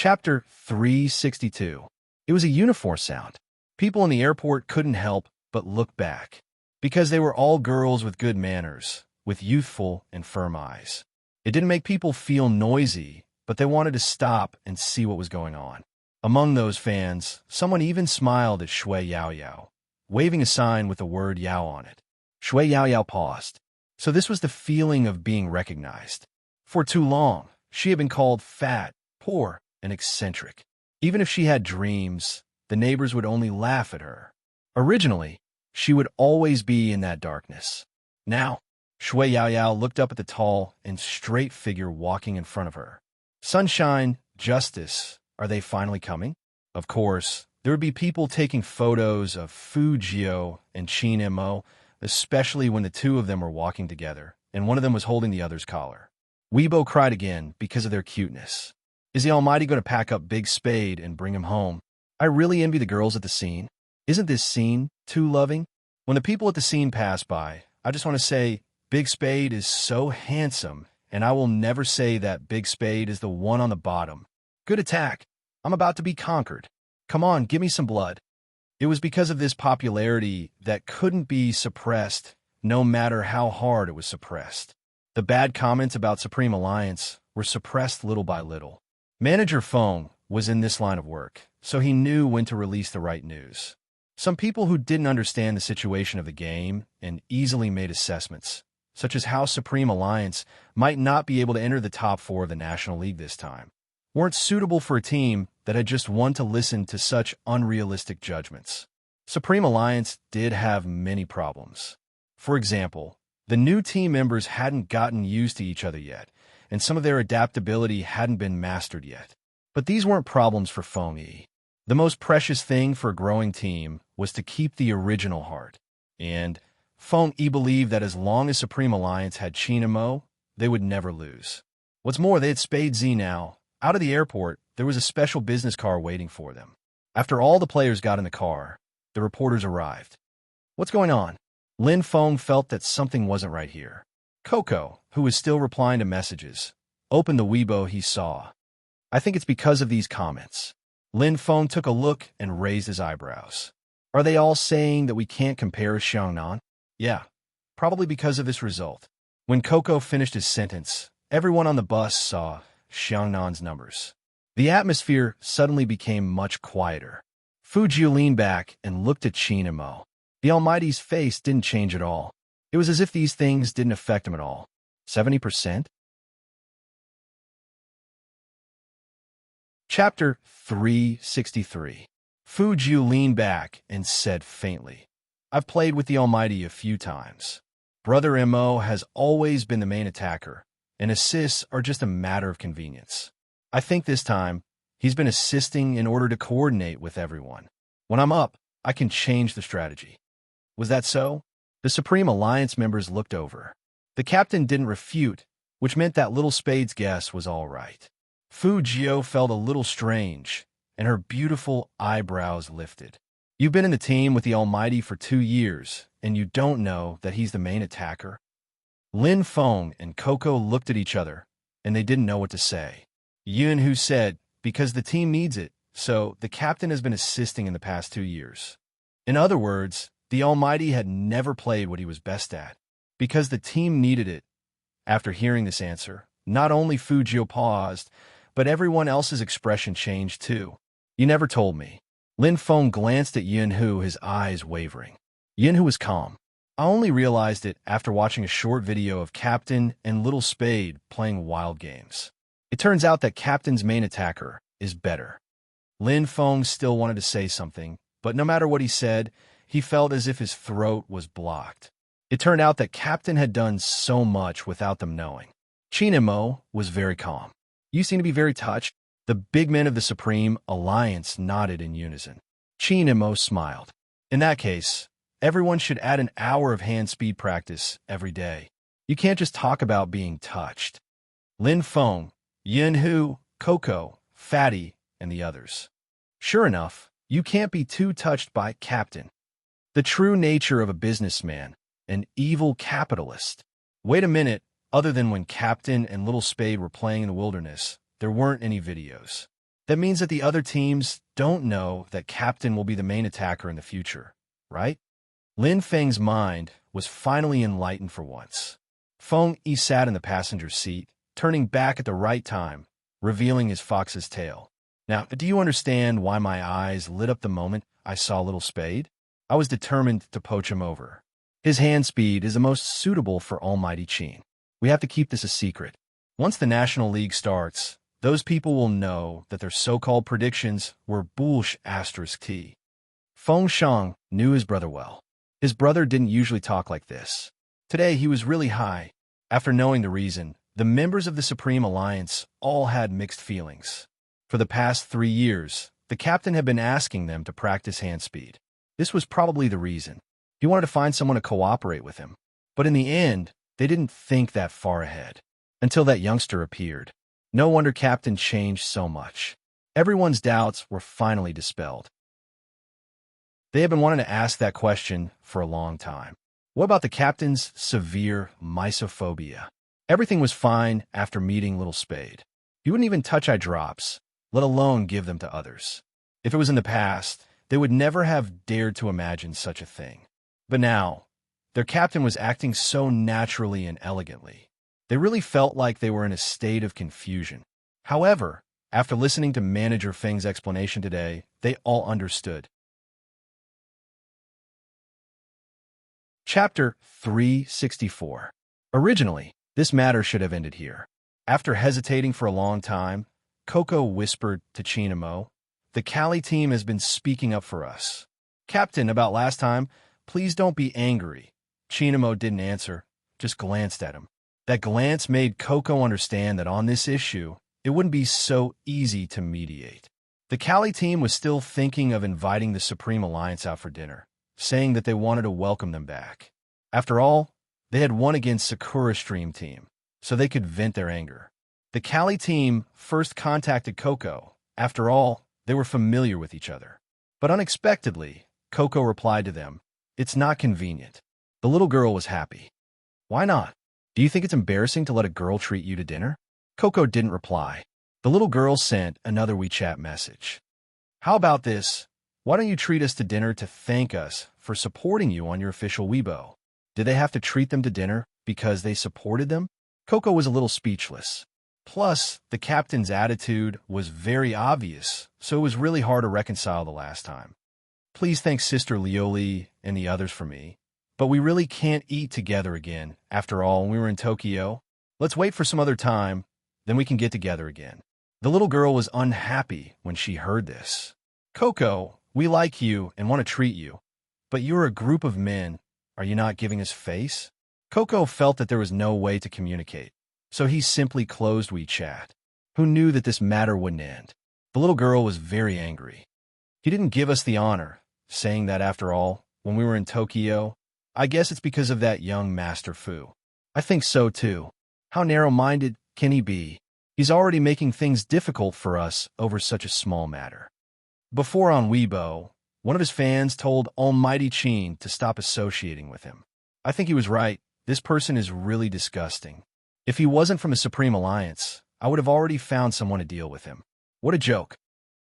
Chapter 362. It was a uniform sound. People in the airport couldn't help but look back, because they were all girls with good manners, with youthful and firm eyes. It didn't make people feel noisy, but they wanted to stop and see what was going on. Among those fans, someone even smiled at Shui Yao Yao, waving a sign with the word Yao on it. Shui Yao Yao paused. So this was the feeling of being recognized. For too long, she had been called fat, poor, and eccentric. Even if she had dreams, the neighbors would only laugh at her. Originally, she would always be in that darkness. Now, Shui Yao Yao looked up at the tall and straight figure walking in front of her. Sunshine, justice, are they finally coming? Of course, there would be people taking photos of Fu Jiao and Qin Mo, especially when the two of them were walking together, and one of them was holding the other's collar. Weibo cried again because of their cuteness. Is the Almighty going to pack up Big Spade and bring him home? I really envy the girls at the scene. Isn't this scene too loving? When the people at the scene pass by, I just want to say, Big Spade is so handsome, and I will never say that Big Spade is the one on the bottom. Good attack. I'm about to be conquered. Come on, give me some blood. It was because of this popularity that couldn't be suppressed, no matter how hard it was suppressed. The bad comments about Supreme Alliance were suppressed little by little. Manager Feng was in this line of work, so he knew when to release the right news. Some people who didn't understand the situation of the game and easily made assessments, such as how Supreme Alliance might not be able to enter the top 4 of the National League this time, weren't suitable for a team that had just won to listen to such unrealistic judgments. Supreme Alliance did have many problems. For example, the new team members hadn't gotten used to each other yet, and some of their adaptability hadn't been mastered yet. But these weren't problems for Feng Yi. The most precious thing for a growing team was to keep the original heart. And Feng Yi believed that as long as Supreme Alliance had Qin Mo, they would never lose. What's more, they had Spade Z now. Out of the airport, there was a special business car waiting for them. After all the players got in the car, the reporters arrived. What's going on? Lin Feng felt that something wasn't right here. Coco, who was still replying to messages, opened the Weibo he saw. I think it's because of these comments. Lin Feng took a look and raised his eyebrows. Are they all saying that we can't compare Xiangnan? Yeah, probably because of this result. When Coco finished his sentence, everyone on the bus saw Xiangnan's numbers. The atmosphere suddenly became much quieter. Fu Jiao leaned back and looked at Qin Mo. The Almighty's face didn't change at all. It was as if these things didn't affect him at all. 70%? Chapter 363. Fu Jiao leaned back and said faintly, I've played with the Almighty a few times. Brother Mo has always been the main attacker, and assists are just a matter of convenience. I think this time, he's been assisting in order to coordinate with everyone. When I'm up, I can change the strategy. Was that so? The Supreme Alliance members looked over. The captain didn't refute, which meant that Little Spade's guess was all right. Fu Jiao felt a little strange, and her beautiful eyebrows lifted. You've been in the team with the Almighty for 2 years, and you don't know that he's the main attacker? Lin Feng and Coco looked at each other, and they didn't know what to say. Yunhu said, because the team needs it, so the captain has been assisting in the past 2 years. In other words, the Almighty had never played what he was best at, because the team needed it. After hearing this answer, not only Fu Jiao paused, but everyone else's expression changed too. You never told me. Lin Feng glanced at Yunhu, his eyes wavering. Yunhu was calm. I only realized it after watching a short video of Captain and Little Spade playing wild games. It turns out that Captain's main attacker is better. Lin Feng still wanted to say something, but no matter what he said, he felt as if his throat was blocked. It turned out that Captain had done so much without them knowing. Qin Mo was very calm. You seem to be very touched. The big men of the Supreme Alliance nodded in unison. Qin Mo smiled. In that case, everyone should add an hour of hand speed practice every day. You can't just talk about being touched. Lin Feng, Yunhu, Coco, Fatty, and the others. Sure enough, you can't be too touched by Captain. The true nature of a businessman, an evil capitalist. Wait a minute, other than when Captain and Little Spade were playing in the wilderness, there weren't any videos. That means that the other teams don't know that Captain will be the main attacker in the future, right? Lin Feng's mind was finally enlightened for once. Feng Yi sat in the passenger seat, turning back at the right time, revealing his fox's tail. Now, do you understand why my eyes lit up the moment I saw Little Spade? I was determined to poach him over. His hand speed is the most suitable for Almighty Qin. We have to keep this a secret. Once the National League starts, those people will know that their so-called predictions were bullsh*t. Feng Shang knew his brother well. His brother didn't usually talk like this. Today he was really high. After knowing the reason, the members of the Supreme Alliance all had mixed feelings. For the past 3 years, the captain had been asking them to practice hand speed. This was probably the reason. He wanted to find someone to cooperate with him. But in the end, they didn't think that far ahead. Until that youngster appeared. No wonder Captain changed so much. Everyone's doubts were finally dispelled. They had been wanting to ask that question for a long time. What about the captain's severe mysophobia? Everything was fine after meeting Little Spade. He wouldn't even touch eye drops, let alone give them to others. If it was in the past, they would never have dared to imagine such a thing. But now, their captain was acting so naturally and elegantly. They really felt like they were in a state of confusion. However, after listening to Manager Feng's explanation today, they all understood. Chapter 364. Originally, this matter should have ended here. After hesitating for a long time, Coco whispered to Chinamo, "The Cali team has been speaking up for us. Captain, about last time, please don't be angry." Chinamo didn't answer, just glanced at him. That glance made Coco understand that on this issue, it wouldn't be so easy to mediate. The Cali team was still thinking of inviting the Supreme Alliance out for dinner, saying that they wanted to welcome them back. After all, they had won against Sakura Stream Team, so they could vent their anger. The Cali team first contacted Coco. After all, they were familiar with each other. But unexpectedly, Coco replied to them, "It's not convenient." The little girl was happy. "Why not? Do you think it's embarrassing to let a girl treat you to dinner?" Coco didn't reply. The little girl sent another WeChat message. "How about this? Why don't you treat us to dinner to thank us for supporting you on your official Weibo?" Did they have to treat them to dinner because they supported them? Coco was a little speechless. Plus, the captain's attitude was very obvious, so it was really hard to reconcile the last time. "Please thank Sister Lioli and the others for me. But we really can't eat together again. After all, when we were in Tokyo, let's wait for some other time, then we can get together again." The little girl was unhappy when she heard this. "Coco, we like you and want to treat you, but you're a group of men. Are you not giving us face?" Coco felt that there was no way to communicate, so he simply closed WeChat. Who knew that this matter wouldn't end? The little girl was very angry. "He didn't give us the honor," saying that after all, when we were in Tokyo, "I guess it's because of that young Master Fu." "I think so too. How narrow-minded can he be? He's already making things difficult for us over such a small matter." Before on Weibo, one of his fans told Almighty Qin to stop associating with him. I think he was right. This person is really disgusting. If he wasn't from the Supreme Alliance, I would have already found someone to deal with him. What a joke.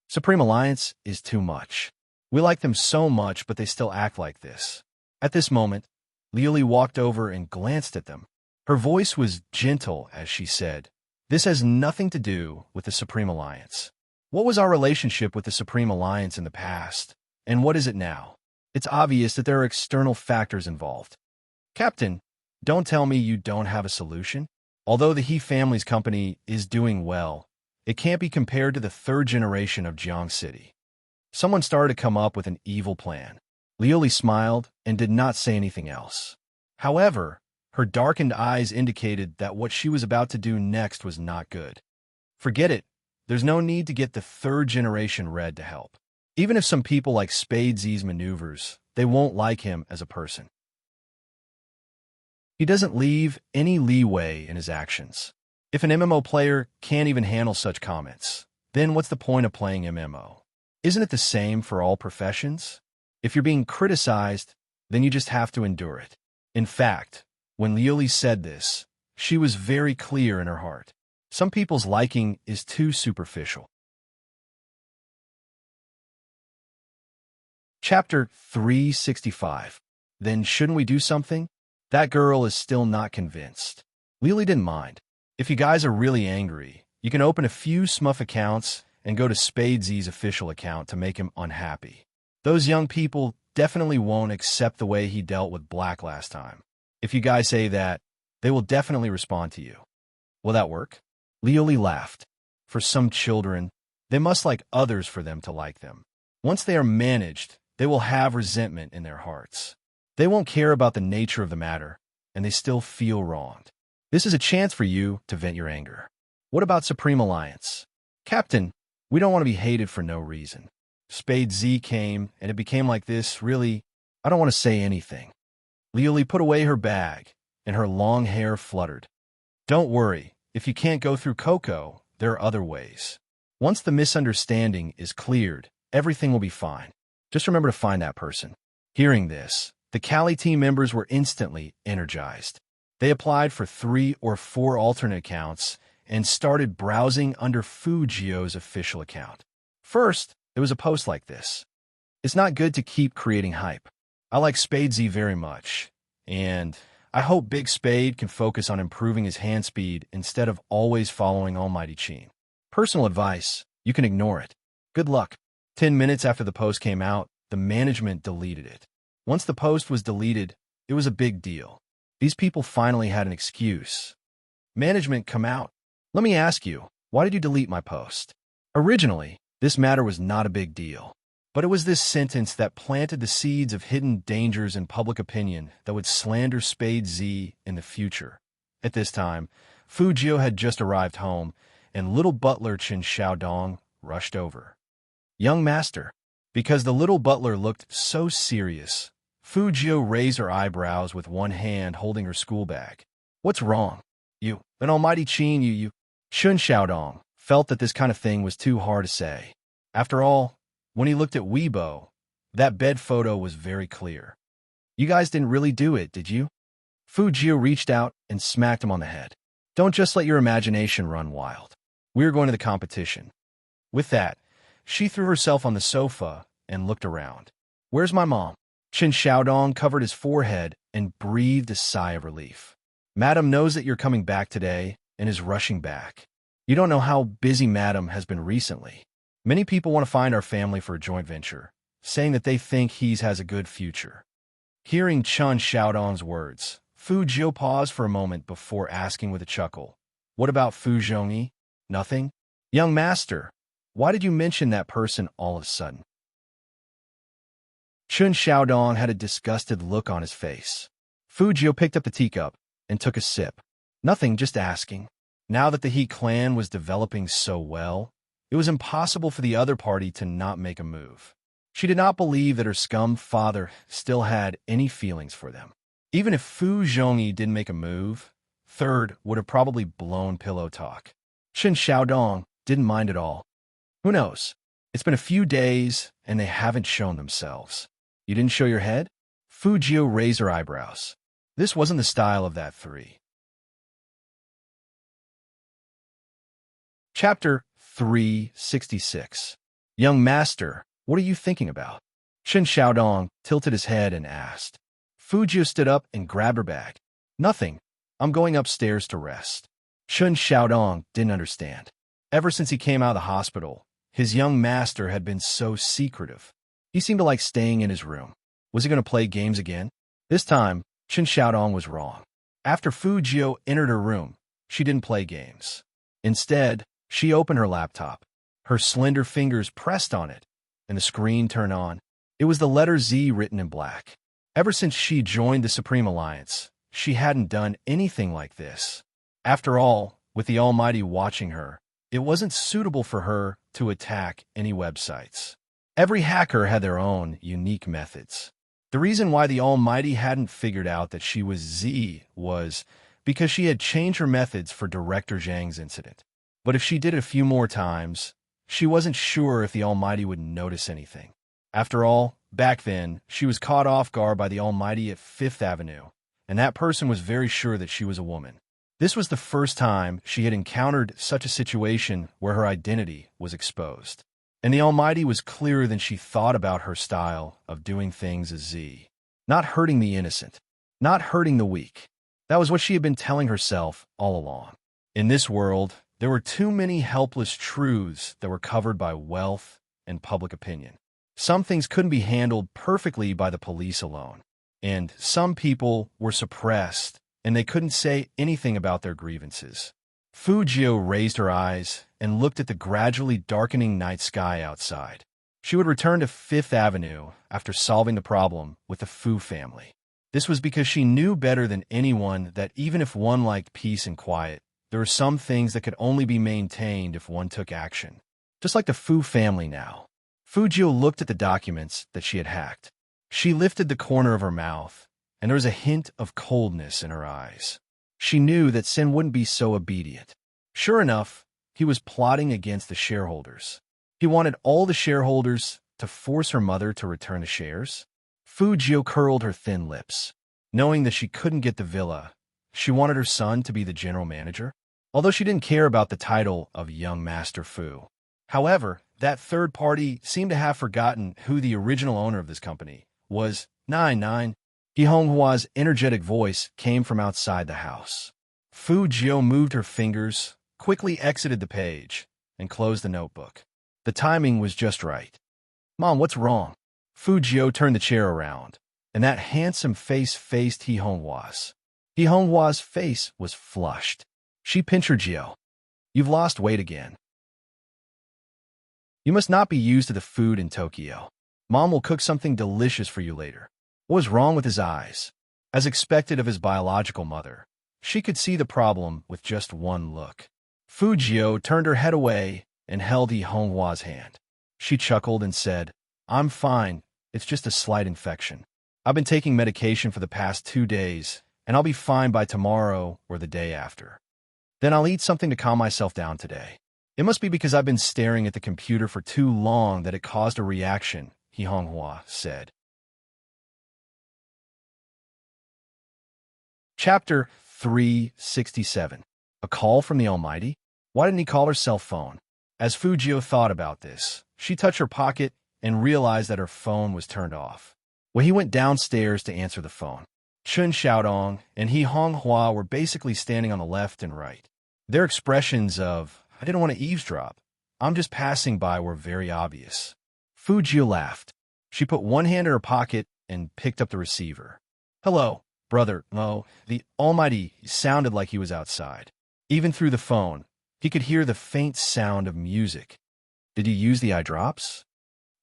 Supreme Alliance is too much. We like them so much, but they still act like this. At this moment, Lioli walked over and glanced at them. Her voice was gentle as she said, "This has nothing to do with the Supreme Alliance. What was our relationship with the Supreme Alliance in the past, and what is it now? It's obvious that there are external factors involved." "Captain, don't tell me you don't have a solution? Although the He family's company is doing well, it can't be compared to the third generation of Jiang City." Someone started to come up with an evil plan. Lioli smiled and did not say anything else. However, her darkened eyes indicated that what she was about to do next was not good. "Forget it. There's no need to get the third generation red to help. Even if some people like Spade Z's maneuvers, they won't like him as a person. He doesn't leave any leeway in his actions. If an MMO player can't even handle such comments, then what's the point of playing MMO? Isn't it the same for all professions? If you're being criticized, then you just have to endure it." In fact, when Lioli said this, she was very clear in her heart. Some people's liking is too superficial. Chapter 365. Then shouldn't we do something? That girl is still not convinced. Lily didn't mind. If you guys are really angry, you can open a few Smuff accounts and go to Spadesy's official account to make him unhappy. Those young people definitely won't accept the way he dealt with Black last time. If you guys say that, they will definitely respond to you. Will that work? Leoli laughed. For some children, they must like others for them to like them. Once they are managed, they will have resentment in their hearts. They won't care about the nature of the matter, and they still feel wronged. This is a chance for you to vent your anger. What about Supreme Alliance? Captain, we don't want to be hated for no reason. Spade Z came, and it became like this. Really, I don't want to say anything. Leoli put away her bag, and her long hair fluttered. Don't worry, if you can't go through Coco, there are other ways. Once the misunderstanding is cleared, everything will be fine. Just remember to find that person. Hearing this, the Cali team members were instantly energized. They applied for 3 or 4 alternate accounts and started browsing under Fujio's official account. First, there was a post like this. It's not good to keep creating hype. I like Spadesy very much, and I hope Big Spade can focus on improving his hand speed instead of always following Almighty Cheen. Personal advice, you can ignore it. Good luck. 10 minutes after the post came out, the management deleted it. Once the post was deleted, it was a big deal. These people finally had an excuse. Management, come out. Let me ask you, why did you delete my post? Originally, this matter was not a big deal, but it was this sentence that planted the seeds of hidden dangers in public opinion that would slander Spade Z in the future. At this time, Fujio had just arrived home, and little butler Chen Xiaodong rushed over. Young master, because the little butler looked so serious, Fujio raised her eyebrows with one hand holding her school bag. What's wrong? You, an Almighty Cheen, you. Chen Xiaodong felt that this kind of thing was too hard to say. After all, when he looked at Weibo, that bed photo was very clear. You guys didn't really do it, did you? Fujio reached out and smacked him on the head. Don't just let your imagination run wild. We're going to the competition. With that, she threw herself on the sofa and looked around. Where's my mom? Chen Xiaodong covered his forehead and breathed a sigh of relief. Madam knows that you're coming back today and is rushing back. You don't know how busy Madam has been recently. Many people want to find our family for a joint venture, saying that they think he has a good future. Hearing Chen Xiaodong's words, Fujio paused for a moment before asking with a chuckle, what about Fu Zhongyi? Nothing? Young master, why did you mention that person all of a sudden? Chen Xiaodong had a disgusted look on his face. Fujio picked up the teacup and took a sip. Nothing, just asking. Now that the He clan was developing so well, it was impossible for the other party to not make a move. She did not believe that her scum father still had any feelings for them. Even if Fu Zhongyi didn't make a move, Third would have probably blown pillow talk. Chen Xiaodong didn't mind at all. Who knows? It's been a few days, and they haven't shown themselves. You didn't show your head? Fujio raised her eyebrows. This wasn't the style of that 3. Chapter 366. Young master, what are you thinking about? Chen Xiaodong tilted his head and asked. Fujio stood up and grabbed her bag. Nothing. I'm going upstairs to rest. Chen Xiaodong didn't understand. Ever since he came out of the hospital, his young master had been so secretive. He seemed to like staying in his room. Was he going to play games again? This time, Chen Xiaodong was wrong. After Fujio entered her room, she didn't play games. Instead, she opened her laptop. Her slender fingers pressed on it, and the screen turned on. It was the letter Z written in black. Ever since she joined the Supreme Alliance, she hadn't done anything like this. After all, with the Almighty watching her, it wasn't suitable for her to attack any websites. Every hacker had their own unique methods. The reason why the Almighty hadn't figured out that she was Z was because she had changed her methods for Director Zhang's incident. But if she did it a few more times, she wasn't sure if the Almighty would notice anything. After all, back then, she was caught off guard by the Almighty at Fifth Avenue, and that person was very sure that she was a woman. This was the first time she had encountered such a situation where her identity was exposed. and the Almighty was clearer than she thought about her style of doing things as Z. Not hurting the innocent, not hurting the weak. That was what she had been telling herself all along. In this world, there were too many helpless truths that were covered by wealth and public opinion. Some things couldn't be handled perfectly by the police alone, and some people were suppressed, and they couldn't say anything about their grievances. Fujio raised her eyes and looked at the gradually darkening night sky outside. She would return to Fifth Avenue after solving the problem with the Fu family. This was because she knew better than anyone that even if one liked peace and quiet, there were some things that could only be maintained if one took action. Just like the Fu family now. Fujio looked at the documents that she had hacked. She lifted the corner of her mouth, and there was a hint of coldness in her eyes. She knew that Sin wouldn't be so obedient. Sure enough, he was plotting against the shareholders. He wanted all the shareholders to force her mother to return the shares. Fujio curled her thin lips. Knowing that she couldn't get the villa, she wanted her son to be the general manager, although she didn't care about the title of Young Master Fu. However, that third party seemed to have forgotten who the original owner of this company was. 9-9. He Honghua's energetic voice came from outside the house. Fujio moved her fingers, quickly exited the page, and closed the notebook. The timing was just right. Mom, what's wrong? Fujio turned the chair around, and that handsome face faced He Honghua's. He Honghua's face was flushed. She pinched her Gio. You've lost weight again. You must not be used to the food in Tokyo. Mom will cook something delicious for you later. What was wrong with his eyes? As expected of his biological mother, she could see the problem with just one look. Fujio turned her head away and held He Honghua's hand. She chuckled and said, I'm fine. It's just a slight infection. I've been taking medication for the past 2 days, and I'll be fine by tomorrow or the day after. Then I'll eat something to calm myself down today. It must be because I've been staring at the computer for too long that it caused a reaction, He Honghua said. Chapter 367. A call from the Almighty? Why didn't he call her cell phone? As Fujio thought about this, she touched her pocket and realized that her phone was turned off. When he went downstairs to answer the phone, Chun Xiaodong and He Honghua were basically standing on the left and right. Their expressions of, I didn't want to eavesdrop, I'm just passing by, were very obvious. Fujio laughed. She put one hand in her pocket and picked up the receiver. Hello, brother. No, the Almighty sounded like he was outside. Even through the phone, he could hear the faint sound of music. Did you use the eye drops?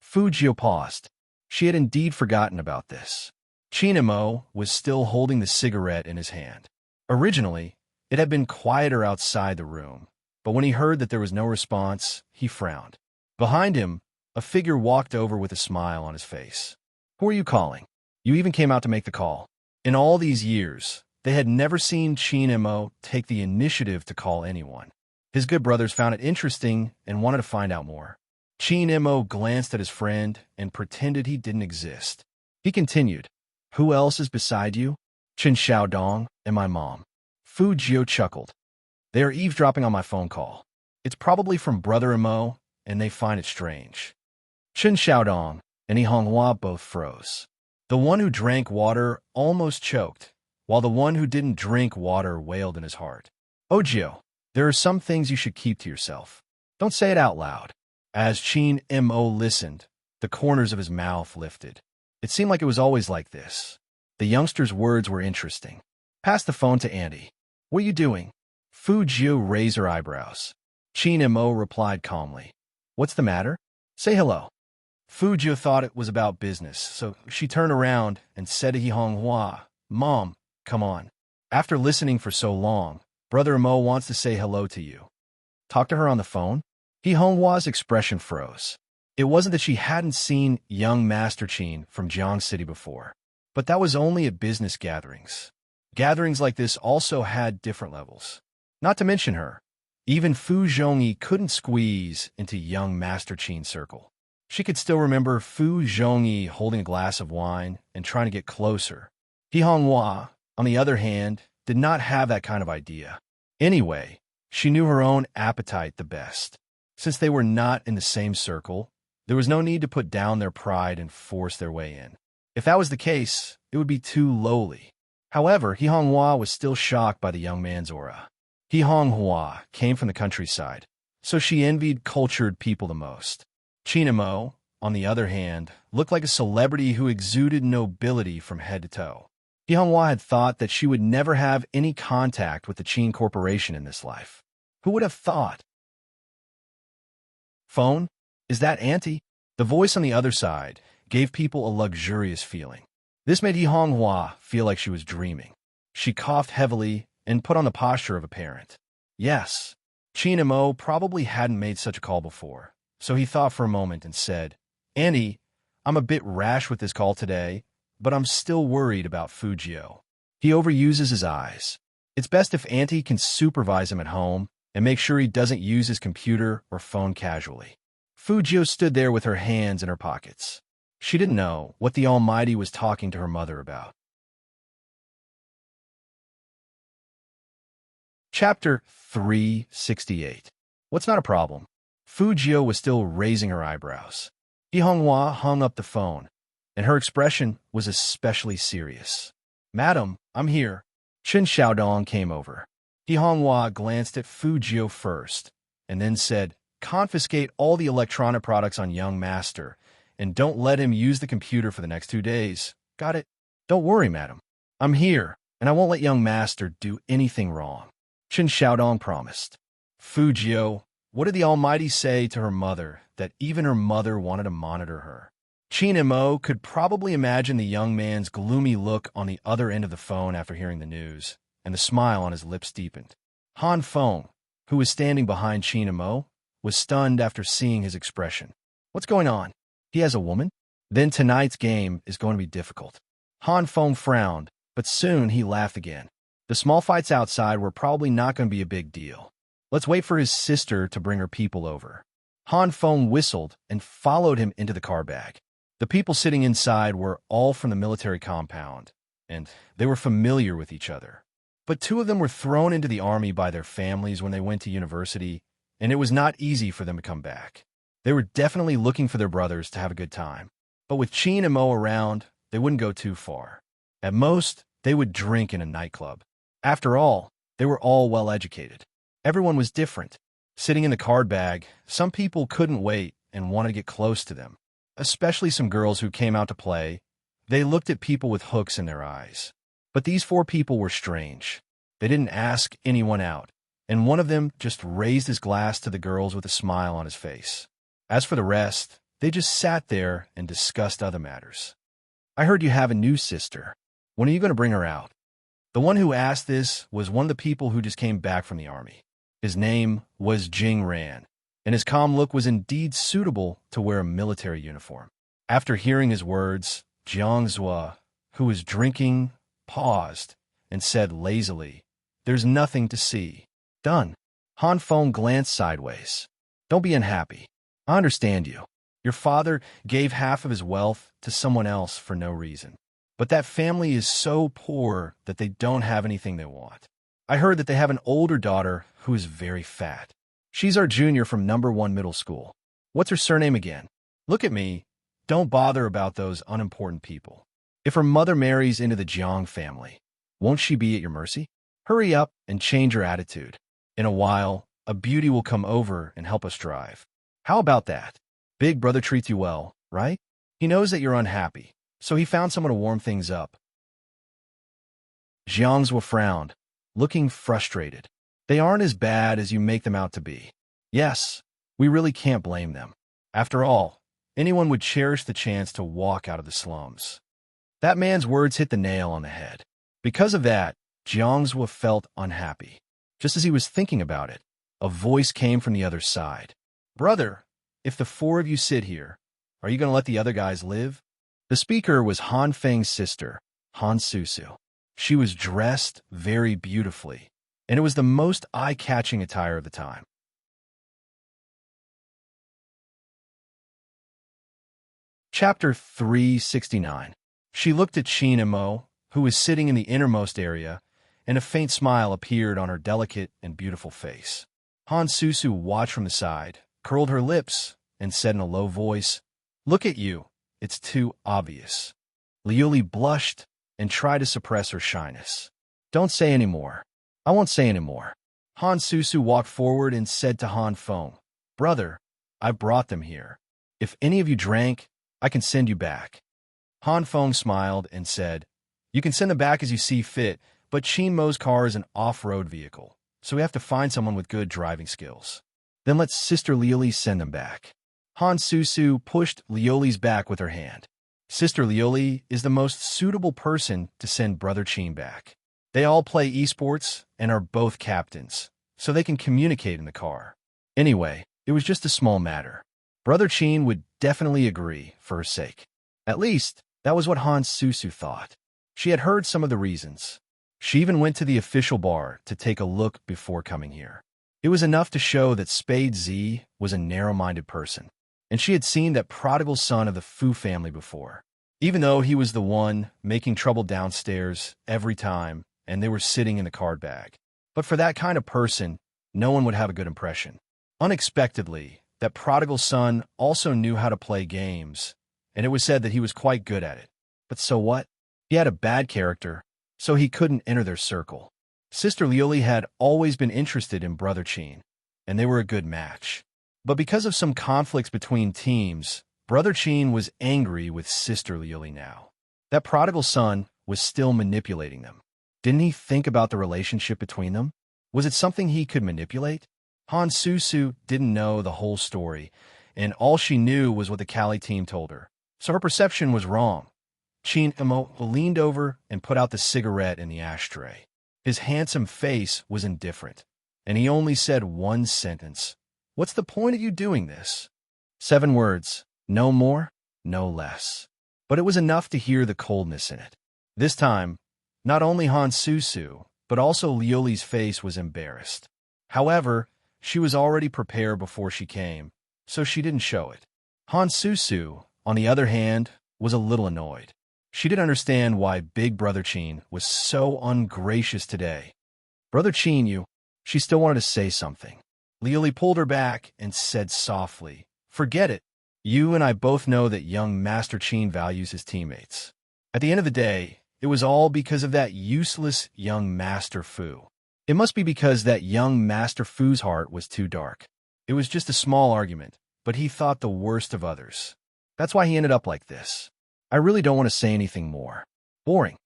Fujio paused. She had indeed forgotten about this. Chinamo was still holding the cigarette in his hand. Originally, it had been quieter outside the room, but when he heard that there was no response, he frowned. Behind him, a figure walked over with a smile on his face. Who are you calling? You even came out to make the call. In all these years, they had never seen Chinamo take the initiative to call anyone. His good brothers found it interesting and wanted to find out more. Chinamo glanced at his friend and pretended he didn't exist. He continued, Who else is beside you? Chen Xiaodong and my mom. Fujio chuckled. They are eavesdropping on my phone call. It's probably from Brother Imo, and they find it strange. Chen Xiaodong and He Honghua both froze. The one who drank water almost choked, while the one who didn't drink water wailed in his heart. Ojio, there are some things you should keep to yourself. Don't say it out loud. As Chin Mo listened, the corners of his mouth lifted. It seemed like it was always like this. The youngster's words were interesting. Pass the phone to Andy. What are you doing? Fujio raised her eyebrows. Chin Mo replied calmly. What's the matter? Say hello. Fujio thought it was about business, so she turned around and said to He Honghua, Mom, come on. After listening for so long, Brother Mo wants to say hello to you. Talk to her on the phone? He Honghua's expression froze. It wasn't that she hadn't seen young Master Qin from Jiang City before, but that was only at business gatherings. Gatherings like this also had different levels. Not to mention her, even Fu Zhongyi couldn't squeeze into young Master Qin's circle. She could still remember Fu Zhongyi holding a glass of wine and trying to get closer. He Honghua, on the other hand, did not have that kind of idea. Anyway, she knew her own appetite the best. Since they were not in the same circle, There was no need to put down their pride and force their way in. If that was the case, it would be too lowly. However, He Honghua was still shocked by the young man's aura. He Honghua came from the countryside, so she envied cultured people the most. Chinamo, on the other hand, looked like a celebrity who exuded nobility from head to toe. He Honghua had thought that she would never have any contact with the Qin Corporation in this life. Who would have thought? Phone? Is that Auntie? The voice on the other side gave people a luxurious feeling. This made He Honghua feel like she was dreaming. She coughed heavily and put on the posture of a parent. Yes, Chinamo probably hadn't made such a call before, so he thought for a moment and said, Auntie, I'm a bit rash with this call today, but I'm still worried about Fujio. He overuses his eyes. It's best if Auntie can supervise him at home and make sure he doesn't use his computer or phone casually. Fujio stood there with her hands in her pockets. She didn't know what the Almighty was talking to her mother about. Chapter 368. What's not a problem? Fujio was still raising her eyebrows. He Honghua hung up the phone, and her expression was especially serious. Madam, I'm here. Chen Xiaodong came over. He Honghua glanced at Fujio first, and then said, confiscate all the electronic products on young master, and don't let him use the computer for the next 2 days. Got it? Don't worry, madam. I'm here, and I won't let young master do anything wrong. Chen Xiaodong promised. Fujio, what did the Almighty say to her mother that even her mother wanted to monitor her? Qin Mo could probably imagine the young man's gloomy look on the other end of the phone after hearing the news, and the smile on his lips deepened. Han Feng, who was standing behind Qin Mo, was stunned after seeing his expression. What's going on? He has a woman? Then tonight's game is going to be difficult. Han Feng frowned, but soon he laughed again. The small fights outside were probably not going to be a big deal. Let's wait for his sister to bring her people over. Han Feng whistled and followed him into the car bag. The people sitting inside were all from the military compound, and they were familiar with each other. But 2 of them were thrown into the army by their families when they went to university, and it was not easy for them to come back. They were definitely looking for their brothers to have a good time. But with Qin and Mo around, they wouldn't go too far. At most, they would drink in a nightclub. After all, they were all well-educated. Everyone was different. Sitting in the card bag, some people couldn't wait and wanted to get close to them, especially some girls who came out to play. They looked at people with hooks in their eyes. But these 4 people were strange. They didn't ask anyone out, and one of them just raised his glass to the girls with a smile on his face. As for the rest, they just sat there and discussed other matters. I heard you have a new sister. When are you going to bring her out? The one who asked this was one of the people who just came back from the army. His name was Jing Ran, and his calm look was indeed suitable to wear a military uniform. After hearing his words, Jiang Zhua, who was drinking, paused and said lazily, There's nothing to see. Done. Han Feng glanced sideways. Don't be unhappy. I understand you. Your father gave half of his wealth to someone else for no reason. But that family is so poor that they don't have anything they want. I heard that they have an older daughter who is very fat. She's our junior from number 1 middle school. What's her surname again? Look at me. Don't bother about those unimportant people. If her mother marries into the Jiang family, won't she be at your mercy? Hurry up and change your attitude. In a while, a beauty will come over and help us drive. How about that? Big brother treats you well, right? He knows that you're unhappy, so he found someone to warm things up. Jiang Zhua frowned, looking frustrated. They aren't as bad as you make them out to be. Yes, we really can't blame them. After all, anyone would cherish the chance to walk out of the slums. That man's words hit the nail on the head. Because of that, Jiang Zhua felt unhappy. Just as he was thinking about it, a voice came from the other side. Brother, if the 4 of you sit here, are you going to let the other guys live? The speaker was Han Feng's sister, Han Susu. She was dressed very beautifully, and it was the most eye-catching attire of the time. Chapter 369. She looked at Qin and Mo, who was sitting in the innermost area, and a faint smile appeared on her delicate and beautiful face. Han Susu watched from the side, curled her lips, and said in a low voice, "Look at you. It's too obvious." Liuli blushed and tried to suppress her shyness. "Don't say any more." "I won't say any more." Han Susu walked forward and said to Han Feng, "Brother, I brought them here. If any of you drank, I can send you back." Han Feng smiled and said, "You can send them back as you see fit, but Qin Mo's car is an off-road vehicle, so we have to find someone with good driving skills. Then let Sister Liuli send them back." Han Susu pushed Liuli's back with her hand. Sister Liuli is the most suitable person to send Brother Qin back. They all play esports and are both captains, so they can communicate in the car. Anyway, it was just a small matter. Brother Qin would definitely agree for her sake. At least, that was what Han Susu thought. She had heard some of the reasons. She even went to the official bar to take a look before coming here. It was enough to show that Spade Z was a narrow-minded person, and she had seen that prodigal son of the Fu family before. Even though he was the one making trouble downstairs every time, and they were sitting in the card bag. But for that kind of person, no one would have a good impression. Unexpectedly, that prodigal son also knew how to play games, and it was said that he was quite good at it. But so what? He had a bad character, so he couldn't enter their circle. Sister Liuli had always been interested in Brother Qin, and they were a good match. But because of some conflicts between teams, Brother Qin was angry with Sister Liuli now. That prodigal son was still manipulating them. Didn't he think about the relationship between them? Was it something he could manipulate? Han Susu didn't know the whole story, and all she knew was what the Kali team told her. So her perception was wrong. Qin Mo leaned over and put out the cigarette in the ashtray. His handsome face was indifferent, and he only said one sentence. "What's the point of you doing this?" 7 words, no more, no less. But it was enough to hear the coldness in it. This time, not only Han Susu, but also Liuli's face was embarrassed. However, she was already prepared before she came, so she didn't show it. Han Susu, on the other hand, was a little annoyed. She didn't understand why Big Brother Qin was so ungracious today. "Brother Qin, you..." She still wanted to say something. Liuli pulled her back and said softly, "Forget it. You and I both know that young Master Qin values his teammates. At the end of the day, it was all because of that useless young Master Fu. It must be because that young Master Fu's heart was too dark. It was just a small argument, but he thought the worst of others. That's why he ended up like this. I really don't want to say anything more. Boring."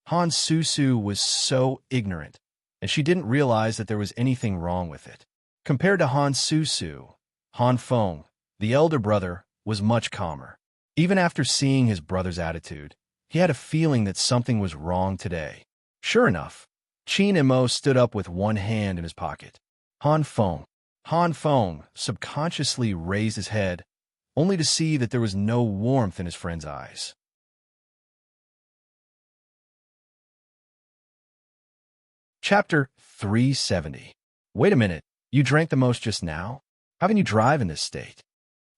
Han Susu was so ignorant, and she didn't realize that there was anything wrong with it. Compared to Han Susu, Han Feng, the elder brother, was much calmer. Even after seeing his brother's attitude, he had a feeling that something was wrong today. Sure enough, Qin Mo stood up with one hand in his pocket. Han Feng subconsciously raised his head, only to see that there was no warmth in his friend's eyes. Chapter 370. Wait a minute, you drank the most just now? How can you drive in this state?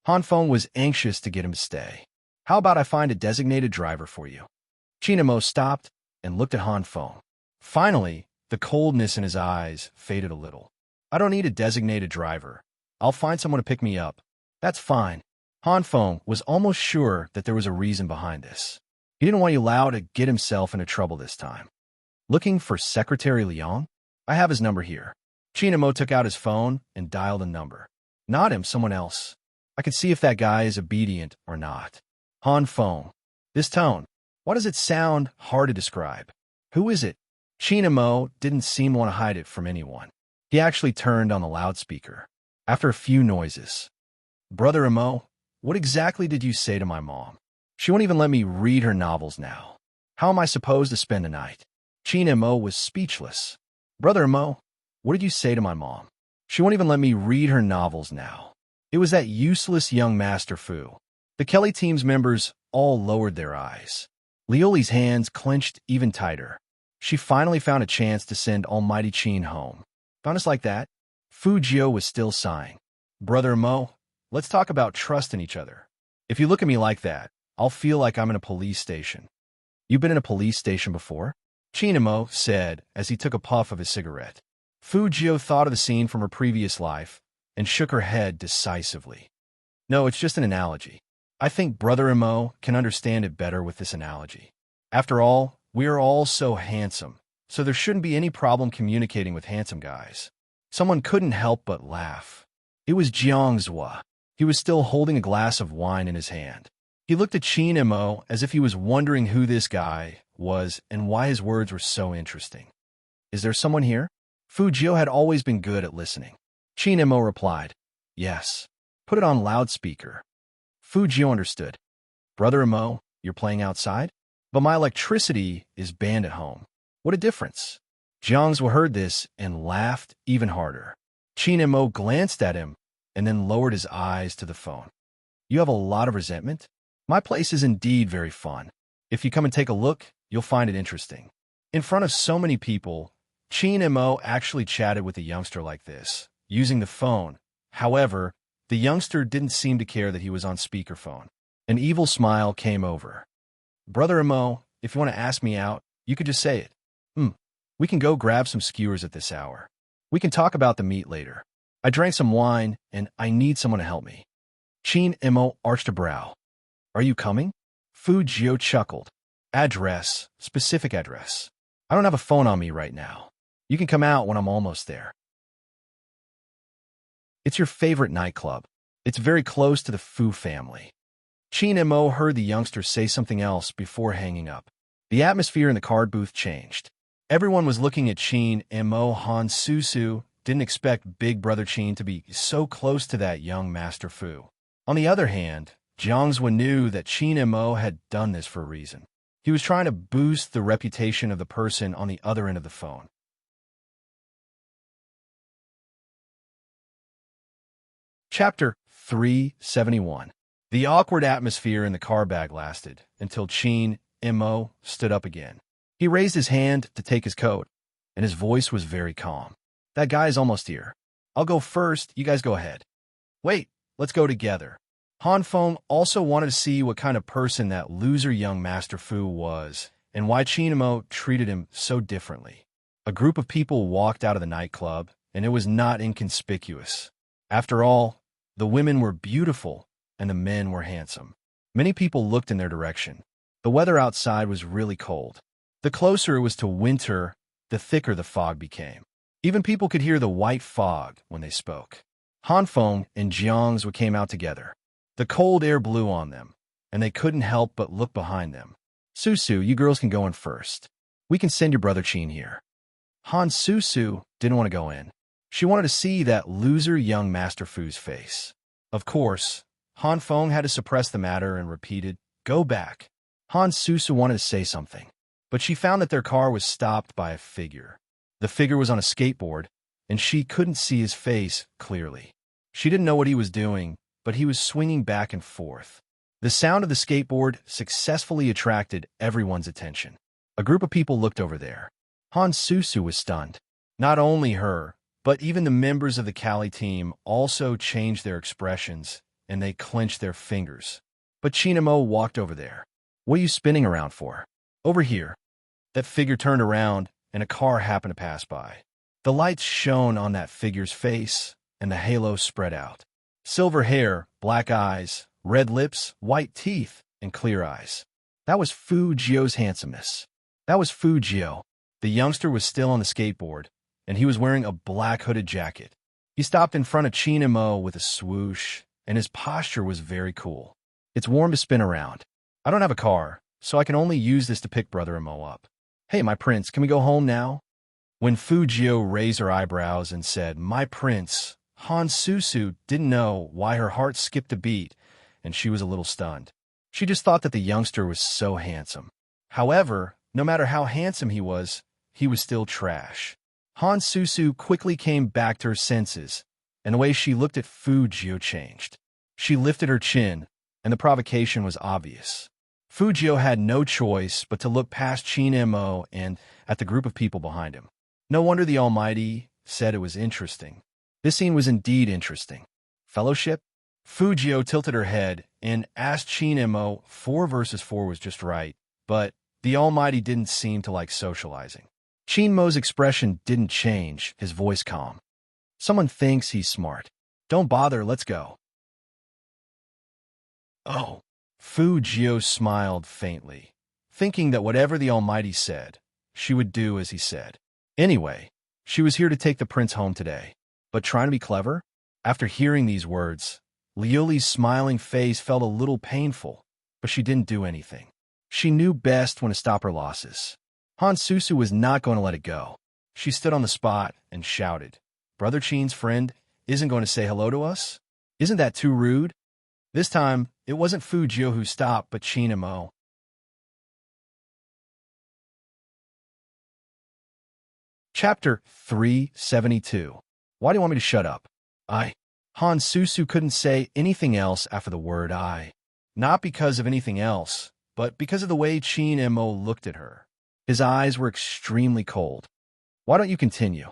Han Feng was anxious to get him to stay. "How about I find a designated driver for you?" Qin Mo stopped and looked at Han Feng. Finally, the coldness in his eyes faded a little. "I don't need a designated driver. I'll find someone to pick me up." "That's fine." Han Feng was almost sure that there was a reason behind this. He didn't want Yulao to get himself into trouble this time. "Looking for Secretary Liang? I have his number here." Qin Mo took out his phone and dialed a number. "Not him, someone else. I can see if that guy is obedient or not." Han Feng. This tone, why does it sound hard to describe? Who is it? Qin Mo didn't seem to want to hide it from anyone. He actually turned on the loudspeaker. After a few noises. "Brother Mo, what exactly did you say to my mom? She won't even let me read her novels now. How am I supposed to spend the night?" Qin Mo was speechless. "Brother Mo, what did you say to my mom? She won't even let me read her novels now." It was that useless young Master Fu. The Kelly team's members all lowered their eyes. Liuli's hands clenched even tighter. She finally found a chance to send Almighty Qin home. Honest like that? Fu Jiu was still sighing. "Brother Mo, let's talk about trust in each other. If you look at me like that, I'll feel like I'm in a police station." "You've been in a police station before?" Qin Mo said as he took a puff of his cigarette. Fu Jiu thought of the scene from her previous life, and shook her head decisively. No, it's just an analogy. I think Brother Mo can understand it better with this analogy. After all, we are all so handsome, so there shouldn't be any problem communicating with handsome guys. Someone couldn't help but laugh. It was Jiangzhua. He was still holding a glass of wine in his hand. He looked at Qin and Mo as if he was wondering who this guy was and why his words were so interesting. Is there someone here? Fu Jiu had always been good at listening. Qin and Mo replied, yes. Put it on loudspeaker. Fu Jiu understood. Brother Mo, you're playing outside? But my electricity is banned at home. What a difference. Jiangzhou heard this and laughed even harder. Qin and Mo glanced at him and then lowered his eyes to the phone. You have a lot of resentment? My place is indeed very fun. If you come and take a look, you'll find it interesting. In front of so many people, Qin and Mo actually chatted with a youngster like this, using the phone. However, the youngster didn't seem to care that he was on speakerphone. An evil smile came over. Brother Mo, if you want to ask me out, you could just say it. We can go grab some skewers at this hour. We can talk about the meat later. I drank some wine, and I need someone to help me. Qin and Mo arched a brow. Are you coming? Fu Jiu chuckled. Address, specific address. I don't have a phone on me right now. You can come out when I'm almost there. It's your favorite nightclub. It's very close to the Fu family. Qin and Mo heard the youngster say something else before hanging up. The atmosphere in the card booth changed. Everyone was looking at Qin and Mo. Han Susu didn't expect Big Brother Qin to be so close to that young Master Fu. On the other hand, Jiangzhou knew that Qin and Mo had done this for a reason. He was trying to boost the reputation of the person on the other end of the phone. Chapter 371. The awkward atmosphere in the car bag lasted until Qin and Mo stood up again. He raised his hand to take his coat, and his voice was very calm. That guy is almost here. I'll go first, you guys go ahead. Wait, let's go together. Han Feng also wanted to see what kind of person that loser young Master Fu was, and why Qin and Mo treated him so differently. A group of people walked out of the nightclub, and it was not inconspicuous. After all, the women were beautiful, and the men were handsome. Many people looked in their direction. The weather outside was really cold. The closer it was to winter, the thicker the fog became. Even people could hear the white fog when they spoke. Han Feng and Jiangzhou came out together. The cold air blew on them, and they couldn't help but look behind them. Susu, you girls can go in first. We can send your brother Qin here. Han Susu didn't want to go in. She wanted to see that loser young Master Fu's face. Of course, Han Feng had to suppress the matter and repeated, go back. Han Susu wanted to say something, but she found that their car was stopped by a figure. The figure was on a skateboard, and she couldn't see his face clearly. She didn't know what he was doing, but he was swinging back and forth. The sound of the skateboard successfully attracted everyone's attention. A group of people looked over there. Han Susu was stunned. Not only her, but even the members of the Cali team also changed their expressions, and they clenched their fingers. But Qin and Mo walked over there. What are you spinning around for? Over here. That figure turned around, and a car happened to pass by. The lights shone on that figure's face, and the halo spread out. Silver hair, black eyes, red lips, white teeth, and clear eyes. That was Fu Jiu's handsomeness. That was Fu Jiu. The youngster was still on the skateboard, and he was wearing a black hooded jacket. He stopped in front of Qin and Mo with a swoosh, and his posture was very cool. It's warm to spin around. I don't have a car, so I can only use this to pick Brother Mo up. Hey, my prince, can we go home now? When Fu Jiu raised her eyebrows and said, my prince, Han Susu didn't know why her heart skipped a beat, and she was a little stunned. She just thought that the youngster was so handsome. However, no matter how handsome he was still trash. Han Susu quickly came back to her senses, and the way she looked at Fu Jiu changed. She lifted her chin, and the provocation was obvious. Fu Jiu had no choice but to look past Qin and Mo and at the group of people behind him. No wonder the Almighty said it was interesting. This scene was indeed interesting. Fellowship? Fu Jiu tilted her head and asked Qin and Mo 4 versus 4 was just right, but the Almighty didn't seem to like socializing. Qin Mo's expression didn't change, his voice calm. Someone thinks he's smart. Don't bother, let's go. Oh. Fu Jio smiled faintly, thinking that whatever the Almighty said, she would do as he said. Anyway, she was here to take the prince home today. But trying to be clever? After hearing these words, Liuli's smiling face felt a little painful, but she didn't do anything. She knew best when to stop her losses. Han Susu was not going to let it go. She stood on the spot and shouted, "Brother Qin's friend isn't going to say hello to us? Isn't that too rude?" This time, it wasn't Fu Jio who stopped, but Qin and Mo. Chapter 372. Why do you want me to shut up? Han Susu couldn't say anything else after the word I. Not because of anything else, but because of the way Qin and Mo looked at her. His eyes were extremely cold. Why don't you continue?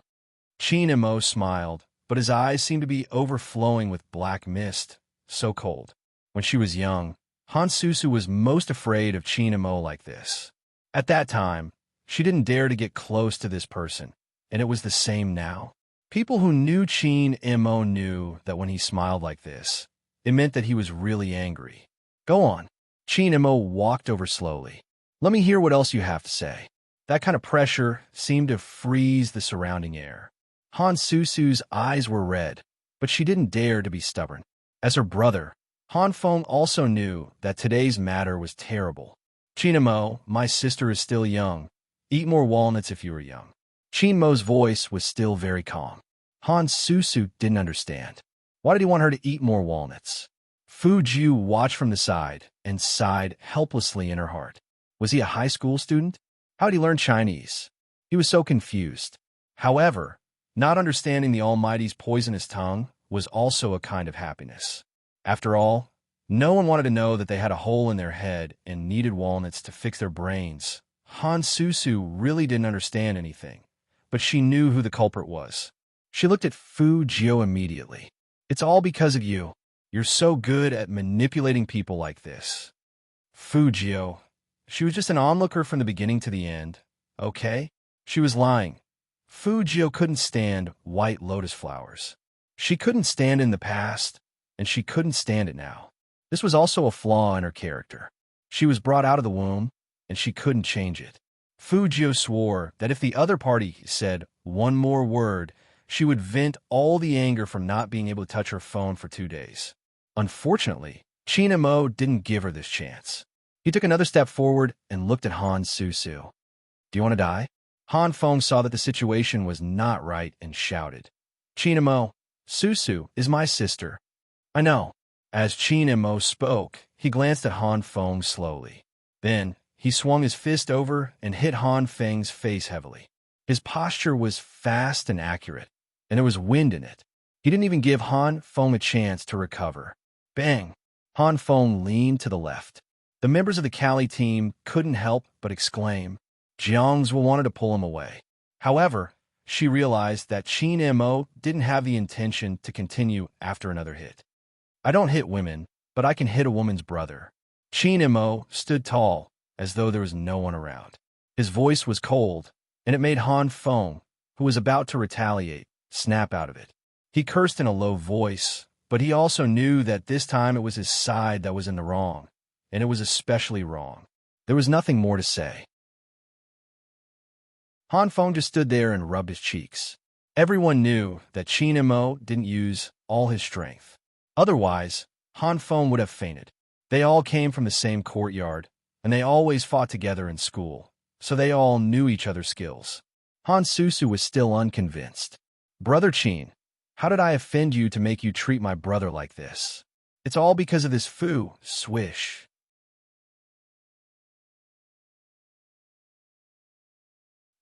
Qin and Mo smiled, but his eyes seemed to be overflowing with black mist, so cold. When she was young, Han Susu was most afraid of Qin and Mo like this. At that time, she didn't dare to get close to this person, and it was the same now. People who knew Qin and Mo knew that when he smiled like this, it meant that he was really angry. Go on. Qin and Mo walked over slowly. Let me hear what else you have to say. That kind of pressure seemed to freeze the surrounding air. Han Susu's eyes were red, but she didn't dare to be stubborn. As her brother, Han Feng also knew that today's matter was terrible. Qin and Mo, my sister is still young. Eat more walnuts if you were young. Qin Mo's voice was still very calm. Han Susu didn't understand. Why did he want her to eat more walnuts? Fu Jiu watched from the side and sighed helplessly in her heart. Was he a high school student? How did he learn Chinese? He was so confused. However, not understanding the Almighty's poisonous tongue was also a kind of happiness. After all, no one wanted to know that they had a hole in their head and needed walnuts to fix their brains. Han Susu really didn't understand anything, but she knew who the culprit was. She looked at Fu Jiu immediately. It's all because of you. You're so good at manipulating people like this. Fu Jiu. She was just an onlooker from the beginning to the end, okay? She was lying. Fu Jiu couldn't stand white lotus flowers. She couldn't stand in the past, and she couldn't stand it now. This was also a flaw in her character. She was brought out of the womb, and she couldn't change it. Fu Jiu swore that if the other party said one more word, she would vent all the anger from not being able to touch her phone for 2 days. Unfortunately, Qin and Mo didn't give her this chance. He took another step forward and looked at Han Susu. Do you want to die? Han Feng saw that the situation was not right and shouted. Qin and Mo, Susu is my sister. I know. As Qin and Mo spoke, he glanced at Han Feng slowly. Then, he swung his fist over and hit Han Feng's face heavily. His posture was fast and accurate, and there was wind in it. He didn't even give Han Feng a chance to recover. Bang! Han Feng leaned to the left. The members of the Cali team couldn't help but exclaim. Jiang's wanted to pull him away. However, she realized that Qin and Mo didn't have the intention to continue after another hit. I don't hit women, but I can hit a woman's brother. Qin and Mo stood tall, as though there was no one around. His voice was cold, and it made Han Feng, who was about to retaliate, snap out of it. He cursed in a low voice, but he also knew that this time it was his side that was in the wrong, and it was especially wrong. There was nothing more to say. Han Feng just stood there and rubbed his cheeks. Everyone knew that Qin and Mo didn't use all his strength. Otherwise, Han Feng would have fainted. They all came from the same courtyard, and they always fought together in school, so they all knew each other's skills. Han Susu was still unconvinced. Brother Qin, how did I offend you to make you treat my brother like this? It's all because of this Fu, swish.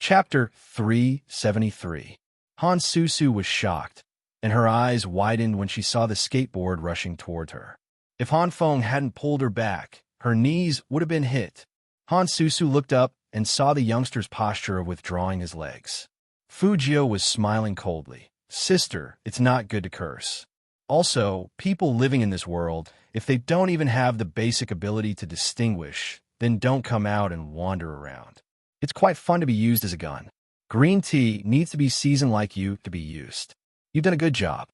Chapter 373. Han Susu was shocked, and her eyes widened when she saw the skateboard rushing toward her. If Han Feng hadn't pulled her back, her knees would have been hit. Han Susu looked up and saw the youngster's posture of withdrawing his legs. Fu Jiu was smiling coldly. Sister, it's not good to curse. Also, people living in this world, if they don't even have the basic ability to distinguish, then don't come out and wander around. It's quite fun to be used as a gun. Green tea needs to be seasoned like you to be used. You've done a good job.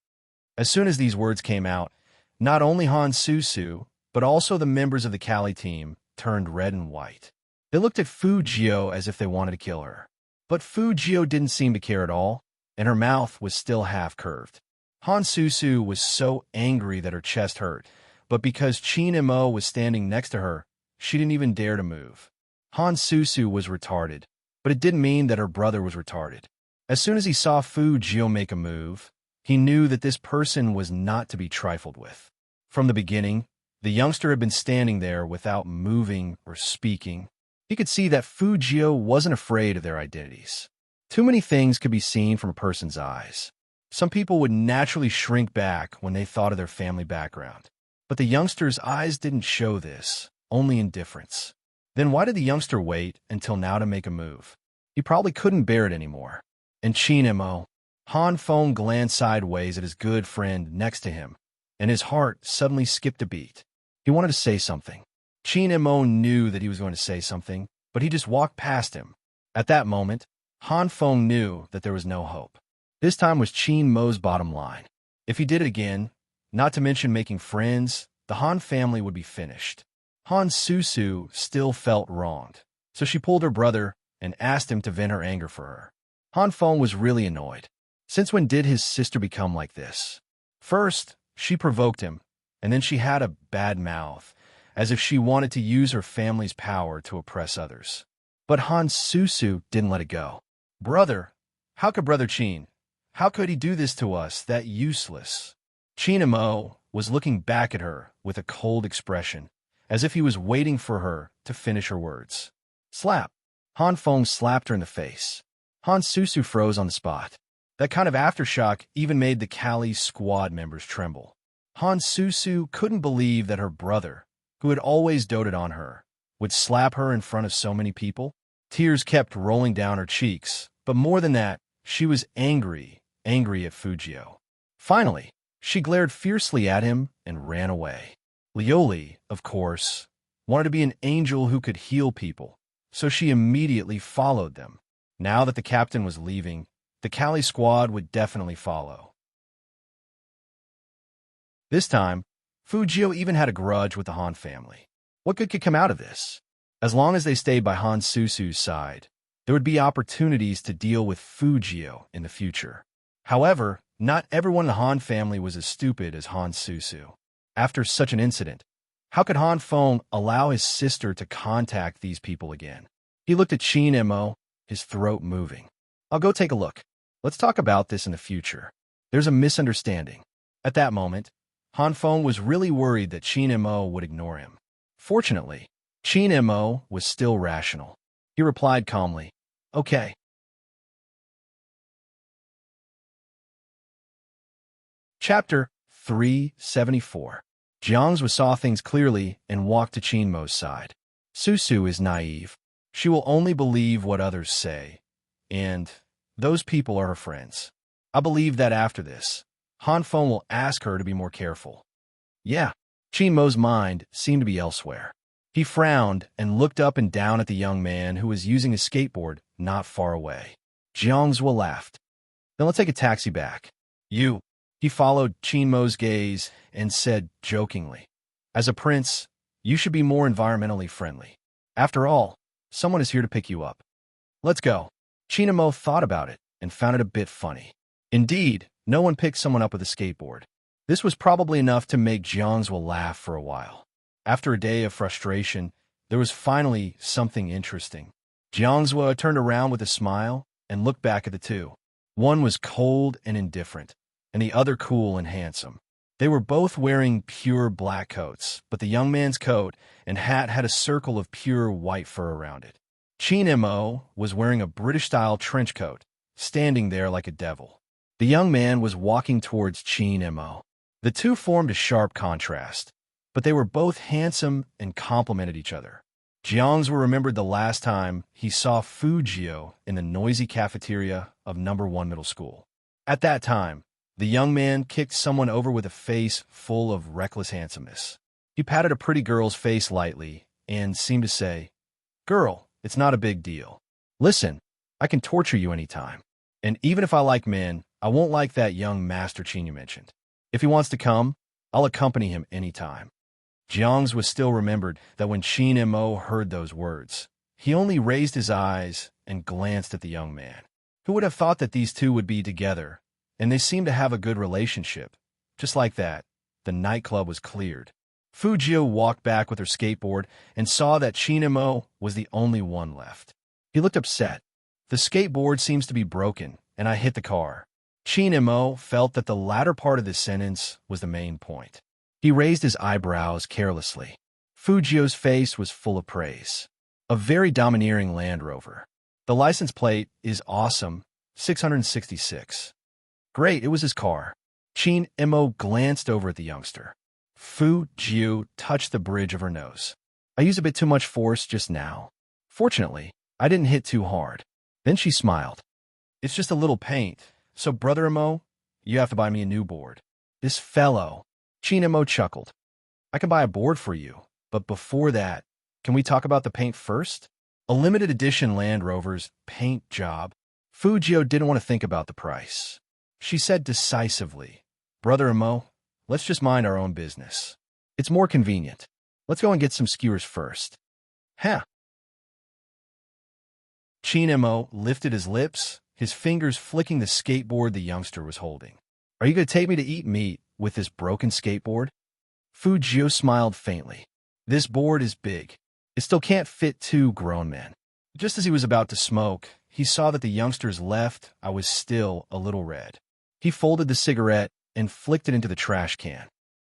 As soon as these words came out, not only Han Susu, but also the members of the Kali team turned red and white. They looked at Fu Jio as if they wanted to kill her. But Fu Jio didn't seem to care at all, and her mouth was still half-curved. Han Susu was so angry that her chest hurt, but because Qin Mo was standing next to her, she didn't even dare to move. Han Susu was retarded, but it didn't mean that her brother was retarded. As soon as he saw Fu Jio make a move, he knew that this person was not to be trifled with. From the beginning, the youngster had been standing there without moving or speaking. He could see that Fu Jio wasn't afraid of their identities. Too many things could be seen from a person's eyes. Some people would naturally shrink back when they thought of their family background. But the youngster's eyes didn't show this, only indifference. Then why did the youngster wait until now to make a move? He probably couldn't bear it anymore. And Qin Mo, Han Feng glanced sideways at his good friend next to him, and his heart suddenly skipped a beat. He wanted to say something. Qin Mo knew that he was going to say something, but he just walked past him. At that moment, Han Feng knew that there was no hope. This time was Qin Mo's bottom line. If he did it again, not to mention making friends, the Han family would be finished. Han Susu still felt wronged, so she pulled her brother and asked him to vent her anger for her. Han Feng was really annoyed. Since when did his sister become like this? First, she provoked him, and then she had a bad mouth, as if she wanted to use her family's power to oppress others. But Han Susu didn't let it go. Brother, how could Brother Qin? How could he do this to us, that useless? Qin Mo was looking back at her with a cold expression, as if he was waiting for her to finish her words. Slap! Han Feng slapped her in the face. Han Susu froze on the spot. That kind of aftershock even made the Kali squad members tremble. Han Susu couldn't believe that her brother, who had always doted on her, would slap her in front of so many people. Tears kept rolling down her cheeks, but more than that, she was angry at Fu Jio. Finally, she glared fiercely at him and ran away. Lioli, of course, wanted to be an angel who could heal people, so she immediately followed them. Now that the captain was leaving, the Kali squad would definitely follow. This time, Fu Jio even had a grudge with the Han family. What good could come out of this? As long as they stayed by Han Susu's side, there would be opportunities to deal with Fu Jio in the future. However, not everyone in the Han family was as stupid as Han Susu. After such an incident, how could Han Feng allow his sister to contact these people again? He looked at Qin Mo, his throat moving. I'll go take a look. Let's talk about this in the future. There's a misunderstanding. At that moment, Han Feng was really worried that Qin Mo would ignore him. Fortunately, Qin Mo was still rational. He replied calmly, Okay. Chapter 374. Jiang's saw things clearly and walked to Qin Mo's side. Susu is naive. She will only believe what others say, and those people are her friends. I believe that after this, Han Feng will ask her to be more careful. Yeah, Qin Mo's mind seemed to be elsewhere. He frowned and looked up and down at the young man who was using a skateboard not far away. Jiang's laughed. Then let's take a taxi back. You. He followed Qin Mo's gaze and said jokingly, As a prince, you should be more environmentally friendly. After all, someone is here to pick you up. Let's go. Qin Mo thought about it and found it a bit funny. Indeed, no one picked someone up with a skateboard. This was probably enough to make Jiang's laugh for a while. After a day of frustration, there was finally something interesting. Jiang's turned around with a smile and looked back at the two. One was cold and indifferent, and the other cool and handsome. They were both wearing pure black coats, but the young man's coat and hat had a circle of pure white fur around it. Qin Mo was wearing a British-style trench coat, standing there like a devil. The young man was walking towards Qin Mo. The two formed a sharp contrast, but they were both handsome and complimented each other. Jiang's remembered the last time he saw Fu Jio in the noisy cafeteria of No. 1 Middle School. At that time, the young man kicked someone over with a face full of reckless handsomeness. He patted a pretty girl's face lightly and seemed to say, Girl, it's not a big deal. Listen, I can torture you anytime. And even if I like men, I won't like that young Master Qin you mentioned. If he wants to come, I'll accompany him anytime. Jiang's was still remembered that when Qin Mo heard those words, he only raised his eyes and glanced at the young man. Who would have thought that these two would be together? And they seemed to have a good relationship. Just like that, the nightclub was cleared. Fu Jiu walked back with her skateboard and saw that Qin Mo was the only one left. He looked upset. The skateboard seems to be broken, and I hit the car. Qin Mo felt that the latter part of this sentence was the main point. He raised his eyebrows carelessly. Fu Jiu's face was full of praise. A very domineering Land Rover. The license plate is awesome, 666. Great, it was his car. Qin Mo glanced over at the youngster. Fu Jiu touched the bridge of her nose. I used a bit too much force just now. Fortunately, I didn't hit too hard. Then she smiled. It's just a little paint, so Brother Mo, you have to buy me a new board. This fellow. Qin Mo chuckled. I can buy a board for you, but before that, can we talk about the paint first? A limited edition Land Rover's paint job. Fu Jiu didn't want to think about the price. She said decisively, Brother Mo, let's just mind our own business. It's more convenient. Let's go and get some skewers first. Huh. Qin Mo lifted his lips, his fingers flicking the skateboard the youngster was holding. Are you going to take me to eat meat with this broken skateboard? Fu Jiu smiled faintly. This board is big. It still can't fit two grown men. Just as he was about to smoke, he saw that the youngster's left eye was still a little red. He folded the cigarette and flicked it into the trash can.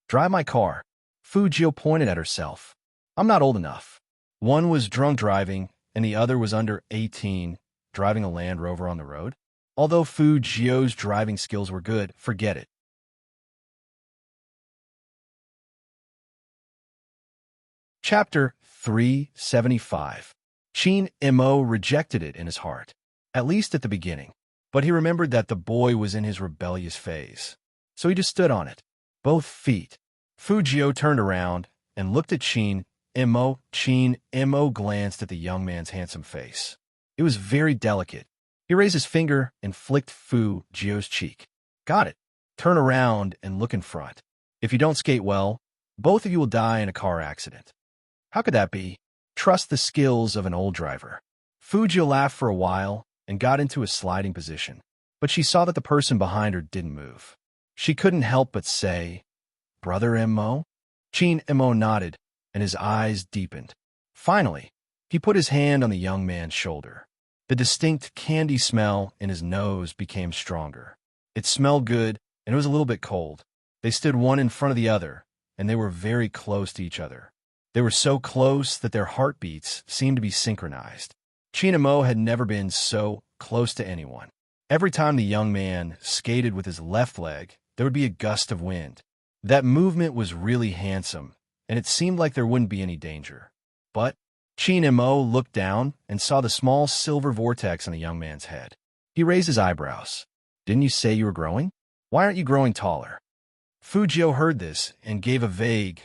Drive my car. Fu Jiu pointed at herself. I'm not old enough. One was drunk driving, and the other was under 18, driving a Land Rover on the road. Although Fu Jiu's driving skills were good, forget it. Chapter 375. Qin Mo rejected it in his heart, at least at the beginning, but he remembered that the boy was in his rebellious phase. So he just stood on it, both feet. Fu Jiu turned around and looked at Qin Mo. Qin Mo glanced at the young man's handsome face. It was very delicate. He raised his finger and flicked Fu Jiu's cheek. Got it. Turn around and look in front. If you don't skate well, both of you will die in a car accident. How could that be? Trust the skills of an old driver. Fu Jiu laughed for a while and got into a sliding position, but she saw that the person behind her didn't move. She couldn't help but say, Brother Mo? Qin Mo nodded, and his eyes deepened. Finally, he put his hand on the young man's shoulder. The distinct candy smell in his nose became stronger. It smelled good, and it was a little bit cold. They stood one in front of the other, and they were very close to each other. They were so close that their heartbeats seemed to be synchronized. Qin Mo had never been so close to anyone. Every time the young man skated with his left leg, there would be a gust of wind. That movement was really handsome, and it seemed like there wouldn't be any danger. But Qin Mo looked down and saw the small silver vortex on the young man's head. He raised his eyebrows. Didn't you say you were growing? Why aren't you growing taller? Fu Jiu heard this and gave a vague,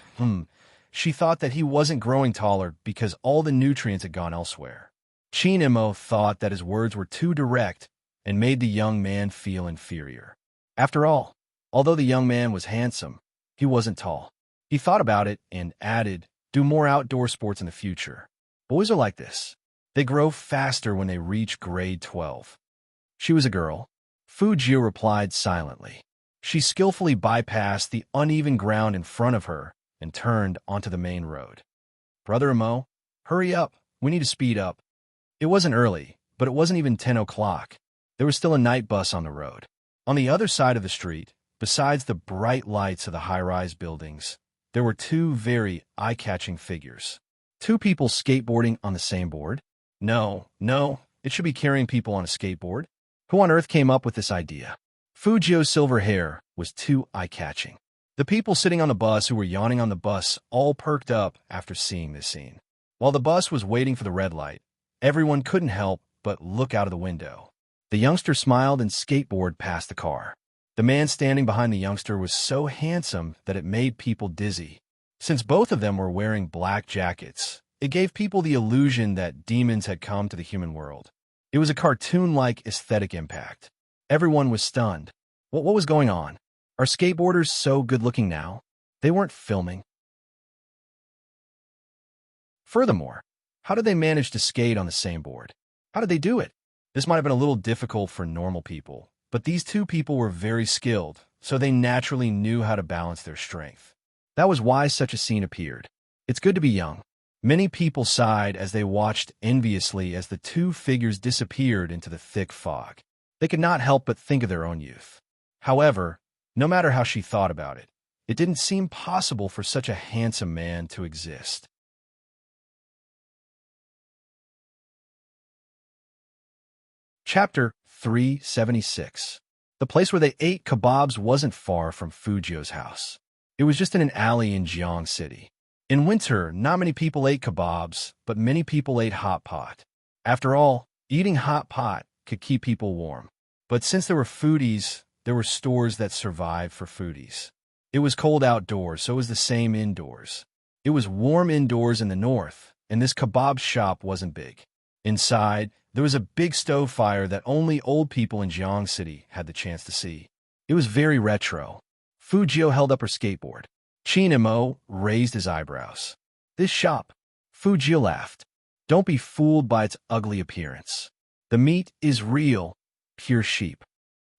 She thought that he wasn't growing taller because all the nutrients had gone elsewhere. Qin Mo thought that his words were too direct and made the young man feel inferior. After all, although the young man was handsome, he wasn't tall. He thought about it and added, do more outdoor sports in the future. Boys are like this. They grow faster when they reach grade 12. She was a girl. Fu Jiu replied silently. She skillfully bypassed the uneven ground in front of her and turned onto the main road. Brother Mo, hurry up. We need to speed up. It wasn't early, but it wasn't even 10 o'clock. There was still a night bus on the road. On the other side of the street, besides the bright lights of the high-rise buildings, there were two very eye-catching figures. Two people skateboarding on the same board? No, it should be carrying people on a skateboard. Who on earth came up with this idea? Fu Jiu's silver hair was too eye-catching. The people sitting on the bus who were yawning on the bus all perked up after seeing this scene. While the bus was waiting for the red light, everyone couldn't help but look out of the window. The youngster smiled and skateboarded past the car. The man standing behind the youngster was so handsome that it made people dizzy. Since both of them were wearing black jackets, it gave people the illusion that demons had come to the human world. It was a cartoon-like aesthetic impact. Everyone was stunned. What was going on? Are skateboarders so good-looking now? They weren't filming. Furthermore, how did they manage to skate on the same board? How did they do it? This might have been a little difficult for normal people, but these two people were very skilled, so they naturally knew how to balance their strength. That was why such a scene appeared. It's good to be young. Many people sighed as they watched enviously as the two figures disappeared into the thick fog. They could not help but think of their own youth. However, no matter how she thought about it, it didn't seem possible for such a handsome man to exist. Chapter 376. The place where they ate kebabs wasn't far from Fujio's house. It was just in an alley in Jiang City. In winter, not many people ate kebabs, but many people ate hot pot. After all, eating hot pot could keep people warm. But since there were foodies, there were stores that survived for foodies. It was cold outdoors, so it was the same indoors. It was warm indoors in the north, and this kebab shop wasn't big. Inside, there was a big stove fire that only old people in Jiang City had the chance to see. It was very retro. Fujio held up her skateboard. Chinemo raised his eyebrows. This shop. Fujio laughed. Don't be fooled by its ugly appearance. The meat is real, pure sheep.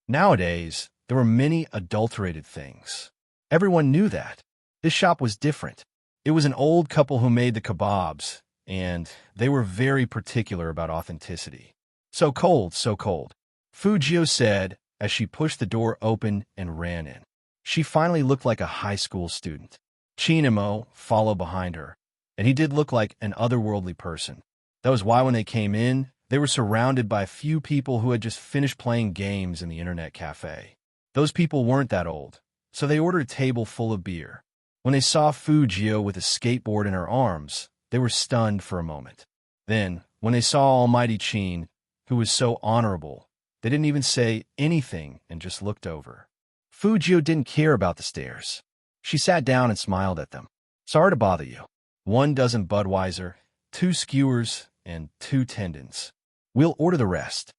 Nowadays, there were many adulterated things. Everyone knew that. This shop was different. It was an old couple who made the kebabs, and they were very particular about authenticity. So cold, so cold, Fujio said as she pushed the door open and ran in. She finally looked like a high school student. Chinemo followed behind her, and he did look like an otherworldly person. That was why when they came in, they were surrounded by a few people who had just finished playing games in the internet cafe. Those people weren't that old, so they ordered a table full of beer. When they saw Fujio with a skateboard in her arms, they were stunned for a moment. Then, when they saw Almighty Chin, who was so honorable, they didn't even say anything and just looked over. Fujio didn't care about the stares. She sat down and smiled at them. Sorry to bother you. 1 dozen Budweiser, 2 skewers, and 2 tendons. We'll order the rest.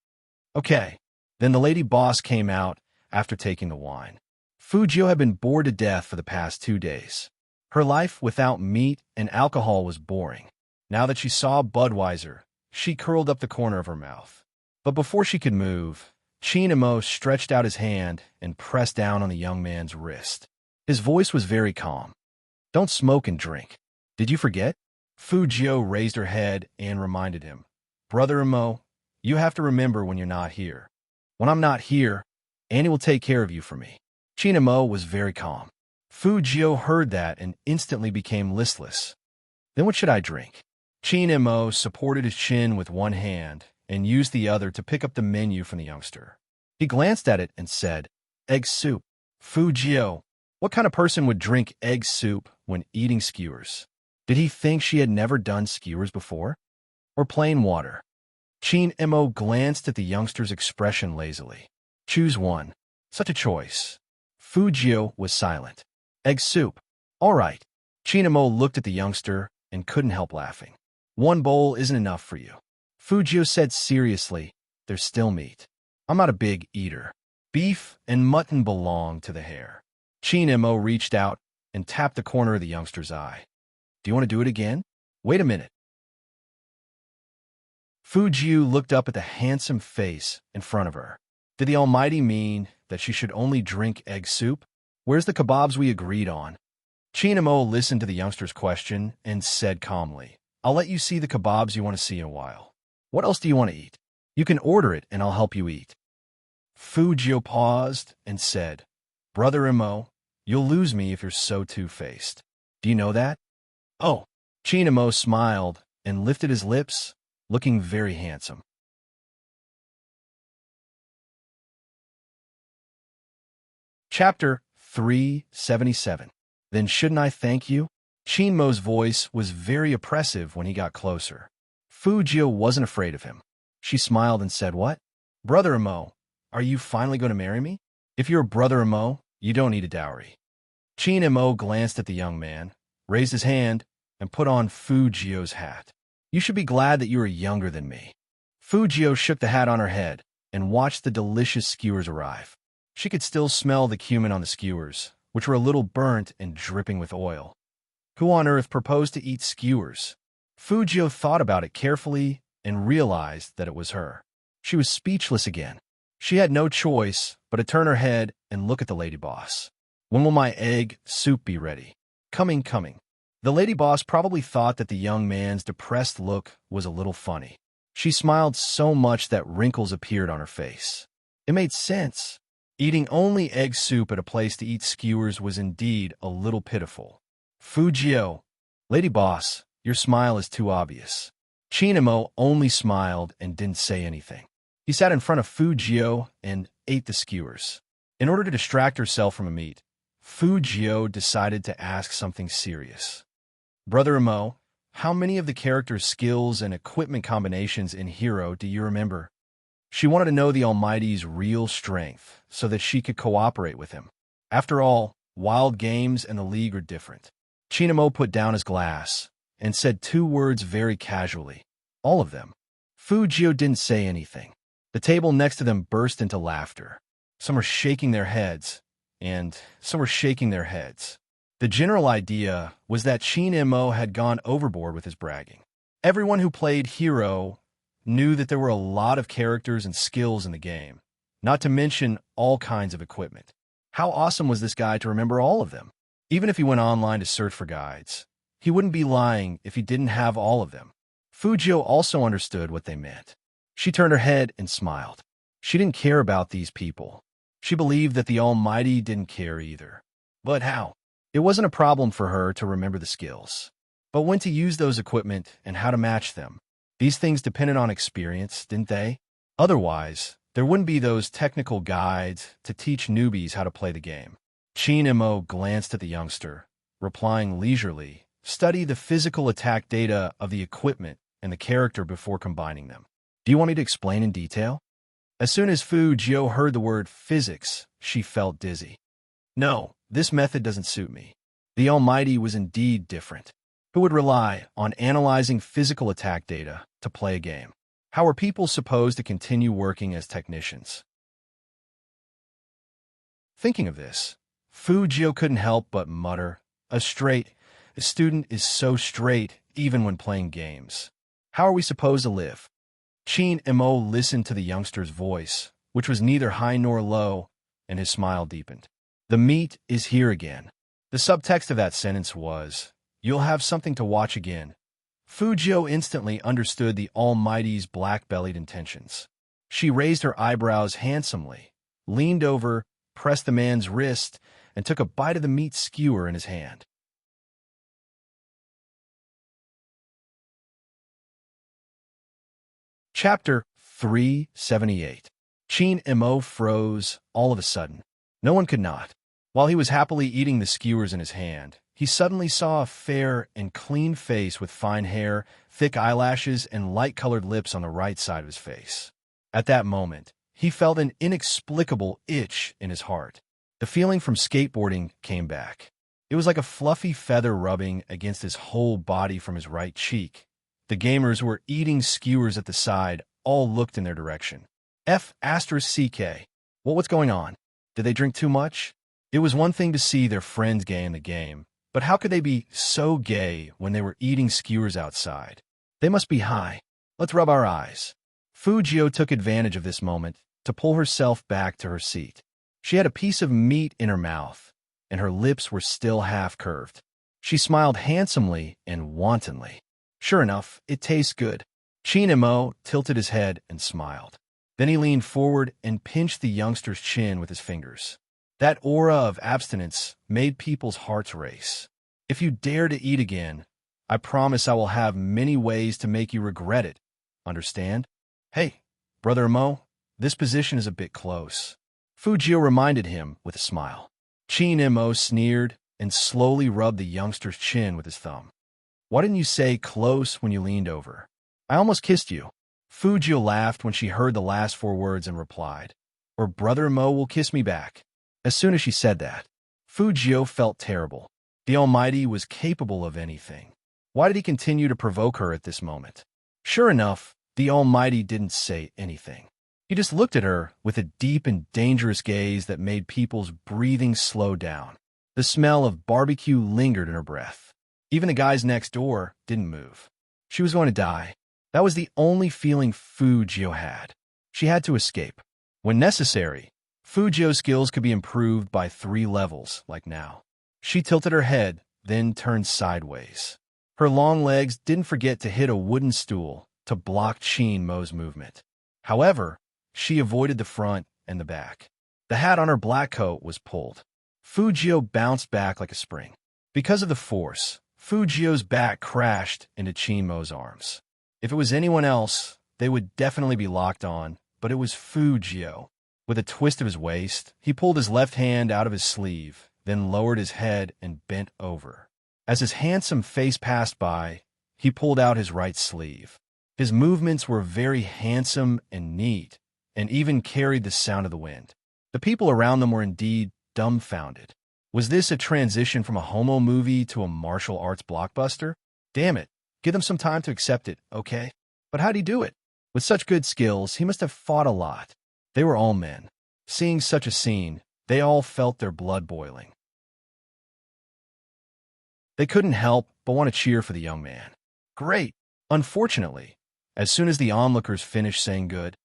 Okay. Then the lady boss came out after taking the wine. Fujio had been bored to death for the past 2 days. Her life without meat and alcohol was boring. Now that she saw Budweiser, she curled up the corner of her mouth. But before she could move, Chinemo stretched out his hand and pressed down on the young man's wrist. His voice was very calm. Don't smoke and drink. Did you forget? Fujio raised her head and reminded him. Brother Imo, you have to remember when you're not here. When I'm not here, Annie will take care of you for me. Chinemo was very calm. Fujio heard that and instantly became listless. Then what should I drink? Chinemo supported his chin with one hand and used the other to pick up the menu from the youngster. He glanced at it and said, Egg soup. Fujio, what kind of person would drink egg soup when eating skewers? Did he think she had never done skewers before? Or plain water? Chinemo glanced at the youngster's expression lazily. Choose one. Such a choice. Fujio was silent. Egg soup. All right. Chinemo looked at the youngster and couldn't help laughing. 1 bowl isn't enough for you. Fujio said seriously, there's still meat. I'm not a big eater. Beef and mutton belong to the hare. Chinemo reached out and tapped the corner of the youngster's eye. Do you want to do it again? Wait a minute. Fujio looked up at the handsome face in front of her. Did the Almighty mean that she should only drink egg soup? Where's the kebabs we agreed on? Chinemo listened to the youngster's question and said calmly, I'll let you see the kebabs you want to see in a while. What else do you want to eat? You can order it and I'll help you eat. Fujio paused and said, Brother Imo, you'll lose me if you're so two-faced. Do you know that? Oh, Chinemo smiled and lifted his lips, looking very handsome. Chapter 377. Then shouldn't I thank you? Chinmo's voice was very oppressive when he got closer. Fujio wasn't afraid of him. She smiled and said, What? Brother Imo, are you finally going to marry me? If you're Brother Imo, you don't need a dowry. Chinmo glanced at the young man, raised his hand, and put on Fujio's hat. You should be glad that you are younger than me. Fujio shook the hat on her head and watched the delicious skewers arrive. She could still smell the cumin on the skewers, which were a little burnt and dripping with oil. Who on earth proposed to eat skewers? Fujio thought about it carefully and realized that it was her. She was speechless again. She had no choice but to turn her head and look at the lady boss. When will my egg soup be ready? Coming. The lady boss probably thought that the young man's depressed look was a little funny. She smiled so much that wrinkles appeared on her face. It made sense. Eating only egg soup at a place to eat skewers was indeed a little pitiful. Fujio, lady boss, your smile is too obvious. Chinamo only smiled and didn't say anything. He sat in front of Fujio and ate the skewers. In order to distract herself from a meat, Fujio decided to ask something serious. Brother Imo, how many of the character's skills and equipment combinations in Hero do you remember? She wanted to know the Almighty's real strength so that she could cooperate with him. After all, Wild Games and the League are different. Chinamo put down his glass and said 2 words very casually. All of them. Fujio didn't say anything. The table next to them burst into laughter. Some were shaking their heads, and some were shaking their heads. The general idea was that Chinamo had gone overboard with his bragging. Everyone who played Hero knew that there were a lot of characters and skills in the game, not to mention all kinds of equipment. How awesome was this guy to remember all of them? Even if he went online to search for guides, he wouldn't be lying if he didn't have all of them. Fujio also understood what they meant. She turned her head and smiled. She didn't care about these people. She believed that the Almighty didn't care either. But how? It wasn't a problem for her to remember the skills. But when to use those equipment and how to match them. These things depended on experience, didn't they? Otherwise, there wouldn't be those technical guides to teach newbies how to play the game. Chinamo glanced at the youngster, replying leisurely, study the physical attack data of the equipment and the character before combining them. Do you want me to explain in detail? As soon as Fujio heard the word physics, she felt dizzy. No, this method doesn't suit me. The Almighty was indeed different. Who would rely on analyzing physical attack data to play a game? How are people supposed to continue working as technicians? Thinking of this, Fujio couldn't help but mutter, a student is so straight even when playing games. How are we supposed to live? Chin-Imo listened to the youngster's voice, which was neither high nor low, and his smile deepened. The meat is here again. The subtext of that sentence was, you'll have something to watch again. Fujio instantly understood the Almighty's black-bellied intentions. She raised her eyebrows handsomely, leaned over, pressed the man's wrist, and took a bite of the meat skewer in his hand. Chapter 378. Chin-Imo froze all of a sudden. No one could not. While he was happily eating the skewers in his hand, he suddenly saw a fair and clean face with fine hair, thick eyelashes, and light-colored lips on the right side of his face. At that moment, he felt an inexplicable itch in his heart. The feeling from skateboarding came back. It was like a fluffy feather rubbing against his whole body from his right cheek. The gamers were eating skewers at the side, all looked in their direction. F***CK. What's going on? Did they drink too much? It was one thing to see their friends gay in the game, but how could they be so gay when they were eating skewers outside? They must be high. Let's rub our eyes. Fujio took advantage of this moment to pull herself back to her seat. She had a piece of meat in her mouth, and her lips were still half-curved. She smiled handsomely and wantonly. Sure enough, it tastes good. Chin-Imo tilted his head and smiled. Then he leaned forward and pinched the youngster's chin with his fingers. That aura of abstinence made people's hearts race. If you dare to eat again, I promise I will have many ways to make you regret it. Understand? Hey, Brother Imo, this position is a bit close. Fujio reminded him with a smile. Chin-Imo sneered and slowly rubbed the youngster's chin with his thumb. Why didn't you say close when you leaned over? I almost kissed you. Fujio laughed when she heard the last 4 words and replied, or Brother Imo will kiss me back. As soon as she said that, Fujio felt terrible. The Almighty was capable of anything. Why did he continue to provoke her at this moment? Sure enough, the Almighty didn't say anything. He just looked at her with a deep and dangerous gaze that made people's breathing slow down. The smell of barbecue lingered in her breath. Even the guys next door didn't move. She was going to die. That was the only feeling Fujio had. She had to escape. When necessary, Fujio's skills could be improved by 3 levels, like now. She tilted her head, then turned sideways. Her long legs didn't forget to hit a wooden stool to block Mo's movement. However, she avoided the front and the back. The hat on her black coat was pulled. Fujio bounced back like a spring. Because of the force, Fujio's back crashed into Mo's arms. If it was anyone else, they would definitely be locked on, but it was Fujio. With a twist of his waist, he pulled his left hand out of his sleeve, then lowered his head and bent over. As his handsome face passed by, he pulled out his right sleeve. His movements were very handsome and neat, and even carried the sound of the wind. The people around them were indeed dumbfounded. Was this a transition from a homo movie to a martial arts blockbuster? Damn it, give them some time to accept it, okay? But how'd he do it? With such good skills, he must have fought a lot. They were all men. Seeing such a scene, they all felt their blood boiling. They couldn't help but want to cheer for the young man. Great! Unfortunately, as soon as the onlookers finished saying good,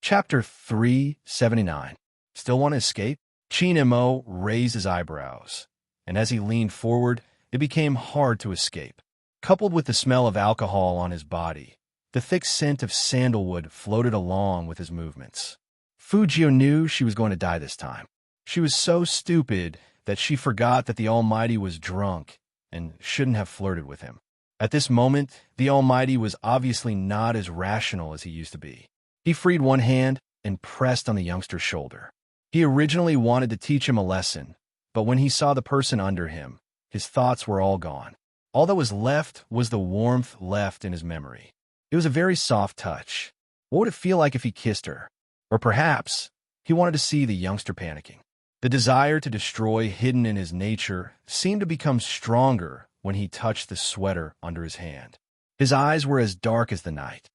Chapter 379. Still want to escape? Mo raised his eyebrows, and as he leaned forward, it became hard to escape. Coupled with the smell of alcohol on his body, the thick scent of sandalwood floated along with his movements. Fujio knew she was going to die this time. She was so stupid that she forgot that the Almighty was drunk and shouldn't have flirted with him. At this moment, the Almighty was obviously not as rational as he used to be. He freed one hand and pressed on the youngster's shoulder. He originally wanted to teach him a lesson, but when he saw the person under him, his thoughts were all gone. All that was left was the warmth left in his memory. It was a very soft touch. What would it feel like if he kissed her? Or perhaps he wanted to see the youngster panicking. The desire to destroy hidden in his nature seemed to become stronger when he touched the sweater under his hand. His eyes were as dark as the night.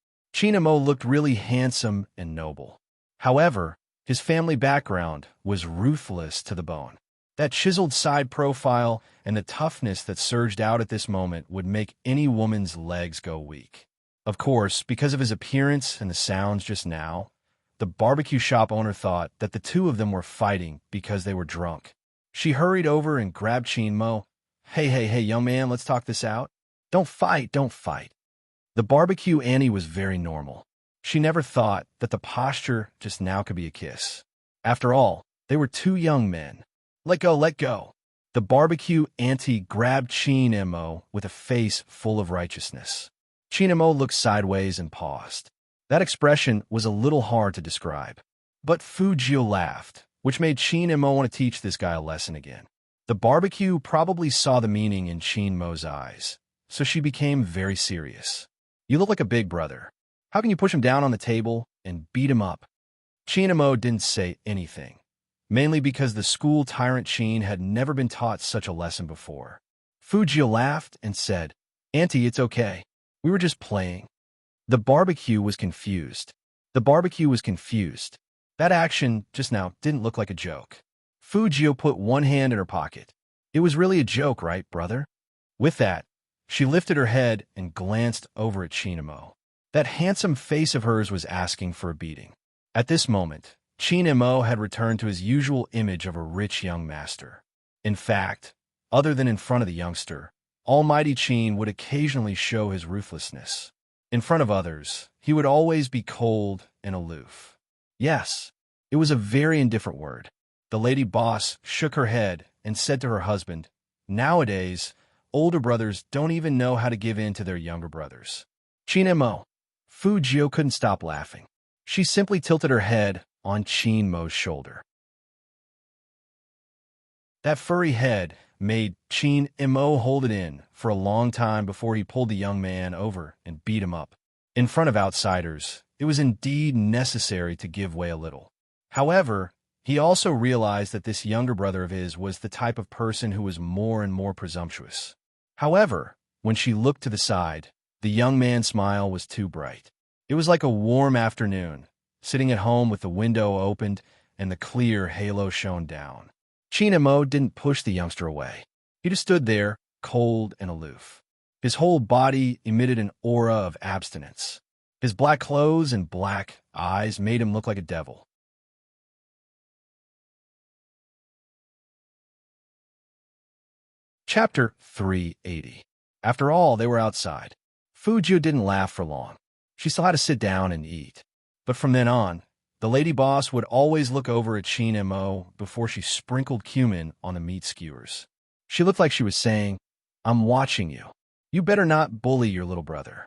Mo looked really handsome and noble. However, his family background was ruthless to the bone. That chiseled side profile and the toughness that surged out at this moment would make any woman's legs go weak. Of course, because of his appearance and the sounds just now, the barbecue shop owner thought that the two of them were fighting because they were drunk. She hurried over and grabbed Mo. Hey, young man, let's talk this out. Don't fight. The barbecue Annie was very normal. She never thought that the posture just now could be a kiss. After all, they were 2 young men. Let go. The barbecue auntie grabbed Mo with a face full of righteousness. Mo looked sideways and paused. That expression was a little hard to describe. But Fujio laughed, which made Mo want to teach this guy a lesson again. The barbecue probably saw the meaning in Mo's eyes, so she became very serious. You look like a big brother. How can you push him down on the table and beat him up? Mo didn't say anything, mainly because the school tyrant had never been taught such a lesson before. Fujio laughed and said, Auntie, it's okay. We were just playing. The barbecue was confused. That action just now didn't look like a joke. Fujio put one hand in her pocket. It was really a joke, right, brother? With that, she lifted her head and glanced over at Mo. That handsome face of hers was asking for a beating. At this moment, Mo had returned to his usual image of a rich young master. In fact, other than in front of the youngster, Almighty Chin would occasionally show his ruthlessness. In front of others, he would always be cold and aloof. Yes, it was a very indifferent word. The lady boss shook her head and said to her husband, Nowadays, older brothers don't even know how to give in to their younger brothers. Mo. Fujio couldn't stop laughing. She simply tilted her head on Mo's shoulder. That furry head made Mo hold it in for a long time before he pulled the young man over and beat him up. In front of outsiders, it was indeed necessary to give way a little. However, he also realized that this younger brother of his was the type of person who was more and more presumptuous. However, When she looked to the side, the young man's smile was too bright. It was like a warm afternoon, sitting at home with the window opened and the clear halo shone down. Chinamo didn't push the youngster away. He just stood there, cold and aloof. His whole body emitted an aura of abstinence. His black clothes and black eyes made him look like a devil. Chapter 380. After all, they were outside. Fujio didn't laugh for long. She still had to sit down and eat. But from then on, the lady boss would always look over at Chinamo before she sprinkled cumin on the meat skewers. She looked like she was saying, "I'm watching you. You better not bully your little brother."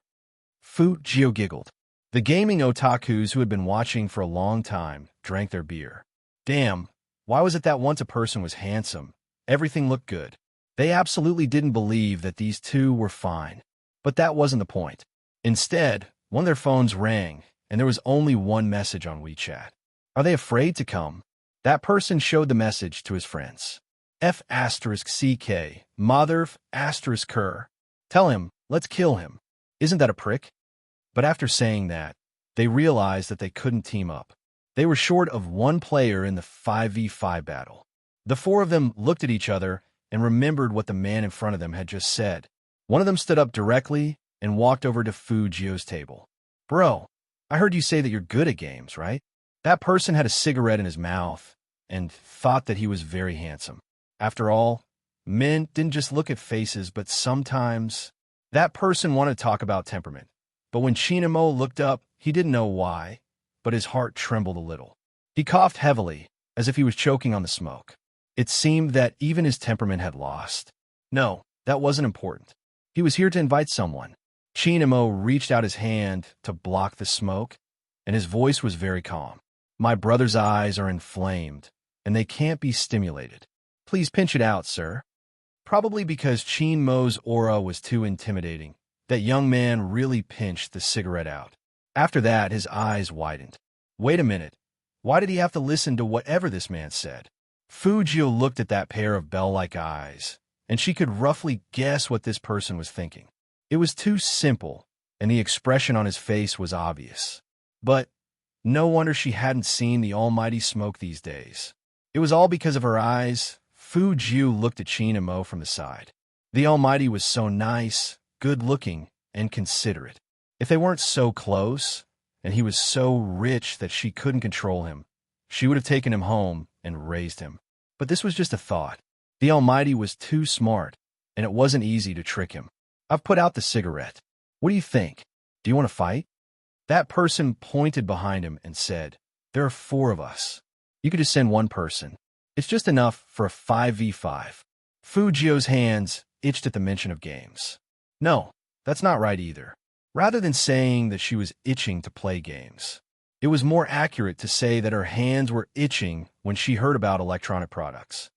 Fujio giggled. The gaming otakus who had been watching for a long time drank their beer. Damn, why was it that once a person was handsome, everything looked good? They absolutely didn't believe that these two were fine. But that wasn't the point. Instead, one of their phones rang, and there was only one message on WeChat. "Are they afraid to come?" That person showed the message to his friends. F*CK, mother *Ker. Tell him, let's kill him. Isn't that a prick? But after saying that, they realized that they couldn't team up. They were short of one player in the 5v5 battle. The four of them looked at each other and remembered what the man in front of them had just said. One of them stood up directly and walked over to Fujio's table. "Bro, I heard you say that you're good at games, right?" That person had a cigarette in his mouth and thought that he was very handsome. After all, men didn't just look at faces, but sometimes that person wanted to talk about temperament. But when Chinamo looked up, he didn't know why, but his heart trembled a little. He coughed heavily, as if he was choking on the smoke. It seemed that even his temperament had lost. No, that wasn't important. He was here to invite someone. Chinamo reached out his hand to block the smoke, and his voice was very calm. "My brother's eyes are inflamed, and they can't be stimulated. Please pinch it out, sir." Probably because Chinmo's aura was too intimidating, that young man really pinched the cigarette out. After that, his eyes widened. Wait a minute. Why did he have to listen to whatever this man said? Fujio looked at that pair of bell-like eyes, and she could roughly guess what this person was thinking. It was too simple, and the expression on his face was obvious. But no wonder she hadn't seen the almighty smoke these days. It was all because of her eyes. Fujio looked at Chinamo from the side. The almighty was so nice, good-looking, and considerate. If they weren't so close, and he was so rich that she couldn't control him, she would have taken him home and raised him. But this was just a thought. The almighty was too smart, and it wasn't easy to trick him. "I've put out the cigarette. What do you think? Do you want to fight?" That person pointed behind him and said, "There are four of us. You could just send one person. It's just enough for a 5v5. Fujio's hands itched at the mention of games. No, that's not right either. Rather than saying that she was itching to play games, it was more accurate to say that her hands were itching when she heard about electronic products.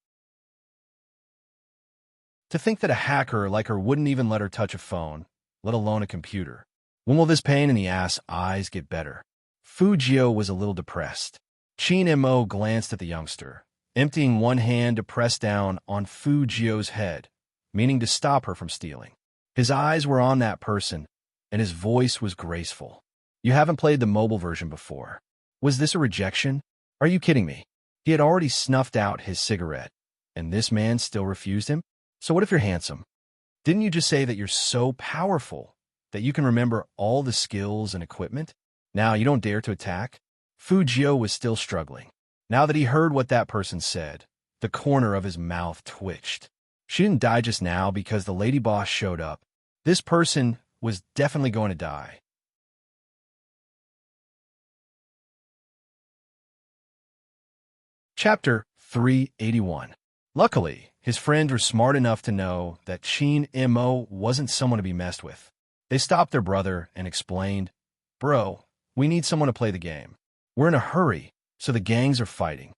To think that a hacker like her wouldn't even let her touch a phone, let alone a computer. When will this pain in the ass eyes get better? Fujio was a little depressed. Chinemo glanced at the youngster, emptying one hand to press down on Fujio's head, meaning to stop her from stealing. His eyes were on that person, and his voice was graceful. "You haven't played the mobile version before. Was this a rejection? Are you kidding me?" He had already snuffed out his cigarette, and this man still refused him? "So what if you're handsome? Didn't you just say that you're so powerful that you can remember all the skills and equipment? Now you don't dare to attack?" Fujio was still struggling. Now that he heard what that person said, the corner of his mouth twitched. She didn't die just now because the lady boss showed up. This person was definitely going to die. Chapter 381. Luckily, his friends were smart enough to know that Chin-Mo wasn't someone to be messed with. They stopped their brother and explained, "Bro, we need someone to play the game. We're in a hurry, so the gangs are fighting."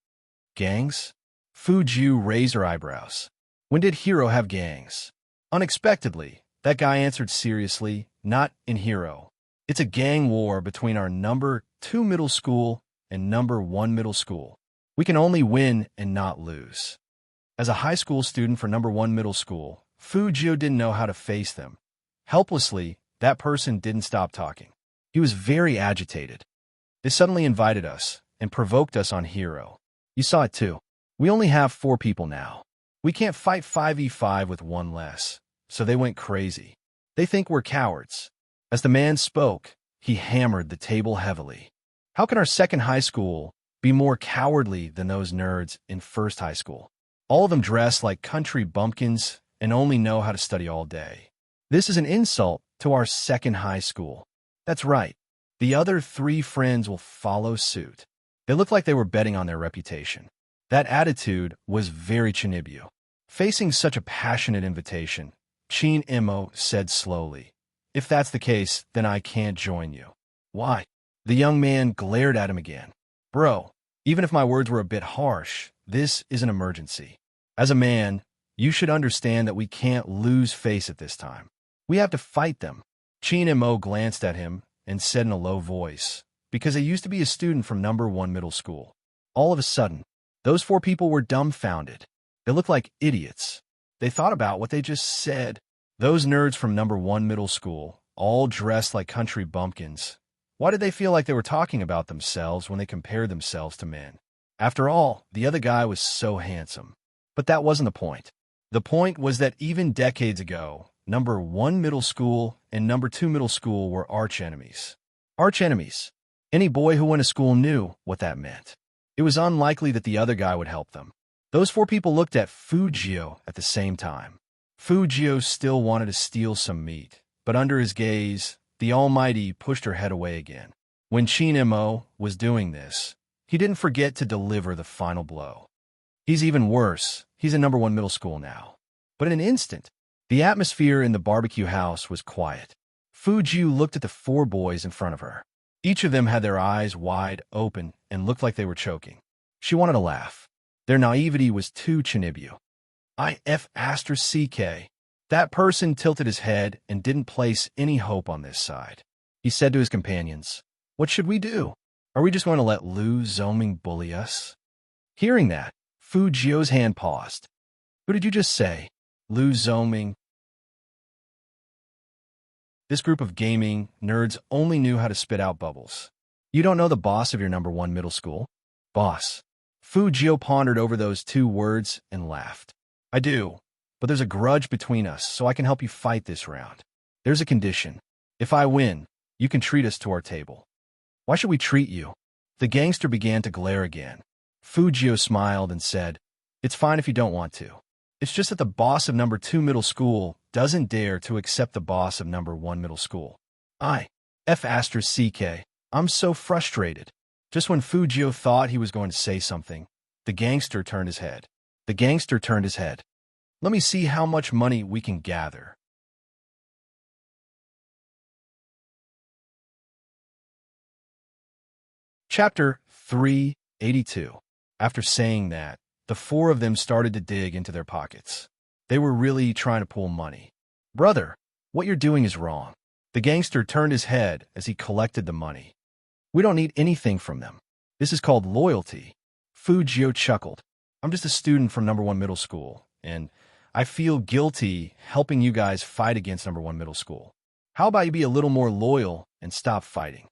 "Gangs?" Fujiu raised her eyebrows. "When did Hero have gangs?" Unexpectedly, that guy answered seriously, "Not in Hero. It's a gang war between our number 2 middle school and number 1 middle school. We can only win and not lose." As a high school student for number 1 middle school, Fujio didn't know how to face them, Helplessly, that person didn't stop talking. He was very agitated. They suddenly invited us and provoked us on Hero. You saw it too. We only have 4 people now. We can't fight 5v5 with 1 less. So they went crazy. They think we're cowards. As the man spoke, he hammered the table heavily. How can our second high school be more cowardly than those nerds in first high school? All of them dress like country bumpkins and only know how to study all day. This is an insult to our second high school. That's right. The other 3 friends will follow suit. They looked like they were betting on their reputation. That attitude was very Chinibyo. Facing such a passionate invitation, Chin Imo said slowly, "If that's the case, then I can't join you." "Why?" The young man glared at him again. "Bro, even if my words were a bit harsh, this is an emergency. As a man, you should understand that we can't lose face at this time. We have to fight them." Chin Imo glanced at him and said in a low voice, because he used to be a student from number 1 middle school. All of a sudden, those 4 people were dumbfounded. They looked like idiots. They thought about what they just said. Those nerds from number 1 middle school, all dressed like country bumpkins. Why did they feel like they were talking about themselves when they compared themselves to men? After all, the other guy was so handsome. But that wasn't the point. The point was that even decades ago, number 1 middle school and number 2 middle school were arch enemies. Arch enemies. Any boy who went to school knew what that meant. It was unlikely that the other guy would help them. Those 4 people looked at Fujio at the same time. Fujio still wanted to steal some meat, but under his gaze, the Almighty pushed her head away again. When Chin Imo was doing this, he didn't forget to deliver the final blow. He's even worse. He's in number 1 middle school now. But in an instant, the atmosphere in the barbecue house was quiet. Fujio looked at the 4 boys in front of her. Each of them had their eyes wide open and looked like they were choking. She wanted to laugh. Their naivety was too Chinibyo. IF*CK. That person tilted his head and didn't place any hope on this side. He said to his companions, "What should we do? Are we just going to let Lu Zoming bully us?" Hearing that, Fujio's hand paused. "Who did you just say? Lu Zoming?" This group of gaming nerds only knew how to spit out bubbles. "You don't know the boss of your number 1 middle school?" "Boss." Fujio pondered over those 2 words and laughed. "I do, but there's a grudge between us, so I can help you fight this round. There's a condition. If I win, you can treat us to our table." "Why should we treat you?" The gangster began to glare again. Fujio smiled and said, "It's fine if you don't want to. It's just that the boss of number 2 middle school doesn't dare to accept the boss of number 1 middle school." IF*CK. I'm so frustrated. Just when Fujio thought he was going to say something, the gangster turned his head. The gangster turned his head. "Let me see how much money we can gather." Chapter 382. After saying that, the 4 of them started to dig into their pockets. They were really trying to pull money. "Brother, what you're doing is wrong." The gangster turned his head as he collected the money. "We don't need anything from them. This is called loyalty." Fujio chuckled. "I'm just a student from number 1 middle school, and I feel guilty helping you guys fight against number 1 middle school. How about you be a little more loyal and stop fighting?"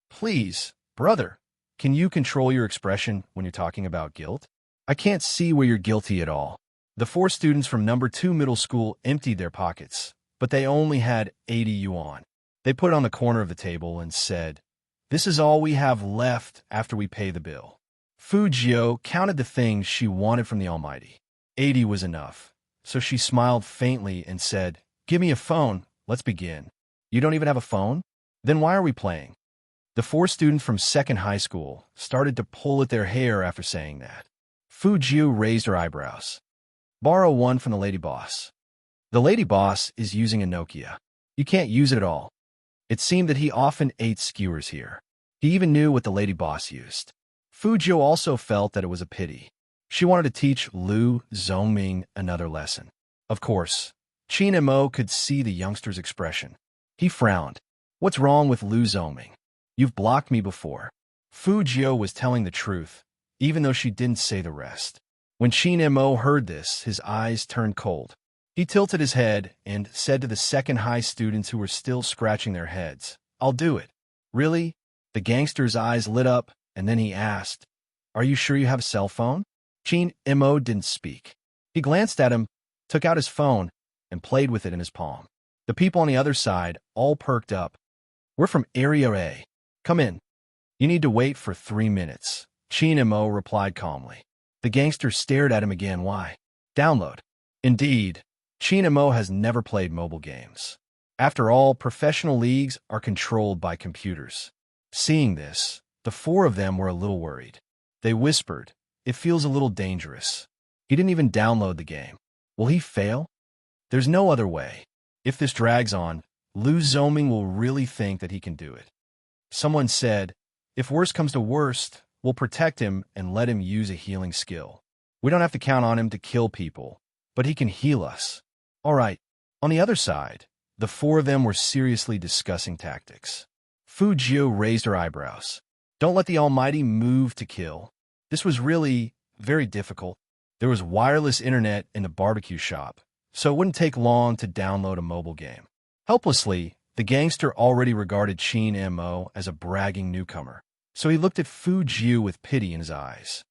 "Please, brother, can you control your expression when you're talking about guilt? I can't see where you're guilty at all." The 4 students from number 2 middle school emptied their pockets, but they only had 80 yuan. They put it on the corner of the table and said, "This is all we have left after we pay the bill." Fujio counted the things she wanted from the Almighty. 80 was enough, so she smiled faintly and said, "Give me a phone, let's begin." "You don't even have a phone? Then why are we playing?" The 4 students from second high school started to pull at their hair after saying that. Fujio raised her eyebrows. "Borrow one from the lady boss." "The lady boss is using a Nokia. You can't use it at all." It seemed that he often ate skewers here. He even knew what the lady boss used. Fujio also felt that it was a pity. She wanted to teach Lu Zongming another lesson. Of course, Chin Imo could see the youngster's expression. He frowned. "What's wrong with Lu Zongming? You've blocked me before." Fujio was telling the truth, even though she didn't say the rest. When Chin Imo heard this, his eyes turned cold. He tilted his head and said to the second high students who were still scratching their heads, "I'll do it." "Really?" The gangster's eyes lit up, and then he asked, "Are you sure you have a cell phone?" Chin Mo didn't speak. He glanced at him, took out his phone, and played with it in his palm. The people on the other side all perked up. "We're from Area A. Come in." "You need to wait for 3 minutes," Chin Mo replied calmly. The gangster stared at him again. "Why?" "Download." Indeed, Chin Mo has never played mobile games. After all, professional leagues are controlled by computers. Seeing this, the four of them were a little worried. They whispered, "It feels a little dangerous." He didn't even download the game. Will he fail? There's no other way. If this drags on, Lu Zoming will really think that he can do it. Someone said, "If worst comes to worst, we'll protect him and let him use a healing skill. We don't have to count on him to kill people, but he can heal us." All right. On the other side, the four of them were seriously discussing tactics. Fu Jiu raised her eyebrows. Don't let the Almighty move to kill. This was really very difficult. There was wireless internet in the barbecue shop, so it wouldn't take long to download a mobile game. Helplessly, the gangster already regarded Chin Mo as a bragging newcomer, so he looked at Fu Jiu with pity in his eyes.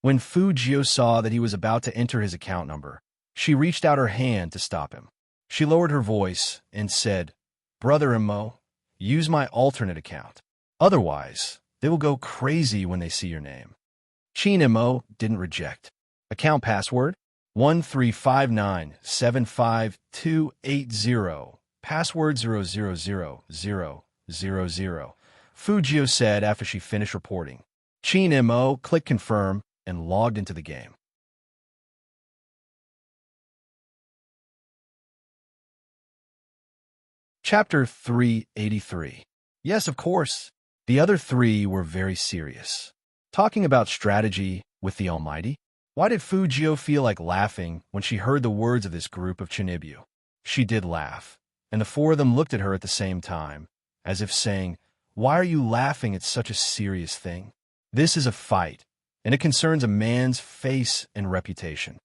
When Fu Jiu saw that he was about to enter his account number, she reached out her hand to stop him. She lowered her voice and said, "Brother Mo, use my alternate account. Otherwise, they will go crazy when they see your name." Chin Mo didn't reject. Account password: 135975280. Password 0000000. Fu Jiu said after she finished reporting. Chin Mo clicked confirm and logged into the game. Chapter 383. Yes, of course. The other three were very serious. Talking about strategy with the Almighty? Why did Fu Jiu feel like laughing when she heard the words of this group of Chinibyu? She did laugh, and the four of them looked at her at the same time, as if saying, "Why are you laughing at such a serious thing? This is a fight, and it concerns a man's face and reputation."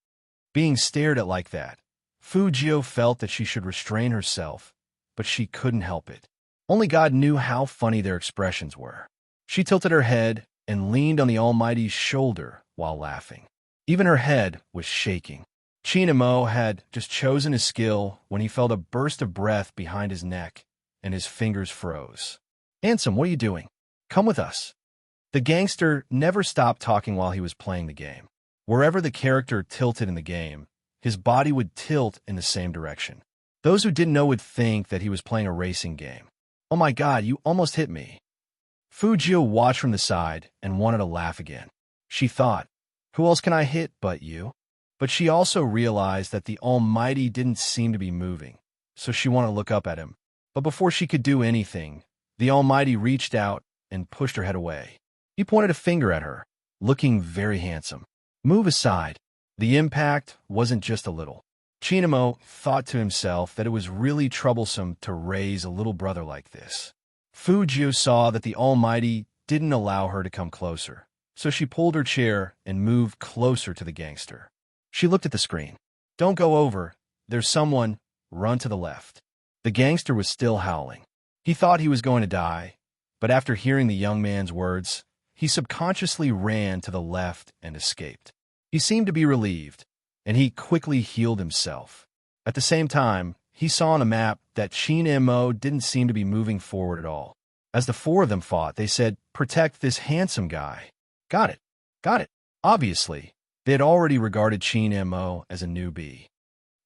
Being stared at like that, Fu Jiu felt that she should restrain herself, but she couldn't help it. Only God knew how funny their expressions were. She tilted her head and leaned on the Almighty's shoulder while laughing. Even her head was shaking. Chin Mo had just chosen his skill when he felt a burst of breath behind his neck, and his fingers froze. "Handsome, what are you doing? Come with us." The gangster never stopped talking while he was playing the game. Wherever the character tilted in the game, his body would tilt in the same direction. Those who didn't know would think that he was playing a racing game. "Oh my God, you almost hit me." Fu Jiu watched from the side and wanted to laugh again. She thought, "Who else can I hit but you?" But she also realized that the Almighty didn't seem to be moving, so she wanted to look up at him. But before she could do anything, the Almighty reached out and pushed her head away. He pointed a finger at her, looking very handsome. "Move aside." The impact wasn't just a little. Chin Mo thought to himself that it was really troublesome to raise a little brother like this. Fu Jiu saw that the Almighty didn't allow her to come closer, so she pulled her chair and moved closer to the gangster. She looked at the screen. "Don't go over. There's someone. Run to the left." The gangster was still howling. He thought he was going to die, but after hearing the young man's words, he subconsciously ran to the left and escaped. He seemed to be relieved, and he quickly healed himself. At the same time, he saw on a map that Chin Mo didn't seem to be moving forward at all. As the four of them fought, they said, "Protect this handsome guy." Got it. Got it. Obviously, they had already regarded Chin Mo as a newbie.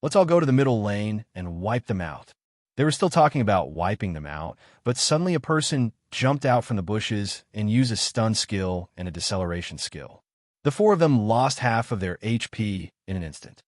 "Let's all go to the middle lane and wipe them out." They were still talking about wiping them out, but suddenly a person jumped out from the bushes and used a stun skill and a deceleration skill. The four of them lost half of their HP in an instant.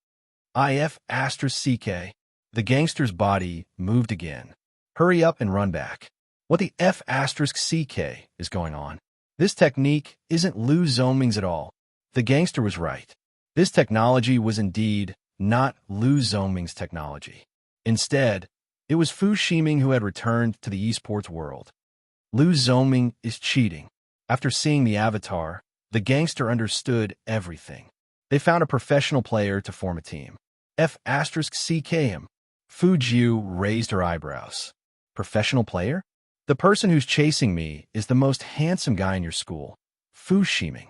IF*CK. The gangster's body moved again. "Hurry up and run back." What the F*CK is going on? This technique isn't Lu Zoming's at all. The gangster was right. This technology was indeed not Lu Zoming's technology. Instead, it was Fu Shiming who had returned to the esports world. Lu Zoming is cheating. After seeing the avatar, the gangster understood everything. They found a professional player to form a team. F*CKM. Fu Jiu raised her eyebrows. Professional player? The person who's chasing me is the most handsome guy in your school. Fu Shiming.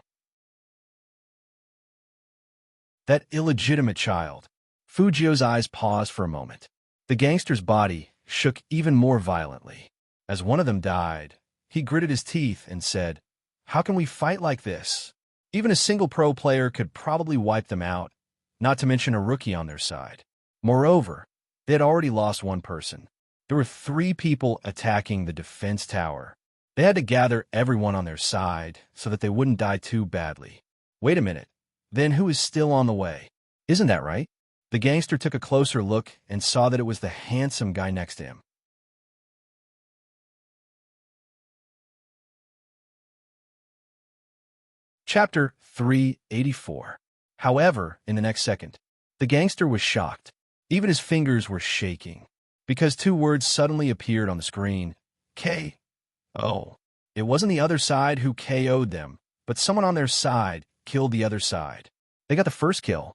That illegitimate child. Fu Jiu's eyes paused for a moment. The gangster's body shook even more violently. As one of them died, he gritted his teeth and said, "How can we fight like this? Even a single pro player could probably wipe them out, not to mention a rookie on their side." Moreover, they had already lost one person. There were 3 people attacking the defense tower. They had to gather everyone on their side so that they wouldn't die too badly. Wait a minute. Then who is still on the way? Isn't that right? The gangster took a closer look and saw that it was the handsome guy next to him. Chapter 384. However, in the next second, the gangster was shocked. Even his fingers were shaking, because 2 words suddenly appeared on the screen. K.O. It wasn't the other side who KO'd them, but someone on their side killed the other side. They got the first kill.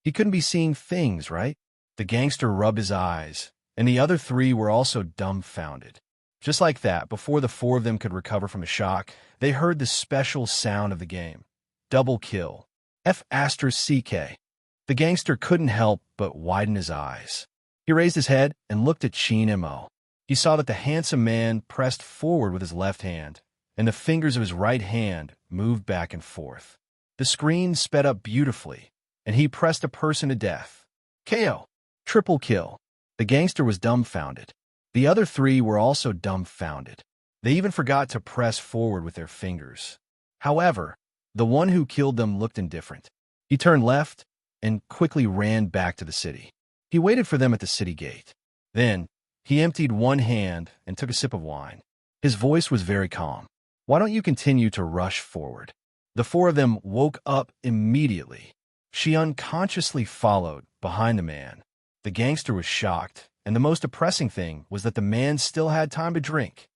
He couldn't be seeing things, right? The gangster rubbed his eyes, and the other 3 were also dumbfounded. Just like that, before the 4 of them could recover from the shock, they heard the special sound of the game. Double kill. F*CK. The gangster couldn't help but widen his eyes. He raised his head and looked at Chin Mo. He saw that the handsome man pressed forward with his left hand, and the fingers of his right hand moved back and forth. The screen sped up beautifully, and he pressed a person to death. KO. Triple kill. The gangster was dumbfounded. The other 3 were also dumbfounded. They even forgot to press forward with their fingers. However, the one who killed them looked indifferent. He turned left and quickly ran back to the city. He waited for them at the city gate. Then, he emptied one hand and took a sip of wine. His voice was very calm. "Why don't you continue to rush forward?" The 4 of them woke up immediately. She unconsciously followed behind the man. The gangster was shocked, and the most depressing thing was that the man still had time to drink.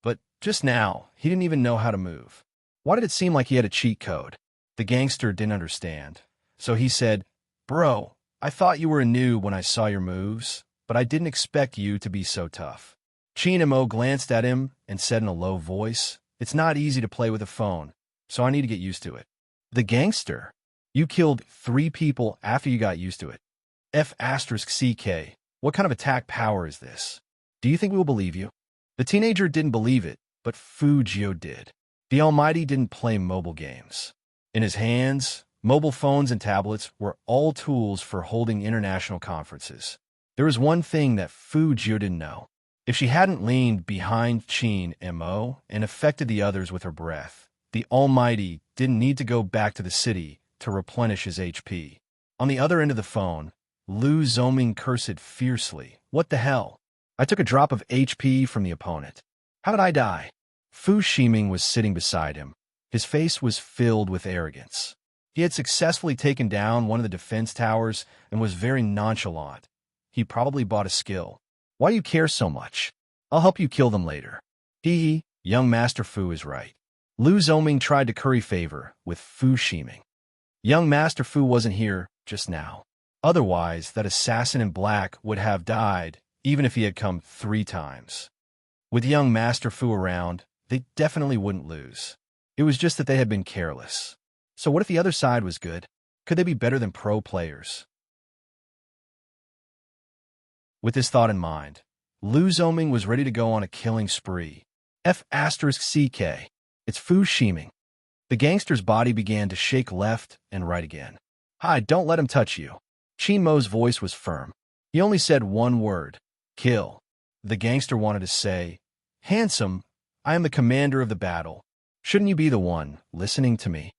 But just now, he didn't even know how to move. Why did it seem like he had a cheat code? The gangster didn't understand. So he said, "Bro, I thought you were a noob when I saw your moves, but I didn't expect you to be so tough." Chin Mo glanced at him and said in a low voice, "It's not easy to play with a phone, so I need to get used to it." The gangster, "You killed 3 people after you got used to it. F*CK. What kind of attack power is this? Do you think we will believe you?" The teenager didn't believe it, but Fu Jiu did. The Almighty didn't play mobile games. In his hands, mobile phones and tablets were all tools for holding international conferences. There was one thing that Fu Jiu didn't know. If she hadn't leaned behind Chin Mo and affected the others with her breath, the Almighty didn't need to go back to the city to replenish his HP. On the other end of the phone, Lu Zoming cursed fiercely. "What the hell? I took a drop of HP from the opponent. How did I die?" Fu Shiming was sitting beside him. His face was filled with arrogance. He had successfully taken down one of the defense towers and was very nonchalant. He probably bought a skill. "Why do you care so much? I'll help you kill them later." Young Master Fu is right. Lu Zoming tried to curry favor with Fu Shiming. Young Master Fu wasn't here just now. Otherwise, that assassin in black would have died, even if he had come 3 times. With young Master Fu around, they definitely wouldn't lose. It was just that they had been careless. So what if the other side was good? Could they be better than pro players? With this thought in mind, Lu Zoming was ready to go on a killing spree. F*CK. It's Fu Shiming. The gangster's body began to shake left and right again. "Hi, don't let him touch you." Chin Mo's voice was firm. He only said one word: "Kill." The gangster wanted to say, "Handsome, I am the commander of the battle. Shouldn't you be the one listening to me?"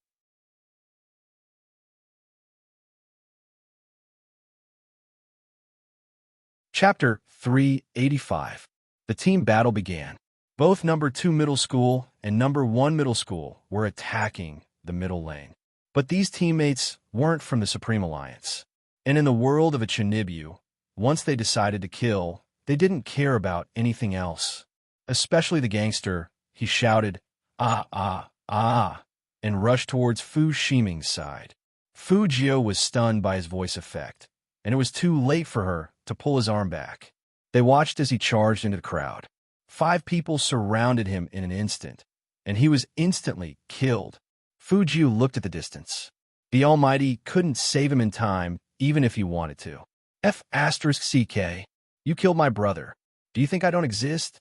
Chapter 385. The team battle began. Both number 2 middle school and number 1 middle school were attacking the middle lane. But these teammates weren't from the Supreme Alliance. And in the world of a Chinibu, once they decided to kill, they didn't care about anything else. Especially the gangster. He shouted, "Ah, ah, ah," and rushed towards Fu Shiming's side. Fujio was stunned by his voice effect, and it was too late for her to pull his arm back. They watched as he charged into the crowd. 5 people surrounded him in an instant, and he was instantly killed. Fujio looked at the distance. The Almighty couldn't save him in time, even if he wanted to. F***CK. You killed my brother. Do you think I don't exist?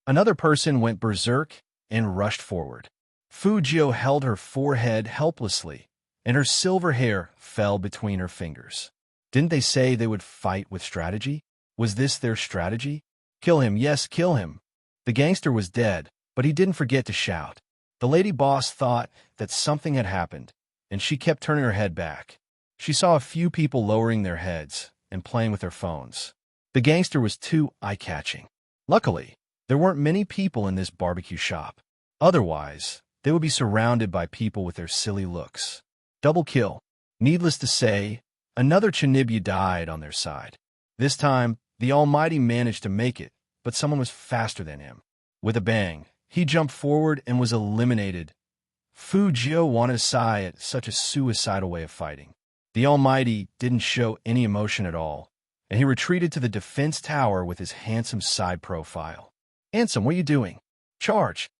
Another person went berserk and rushed forward. Fujio held her forehead helplessly, and her silver hair fell between her fingers. Didn't they say they would fight with strategy? Was this their strategy? Kill him, yes, kill him. The gangster was dead, but he didn't forget to shout. The lady boss thought that something had happened, and she kept turning her head back. She saw a few people lowering their heads and playing with their phones. The gangster was too eye-catching. Luckily, there weren't many people in this barbecue shop. Otherwise, they would be surrounded by people with their silly looks. Double kill. Needless to say, another Chinibyu died on their side. This time, the Almighty managed to make it, but someone was faster than him. With a bang, he jumped forward and was eliminated. Fujio wanted to sigh at such a suicidal way of fighting. The Almighty didn't show any emotion at all, and he retreated to the defense tower with his handsome side profile. Handsome, what are you doing? Charge!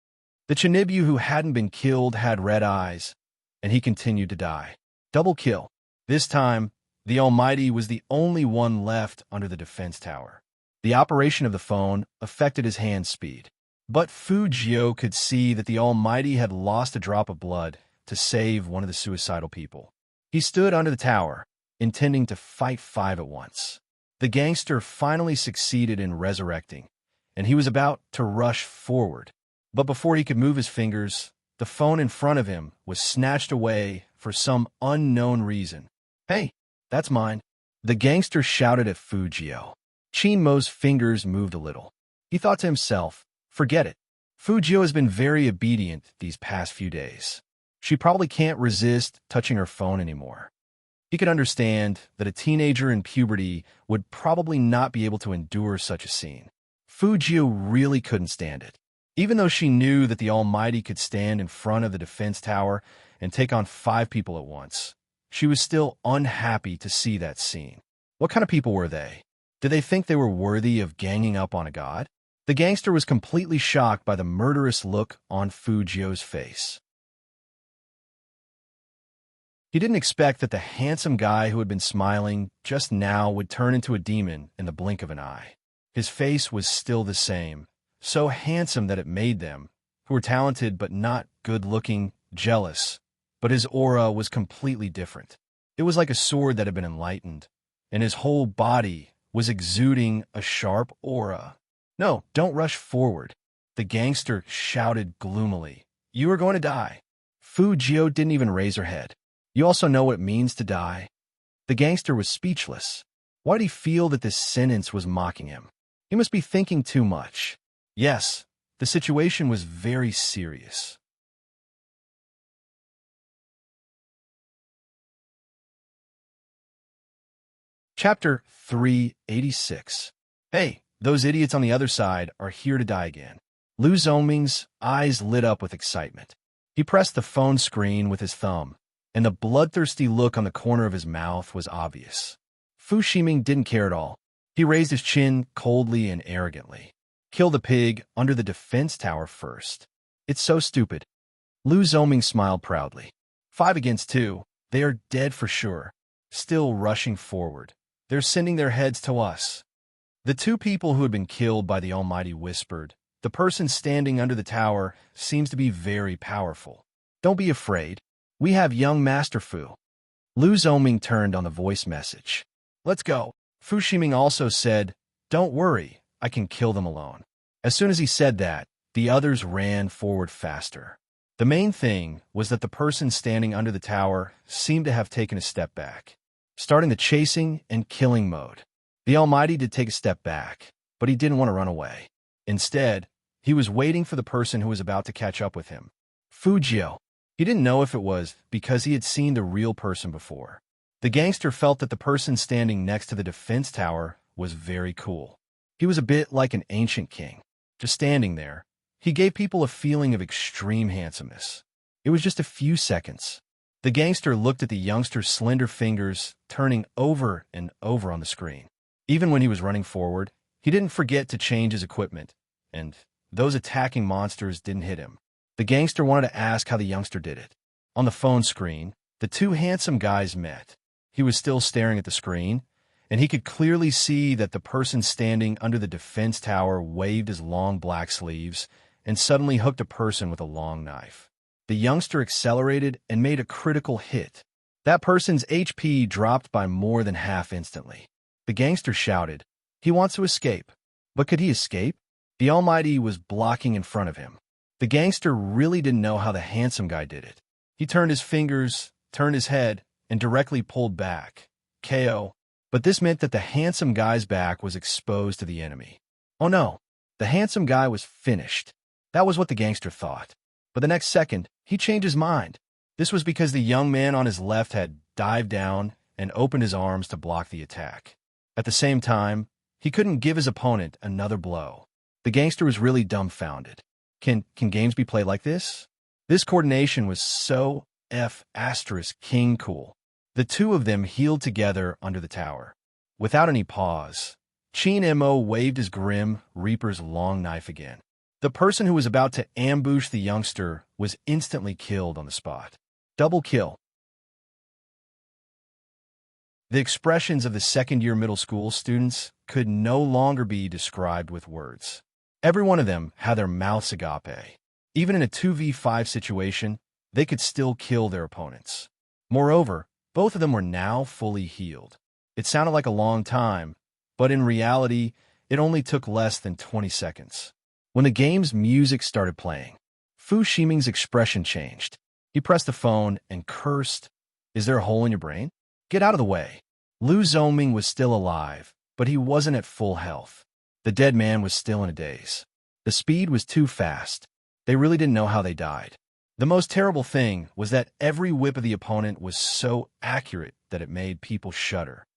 The Chinibyu who hadn't been killed had red eyes, and he continued to die. Double kill. This time, the Almighty was the only one left under the defense tower. The operation of the phone affected his hand speed, but Fujio could see that the Almighty had lost a drop of blood to save one of the suicidal people. He stood under the tower, intending to fight 5 at once. The gangster finally succeeded in resurrecting, and he was about to rush forward. But before he could move his fingers, the phone in front of him was snatched away for some unknown reason. Hey, that's mine. The gangster shouted at Fujio. Chinmo's fingers moved a little. He thought to himself, forget it. Fujio has been very obedient these past few days. She probably can't resist touching her phone anymore. He could understand that a teenager in puberty would probably not be able to endure such a scene. Fujio really couldn't stand it. Even though she knew that the Almighty could stand in front of the defense tower and take on 5 people at once, she was still unhappy to see that scene. What kind of people were they? Did they think they were worthy of ganging up on a god? The gangster was completely shocked by the murderous look on Fujio's face. He didn't expect that the handsome guy who had been smiling just now would turn into a demon in the blink of an eye. His face was still the same, so handsome that it made them, who were talented but not good-looking, jealous. But his aura was completely different. It was like a sword that had been enlightened, and his whole body was exuding a sharp aura. No, don't rush forward. The gangster shouted gloomily. You are going to die. Fujio didn't even raise her head. You also know what it means to die. The gangster was speechless. Why did he feel that this sentence was mocking him? He must be thinking too much. Yes, the situation was very serious. Chapter 386. Hey, those idiots on the other side are here to die again. Lu Zhongming's eyes lit up with excitement. He pressed the phone screen with his thumb, and the bloodthirsty look on the corner of his mouth was obvious. Fu Ximing didn't care at all. He raised his chin coldly and arrogantly. Kill the pig under the defense tower first. It's so stupid. Lu Zhongming smiled proudly. 5 against 2. They are dead for sure. Still rushing forward. They're sending their heads to us. The 2 people who had been killed by the Almighty whispered, the person standing under the tower seems to be very powerful. Don't be afraid. We have young Master Fu. Lu Zhongming turned on the voice message. Let's go. Fu Ximing also said, don't worry, I can kill them alone. As soon as he said that, the others ran forward faster. The main thing was that the person standing under the tower seemed to have taken a step back, starting the chasing and killing mode. The Almighty did take a step back, but he didn't want to run away. Instead, he was waiting for the person who was about to catch up with him. Fujio. He didn't know if it was because he had seen the real person before. The gangster felt that the person standing next to the defense tower was very cool. He was a bit like an ancient king. Just standing there, he gave people a feeling of extreme handsomeness. It was just a few seconds. The gangster looked at the youngster's slender fingers turning over and over on the screen. Even when he was running forward, he didn't forget to change his equipment, and those attacking monsters didn't hit him. The gangster wanted to ask how the youngster did it. On the phone screen, the two handsome guys met. He was still staring at the screen, and he could clearly see that the person standing under the defense tower waved his long black sleeves and suddenly hooked a person with a long knife. The youngster accelerated and made a critical hit. That person's HP dropped by more than half instantly. The gangster shouted, "He wants to escape." But could he escape? The Almighty was blocking in front of him. The gangster really didn't know how the handsome guy did it. He turned his fingers, turned his head, and directly pulled back. KO. But this meant that the handsome guy's back was exposed to the enemy. Oh no, the handsome guy was finished. That was what the gangster thought. But the next second, he changed his mind. This was because the young man on his left had dived down and opened his arms to block the attack. At the same time, he couldn't give his opponent another blow. The gangster was really dumbfounded. Can games be played like this? This coordination was so *king cool. The two of them healed together under the tower. Without any pause, Chin Mo waved his grim Reaper's long knife again. The person who was about to ambush the youngster was instantly killed on the spot. Double kill. The expressions of the second-year middle school students could no longer be described with words. Every one of them had their mouths agape. Even in a 2v5 situation, they could still kill their opponents. Moreover, both of them were now fully healed. It sounded like a long time, but in reality, it only took less than 20 seconds. When the game's music started playing, Fu Ximing's expression changed. He pressed the phone and cursed, "Is there a hole in your brain? Get out of the way." Lu Zhongming was still alive, but he wasn't at full health. The dead man was still in a daze. The speed was too fast. They really didn't know how they died. The most terrible thing was that every whip of the opponent was so accurate that it made people shudder.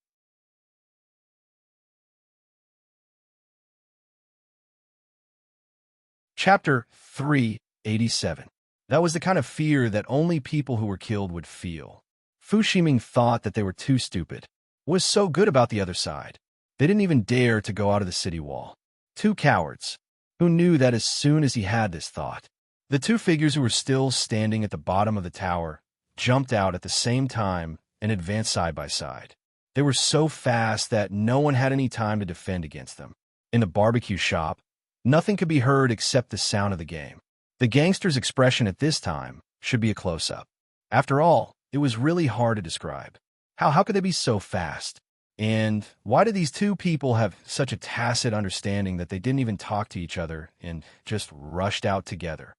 Chapter 387. That was the kind of fear that only people who were killed would feel. Fu Ximing thought that they were too stupid. What was so good about the other side? They didn't even dare to go out of the city wall. Two cowards. Who knew that as soon as he had this thought? The two figures who were still standing at the bottom of the tower jumped out at the same time and advanced side by side. They were so fast that no one had any time to defend against them. In the barbecue shop, nothing could be heard except the sound of the game. The gangster's expression at this time should be a close-up. After all, it was really hard to describe. How could they be so fast? And why did these two people have such a tacit understanding that they didn't even talk to each other and just rushed out together?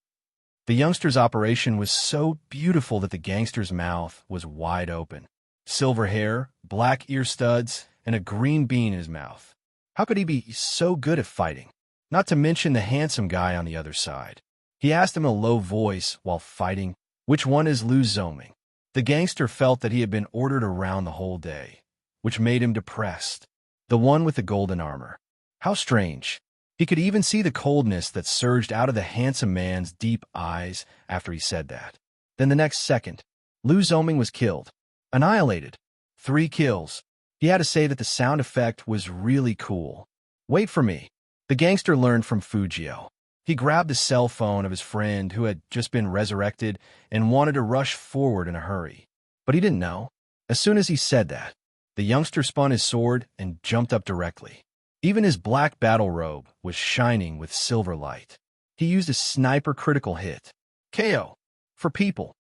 The youngster's operation was so beautiful that the gangster's mouth was wide open. Silver hair, black ear studs, and a green bean in his mouth. How could he be so good at fighting? Not to mention the handsome guy on the other side. He asked him in a low voice while fighting, "Which one is Lu Zhongming?" The gangster felt that he had been ordered around the whole day, which made him depressed. The one with the golden armor. How strange. He could even see the coldness that surged out of the handsome man's deep eyes after he said that. Then the next second, Lu Zhongming was killed. Annihilated. 3 kills. He had to say that the sound effect was really cool. "Wait for me." The gangster learned from Fujio. He grabbed the cell phone of his friend who had just been resurrected and wanted to rush forward in a hurry. But he didn't know. As soon as he said that, the youngster spun his sword and jumped up directly. Even his black battle robe was shining with silver light. He used a sniper critical hit. KO. For people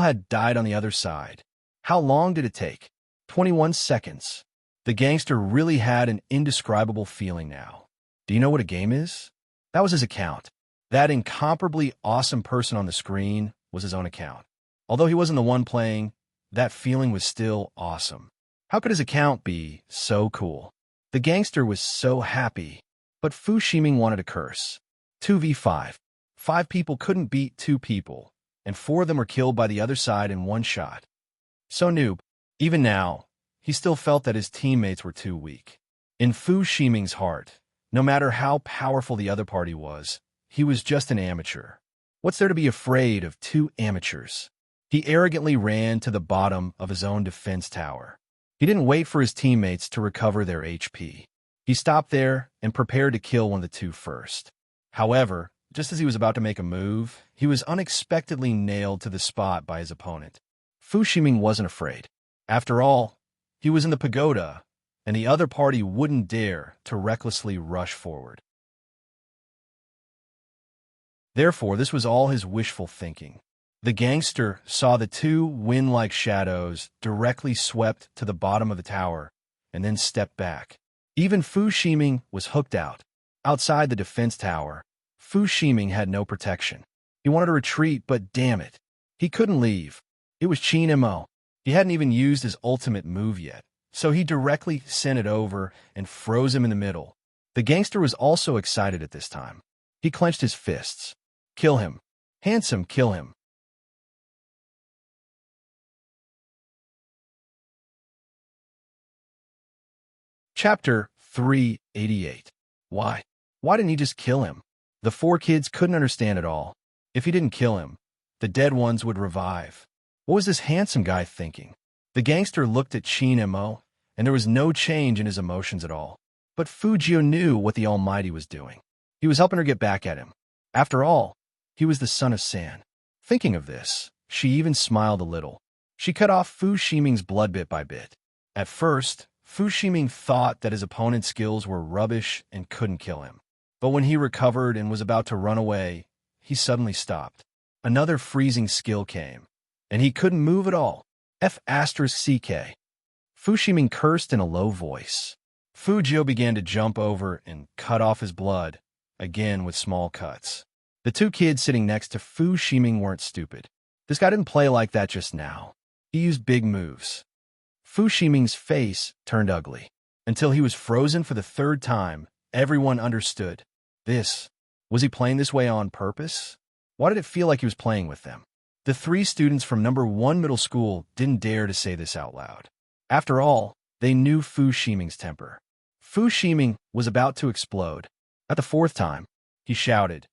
had died on the other side. How long did it take? 21 seconds. The gangster really had an indescribable feeling now. Do you know what a game is? That was his account. That incomparably awesome person on the screen was his own account. Although he wasn't the one playing, that feeling was still awesome. How could his account be so cool? The gangster was so happy, but Fu Ximing wanted to curse. 2v5. 5 people couldn't beat 2 people, and 4 of them were killed by the other side in one shot. So noob. Even now, he still felt that his teammates were too weak. In Fu Ximing's heart, no matter how powerful the other party was, he was just an amateur. What's there to be afraid of 2 amateurs? He arrogantly ran to the bottom of his own defense tower. He didn't wait for his teammates to recover their HP. He stopped there and prepared to kill one of the two first. However, just as he was about to make a move, he was unexpectedly nailed to the spot by his opponent. Fu Ximing wasn't afraid. After all, he was in the pagoda, and the other party wouldn't dare to recklessly rush forward. Therefore, this was all his wishful thinking. The gangster saw the two wind-like shadows directly swept to the bottom of the tower and then stepped back. Even Fu Ximing was hooked out. Outside the defense tower, Fu Ximing had no protection. He wanted to retreat, but damn it, he couldn't leave. It was Qin Mo. He hadn't even used his ultimate move yet, so he directly sent it over and froze him in the middle. The gangster was also excited at this time. He clenched his fists. Kill him. Handsome, kill him. Chapter 388. Why? Why didn't he just kill him? The four kids couldn't understand at all. If he didn't kill him, the dead ones would revive. What was this handsome guy thinking? The gangster looked at Qin Mo, and there was no change in his emotions at all. But Fu Jiu knew what the Almighty was doing. He was helping her get back at him. After all, he was the son of San. Thinking of this, she even smiled a little. She cut off Fu Ximing's blood bit by bit. At first, Fu Ximing thought that his opponent's skills were rubbish and couldn't kill him. But when he recovered and was about to run away, he suddenly stopped. Another freezing skill came, and he couldn't move at all. F***CK. Fu Ximing cursed in a low voice. Fu Jiu began to jump over and cut off his blood, again with small cuts. The two kids sitting next to Fu Ximing weren't stupid. This guy didn't play like that just now. He used big moves. Fu Ximing's face turned ugly. Until he was frozen for the third time, everyone understood. Was he playing this way on purpose? Why did it feel like he was playing with them? The three students from number 1 middle school didn't dare to say this out loud. After all, they knew Fu Ximing's temper. Fu Ximing was about to explode. At the fourth time, he shouted,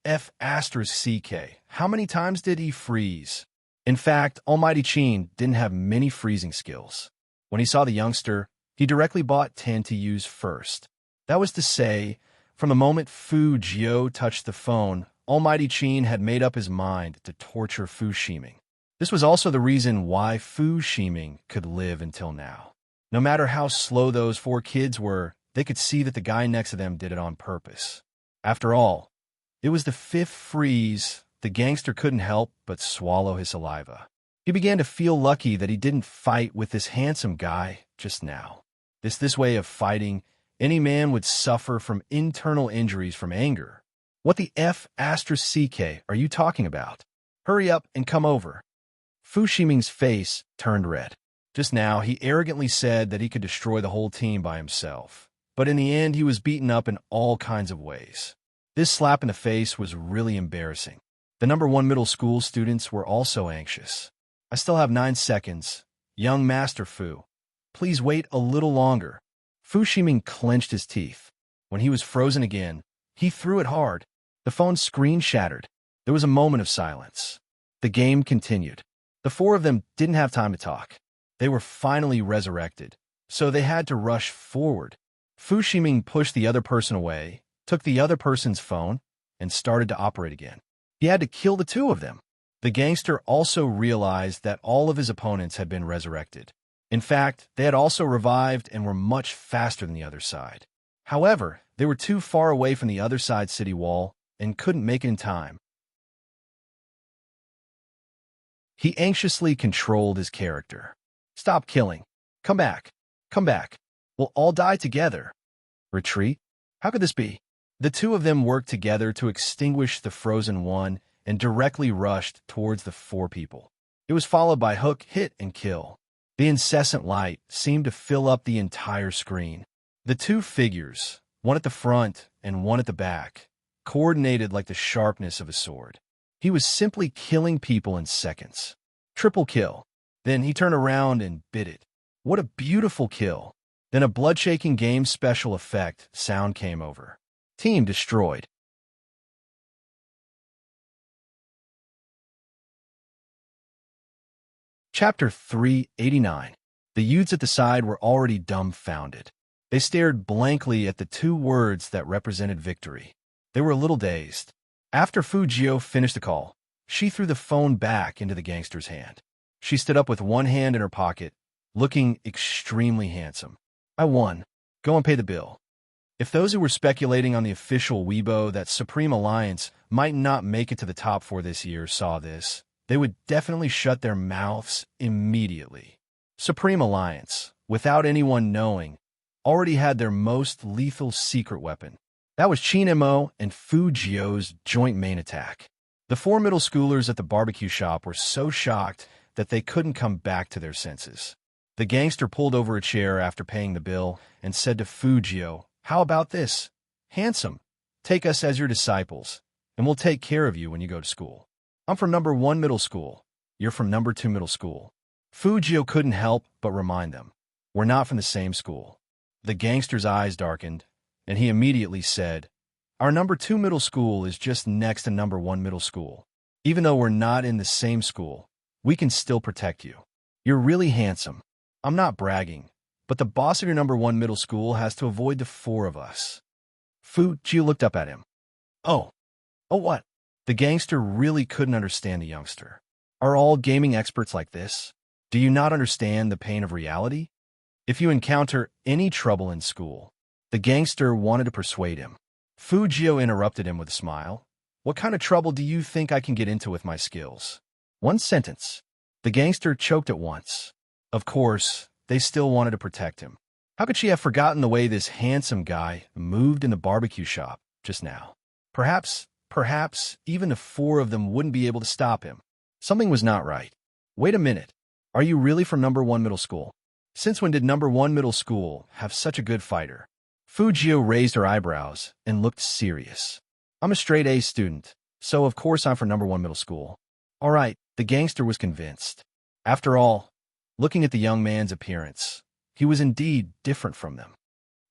F***CK. How many times did he freeze? In fact, Almighty Qin didn't have many freezing skills. When he saw the youngster, he directly bought 10 to use first. That was to say, from the moment Fu Jiu touched the phone, Almighty Qin had made up his mind to torture Fu Ximing. This was also the reason why Fu Ximing could live until now. No matter how slow those four kids were, they could see that the guy next to them did it on purpose. After all, it was the fifth freeze. The gangster couldn't help but swallow his saliva. He began to feel lucky that he didn't fight with this handsome guy just now. This way of fighting, any man would suffer from internal injuries from anger. What the F***CK are you talking about? Hurry up and come over. Fu Ximing's face turned red. Just now, he arrogantly said that he could destroy the whole team by himself. But in the end, he was beaten up in all kinds of ways. This slap in the face was really embarrassing. The number 1 middle school students were also anxious. I still have 9 seconds. Young Master Fu, please wait a little longer. Fu Ximing clenched his teeth. When he was frozen again, he threw it hard. The phone's screen shattered. There was a moment of silence. The game continued. The four of them didn't have time to talk. They were finally resurrected, so they had to rush forward. Fu Ximing pushed the other person away, took the other person's phone, and started to operate again. He had to kill the two of them. The gangster also realized that all of his opponents had been resurrected. In fact, they had also revived and were much faster than the other side. However, they were too far away from the other side's city wall and couldn't make it in time. He anxiously controlled his character. Stop killing. Come back. Come back. We'll all die together. Retreat? How could this be? The two of them worked together to extinguish the frozen one and directly rushed towards the four people. It was followed by hook, hit, and kill. The incessant light seemed to fill up the entire screen. The two figures, one at the front and one at the back, coordinated like the sharpness of a sword. He was simply killing people in seconds. Triple kill. Then he turned around and bit it. What a beautiful kill. Then a blood-shaking game special effect sound came over. Team destroyed. Chapter 389. The youths at the side were already dumbfounded. They stared blankly at the two words that represented victory. They were a little dazed. After Fujio finished the call, she threw the phone back into the gangster's hand. She stood up with one hand in her pocket, looking extremely handsome. I won. Go and pay the bill. If those who were speculating on the official Weibo that Supreme Alliance might not make it to the top 4 this year saw this, they would definitely shut their mouths immediately. Supreme Alliance, without anyone knowing, already had their most lethal secret weapon. That was Chinemo and Fujio's joint main attack. The 4 middle schoolers at the barbecue shop were so shocked that they couldn't come back to their senses. The gangster pulled over a chair after paying the bill and said to Fujio, "How about this? Handsome, take us as your disciples, and we'll take care of you when you go to school. I'm from number 1 middle school. You're from number 2 middle school." Fujio couldn't help but remind them, "We're not from the same school." The gangster's eyes darkened, and he immediately said, "Our number 2 middle school is just next to number 1 middle school. Even though we're not in the same school, we can still protect you. You're really handsome. I'm not bragging, but the boss of your number 1 middle school has to avoid the 4 of us." Fujio looked up at him. Oh what? The gangster really couldn't understand the youngster. Are all gaming experts like this? Do you not understand the pain of reality? If you encounter any trouble in school, the gangster wanted to persuade him. Fujio interrupted him with a smile. "What kind of trouble do you think I can get into with my skills?" One sentence. The gangster choked at once. Of course, they still wanted to protect him. How could she have forgotten the way this handsome guy moved in the barbecue shop just now? Perhaps even the 4 of them wouldn't be able to stop him. Something was not right. Wait a minute. Are you really from number 1 middle school? Since when did number 1 middle school have such a good fighter? Fujio raised her eyebrows and looked serious. I'm a straight A student, so of course I'm from number 1 middle school. All right, the gangster was convinced. After all, looking at the young man's appearance, he was indeed different from them.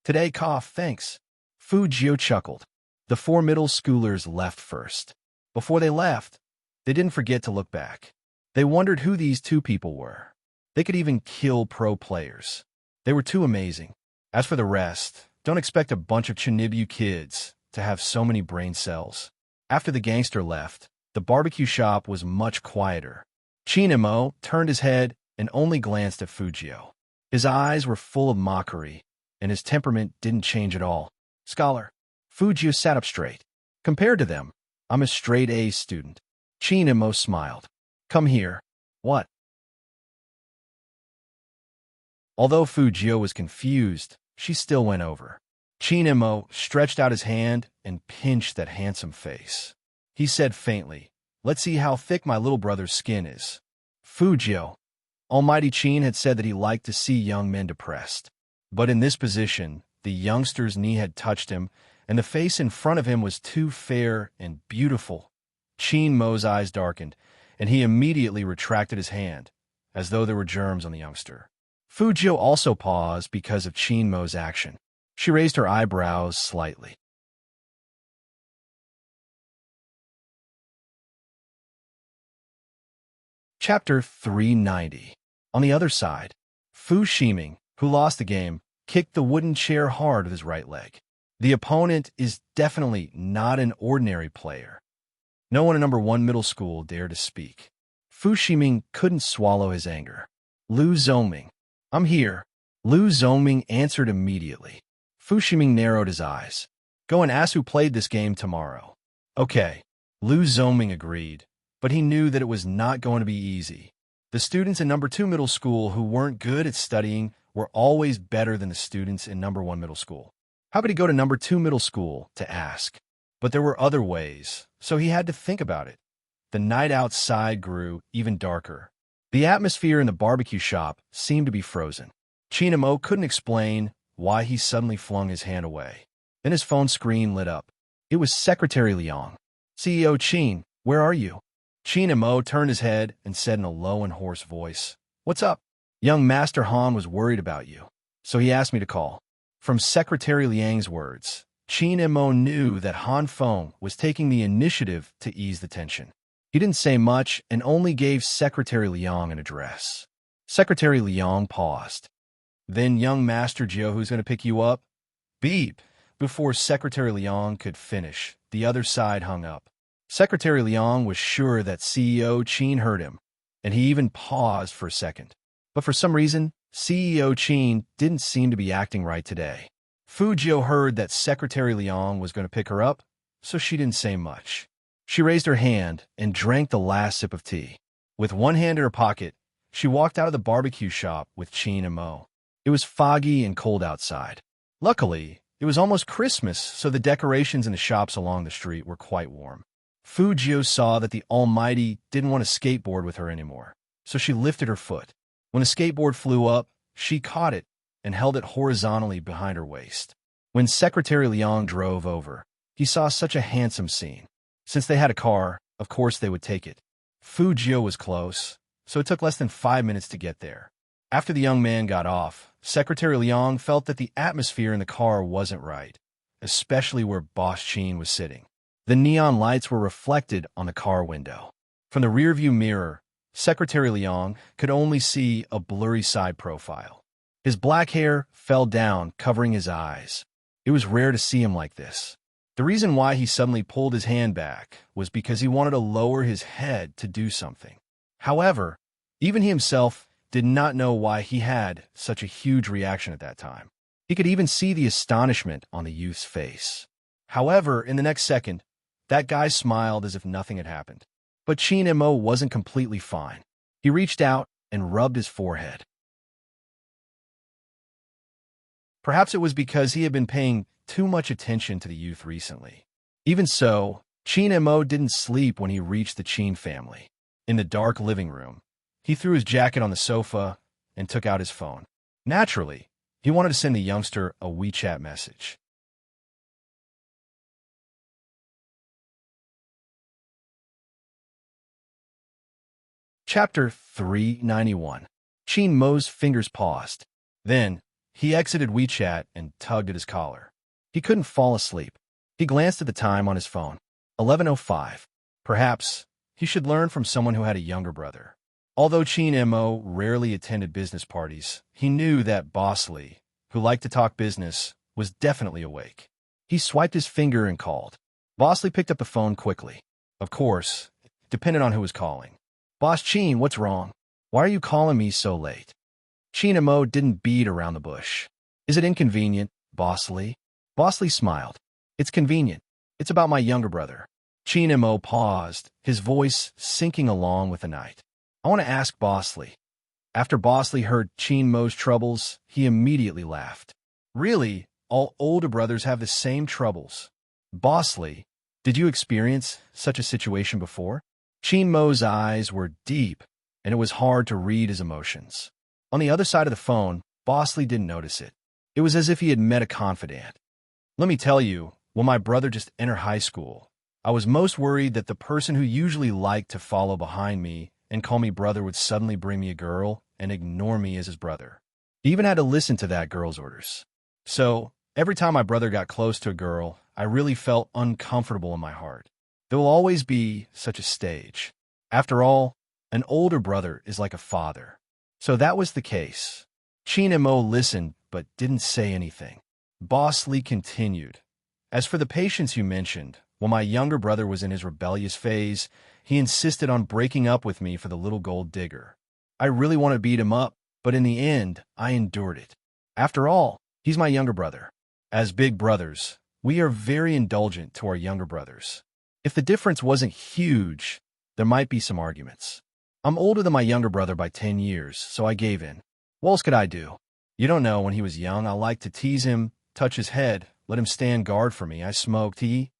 Today, thanks. Fujio chuckled. The 4 middle schoolers left first. Before they left, they didn't forget to look back. They wondered who these 2 people were. They could even kill pro players. They were too amazing. As for the rest, don't expect a bunch of Chinibu kids to have so many brain cells. After the gangster left, the barbecue shop was much quieter. Chinemo turned his head and only glanced at Fujio. His eyes were full of mockery, and his temperament didn't change at all. "Scholar." Fujio sat up straight. "Compared to them, I'm a straight A student." Chinemo smiled. "Come here." "What?" Although Fujio was confused, she still went over. Chinemo stretched out his hand and pinched that handsome face. He said faintly, "Let's see how thick my little brother's skin is." Fujio. Almighty Chin had said that he liked to see young men depressed. But in this position, the youngster's knee had touched him, and the face in front of him was too fair and beautiful. Chinmo's eyes darkened, and he immediately retracted his hand, as though there were germs on the youngster. Fujio also paused because of Chinmo's action. She raised her eyebrows slightly. Chapter 390. On the other side, Fu Shiming, who lost the game, kicked the wooden chair hard with his right leg. The opponent is definitely not an ordinary player. No one in number 1 middle school dared to speak. Fu Shiming couldn't swallow his anger. "Lu Zongming." "I'm here." Lu Zongming answered immediately. Fu Shiming narrowed his eyes. "Go and ask who played this game tomorrow." "Okay." Lu Zongming agreed, but he knew that it was not going to be easy. The students in number 2 middle school who weren't good at studying were always better than the students in number 1 middle school. How could he go to number 2 middle school to ask? But there were other ways, so he had to think about it. The night outside grew even darker. The atmosphere in the barbecue shop seemed to be frozen. Chinemo couldn't explain why he suddenly flung his hand away. Then his phone screen lit up. It was Secretary Liang. "CEO Chin, where are you?" Chinemo turned his head and said in a low and hoarse voice, "What's up?" "Young Master Han was worried about you, so he asked me to call." From Secretary Liang's words, Chinemo knew that Han Feng was taking the initiative to ease the tension. He didn't say much and only gave Secretary Liang an address. Secretary Liang paused. Then young Master Joe, who's going to pick you up? Beep. Before Secretary Liang could finish, the other side hung up. Secretary Liang was sure that CEO Qin heard him, and he even paused for a second. But for some reason, CEO Qin didn't seem to be acting right today. Fu Jiu heard that Secretary Liang was going to pick her up, so she didn't say much. She raised her hand and drank the last sip of tea. With one hand in her pocket, she walked out of the barbecue shop with Qin and Mo. It was foggy and cold outside. Luckily, it was almost Christmas, so the decorations in the shops along the street were quite warm. Fu Jiu saw that the Almighty didn't want to skateboard with her anymore, so she lifted her foot. When the skateboard flew up, she caught it and held it horizontally behind her waist. When Secretary Liang drove over, he saw such a handsome scene. Since they had a car, of course they would take it. Fu Jiu was close, so it took less than 5 minutes to get there. After the young man got off, Secretary Liang felt that the atmosphere in the car wasn't right, especially where Boss Qin was sitting. The neon lights were reflected on the car window. From the rearview mirror, Secretary Liang could only see a blurry side profile. His black hair fell down, covering his eyes. It was rare to see him like this. The reason why he suddenly pulled his hand back was because he wanted to lower his head to do something. However, even he himself did not know why he had such a huge reaction at that time. He could even see the astonishment on the youth's face. However, in the next second, that guy smiled as if nothing had happened. But Qin and Mo wasn't completely fine. He reached out and rubbed his forehead. Perhaps it was because he had been paying too much attention to the youth recently. Even so, Qin and Mo didn't sleep when he reached the Qin family. In the dark living room, he threw his jacket on the sofa and took out his phone. Naturally, he wanted to send the youngster a WeChat message. Chapter 391. Qin Mo's fingers paused. Then, he exited WeChat and tugged at his collar. He couldn't fall asleep. He glanced at the time on his phone. 11:05. Perhaps he should learn from someone who had a younger brother. Although Qin and Mo rarely attended business parties, he knew that Boss Lee, who liked to talk business, was definitely awake. He swiped his finger and called. Boss Lee picked up the phone quickly. Of course, it depended on who was calling. Boss Qin, what's wrong? Why are you calling me so late? Qin and Mo didn't beat around the bush. Is it inconvenient, Boss Lee? Boss Lee smiled. It's convenient. It's about my younger brother. Qin and Mo paused, his voice sinking along with the night. I want to ask Boss Lee. After Boss Lee heard Qin Mo's troubles, he immediately laughed. Really, all older brothers have the same troubles. Boss Lee, did you experience such a situation before? Qin Mo's eyes were deep, and it was hard to read his emotions. On the other side of the phone, Boss Lee didn't notice it. It was as if he had met a confidant. Let me tell you, when my brother just entered high school, I was most worried that the person who usually liked to follow behind me and call me brother would suddenly bring me a girl and ignore me as his brother. He even had to listen to that girl's orders. So, every time my brother got close to a girl, I really felt uncomfortable in my heart. There will always be such a stage. After all, an older brother is like a father. So that was the case. Qin and Mo listened but didn't say anything. Boss Lee continued. As for the patience you mentioned, when my younger brother was in his rebellious phase, he insisted on breaking up with me for the little gold digger. I really wanted to beat him up, but in the end, I endured it. After all, he's my younger brother. As big brothers, we are very indulgent to our younger brothers. If the difference wasn't huge, there might be some arguments. I'm older than my younger brother by 10 years, so I gave in. What else could I do? You don't know, when he was young, I liked to tease him, touch his head, let him stand guard for me. I smoked. Qin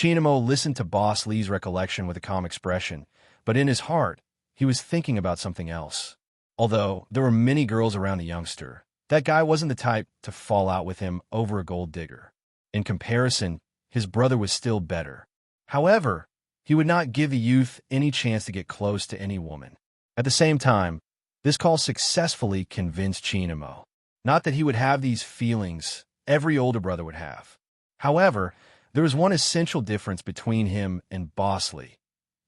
and Mo listened to Boss Lee's recollection with a calm expression, but in his heart, he was thinking about something else. Although there were many girls around the youngster, that guy wasn't the type to fall out with him over a gold digger. In comparison, his brother was still better. However, he would not give the youth any chance to get close to any woman. At the same time, this call successfully convinced Qin and Mo. Not that he would have these feelings every older brother would have. However, there was one essential difference between him and Boss Lee.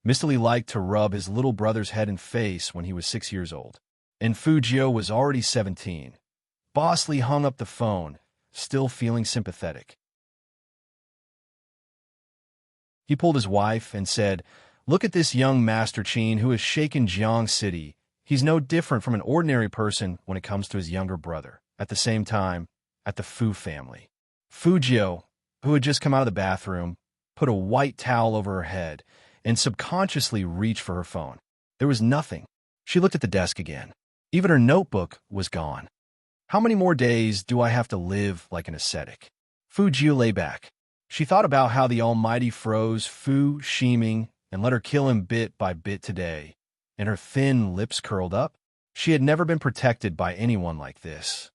mistily liked to rub his little brother's head and face when he was 6 years old. And Fujio was already 17. Bosley hung up the phone, still feeling sympathetic. He pulled his wife and said, "Look at this young Master Chin who has shaken Jiang City. He's no different from an ordinary person when it comes to his younger brother." At the same time, at the Fu family. Fujio, who had just come out of the bathroom, put a white towel over her head and subconsciously reached for her phone. There was nothing. She looked at the desk again. Even her notebook was gone. How many more days do I have to live like an ascetic? Fujio lay back. She thought about how the Almighty froze Fu Shiming and let her kill him bit by bit today, and her thin lips curled up. She had never been protected by anyone like this.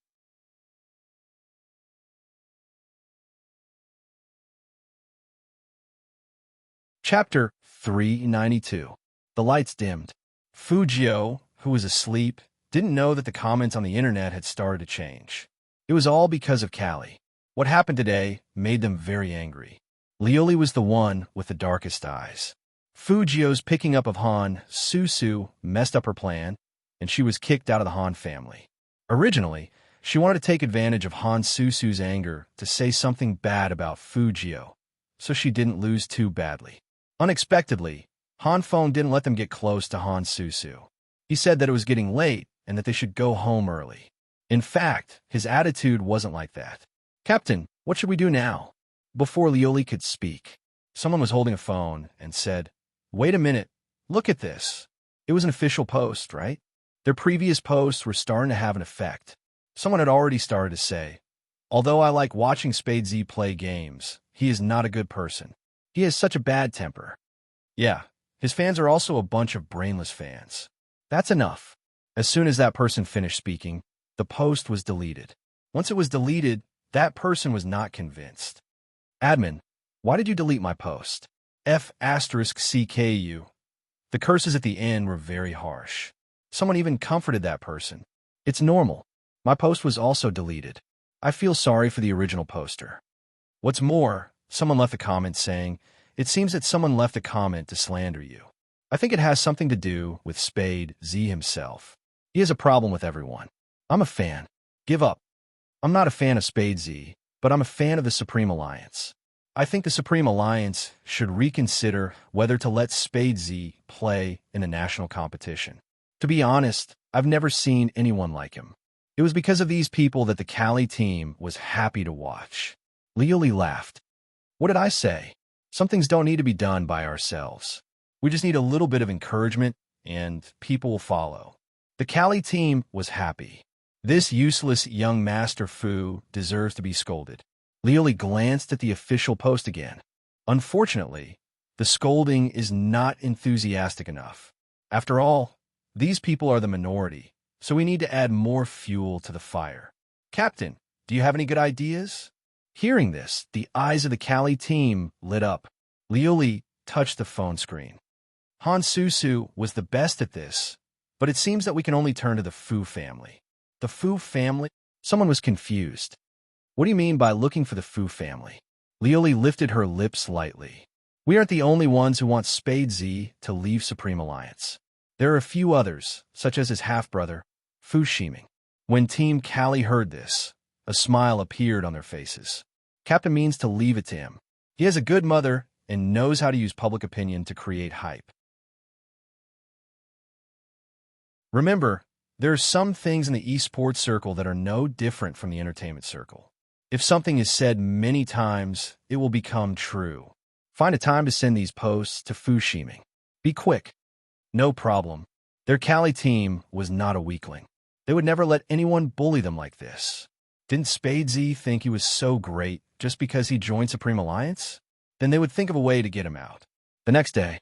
Chapter 392. The lights dimmed. Fujio, who was asleep, didn't know that the comments on the internet had started to change. It was all because of Callie. What happened today made them very angry. Lioli was the one with the darkest eyes. Fujio's picking up of Han Susu messed up her plan, and she was kicked out of the Han family. Originally, she wanted to take advantage of Han Susu's anger to say something bad about Fujio, so she didn't lose too badly. Unexpectedly, Han Feng didn't let them get close to Han Susu. He said that it was getting late and that they should go home early. In fact, his attitude wasn't like that. "Captain, what should we do now?" Before Lioli could speak, someone was holding a phone and said, "Wait a minute, look at this." It was an official post, right? Their previous posts were starting to have an effect. Someone had already started to say, "Although I like watching Spade Z play games, he is not a good person. He has such a bad temper." Yeah, his fans are also a bunch of brainless fans. That's enough. As soon as that person finished speaking, the post was deleted. Once it was deleted, that person was not convinced. "Admin, why did you delete my post?" F*CKU. The curses at the end were very harsh. Someone even comforted that person. "It's normal. My post was also deleted. I feel sorry for the original poster." What's more, someone left a comment saying, "It seems that someone left a comment to slander you." I think it has something to do with Spade Z himself. He has a problem with everyone. I'm a fan. Give up. I'm not a fan of Spade Z, but I'm a fan of the Supreme Alliance. I think the Supreme Alliance should reconsider whether to let Spade Z play in a national competition. To be honest, I've never seen anyone like him. It was because of these people that the Cali team was happy to watch. Lioli laughed. What did I say? Some things don't need to be done by ourselves. We just need a little bit of encouragement, and people will follow. The Cali team was happy. This useless young Master Fu deserves to be scolded. Lioli glanced at the official post again. Unfortunately, the scolding is not enthusiastic enough. After all, these people are the minority, so we need to add more fuel to the fire. "Captain, do you have any good ideas?" Hearing this, the eyes of the Cali team lit up. Lioli touched the phone screen. Han Susu was the best at this, but it seems that we can only turn to the Fu family. The Fu family? Someone was confused. What do you mean by looking for the Fu family? Lioli lifted her lips lightly. We aren't the only ones who want Spade Z to leave Supreme Alliance. There are a few others, such as his half-brother, Fu Shiming. When Team Cali heard this, a smile appeared on their faces. Captain means to leave it to him. He has a good mother and knows how to use public opinion to create hype. Remember, there are some things in the esports circle that are no different from the entertainment circle. If something is said many times, it will become true. Find a time to send these posts to Fu Shiming. Be quick. No problem. Their Cali team was not a weakling. They would never let anyone bully them like this. Didn't Spade Z think he was so great just because he joined Supreme Alliance? Then they would think of a way to get him out. The next day,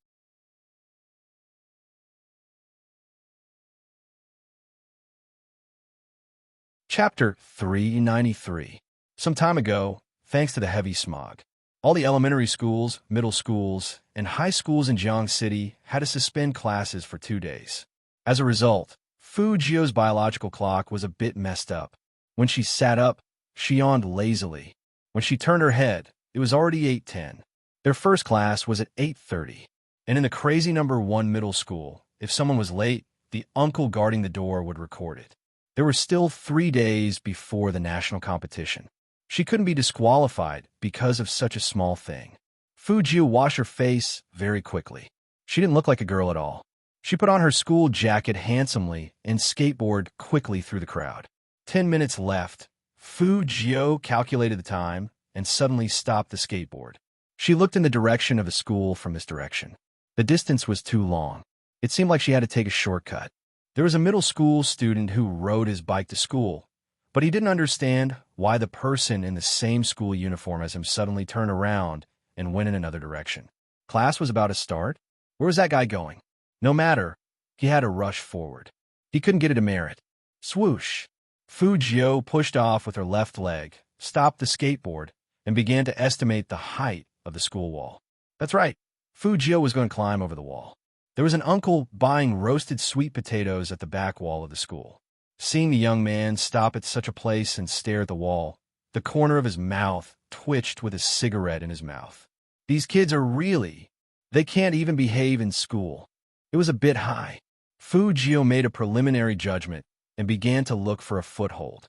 Chapter 393. Some time ago, thanks to the heavy smog, all the elementary schools, middle schools, and high schools in Jiang City had to suspend classes for 2 days. As a result, Fu Jio's biological clock was a bit messed up. When she sat up, she yawned lazily. When she turned her head, it was already 8:10. Their first class was at 8:30. And in the crazy number 1 middle school, if someone was late, the uncle guarding the door would record it. There were still 3 days before the national competition. She couldn't be disqualified because of such a small thing. Fujio washed her face very quickly. She didn't look like a girl at all. She put on her school jacket handsomely and skateboarded quickly through the crowd. 10 minutes left. Fujio calculated the time and suddenly stopped the skateboard. She looked in the direction of the school from this direction. The distance was too long. It seemed like she had to take a shortcut. There was a middle school student who rode his bike to school, but he didn't understand why the person in the same school uniform as him suddenly turned around and went in another direction. Class was about to start. Where was that guy going? No matter, he had to rush forward. He couldn't get it to merit. Swoosh! Fujio pushed off with her left leg, stopped the skateboard, and began to estimate the height of the school wall. That's right. Fujio was going to climb over the wall. There was an uncle buying roasted sweet potatoes at the back wall of the school. Seeing the young man stop at such a place and stare at the wall, the corner of his mouth twitched with a cigarette in his mouth. These kids are they can't even behave in school. It was a bit high. Fujio made a preliminary judgment and began to look for a foothold.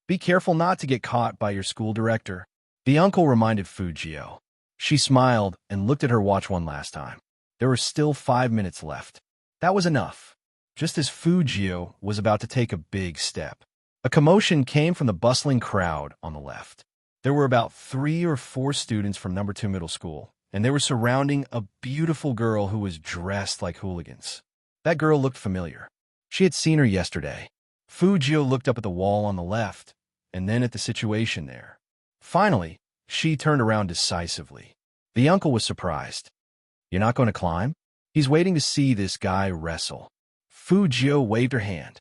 Be careful not to get caught by your school director, the uncle reminded Fujio. She smiled and looked at her watch one last time. There were still 5 minutes left. That was enough. Just as Fujio was about to take a big step, a commotion came from the bustling crowd on the left. There were about 3 or 4 students from number 2 middle school, and they were surrounding a beautiful girl who was dressed like hooligans. That girl looked familiar. She had seen her yesterday. Fujio looked up at the wall on the left, and then at the situation there. Finally, she turned around decisively. The uncle was surprised. You're not going to climb? He's waiting to see this guy wrestle. Fujio waved her hand.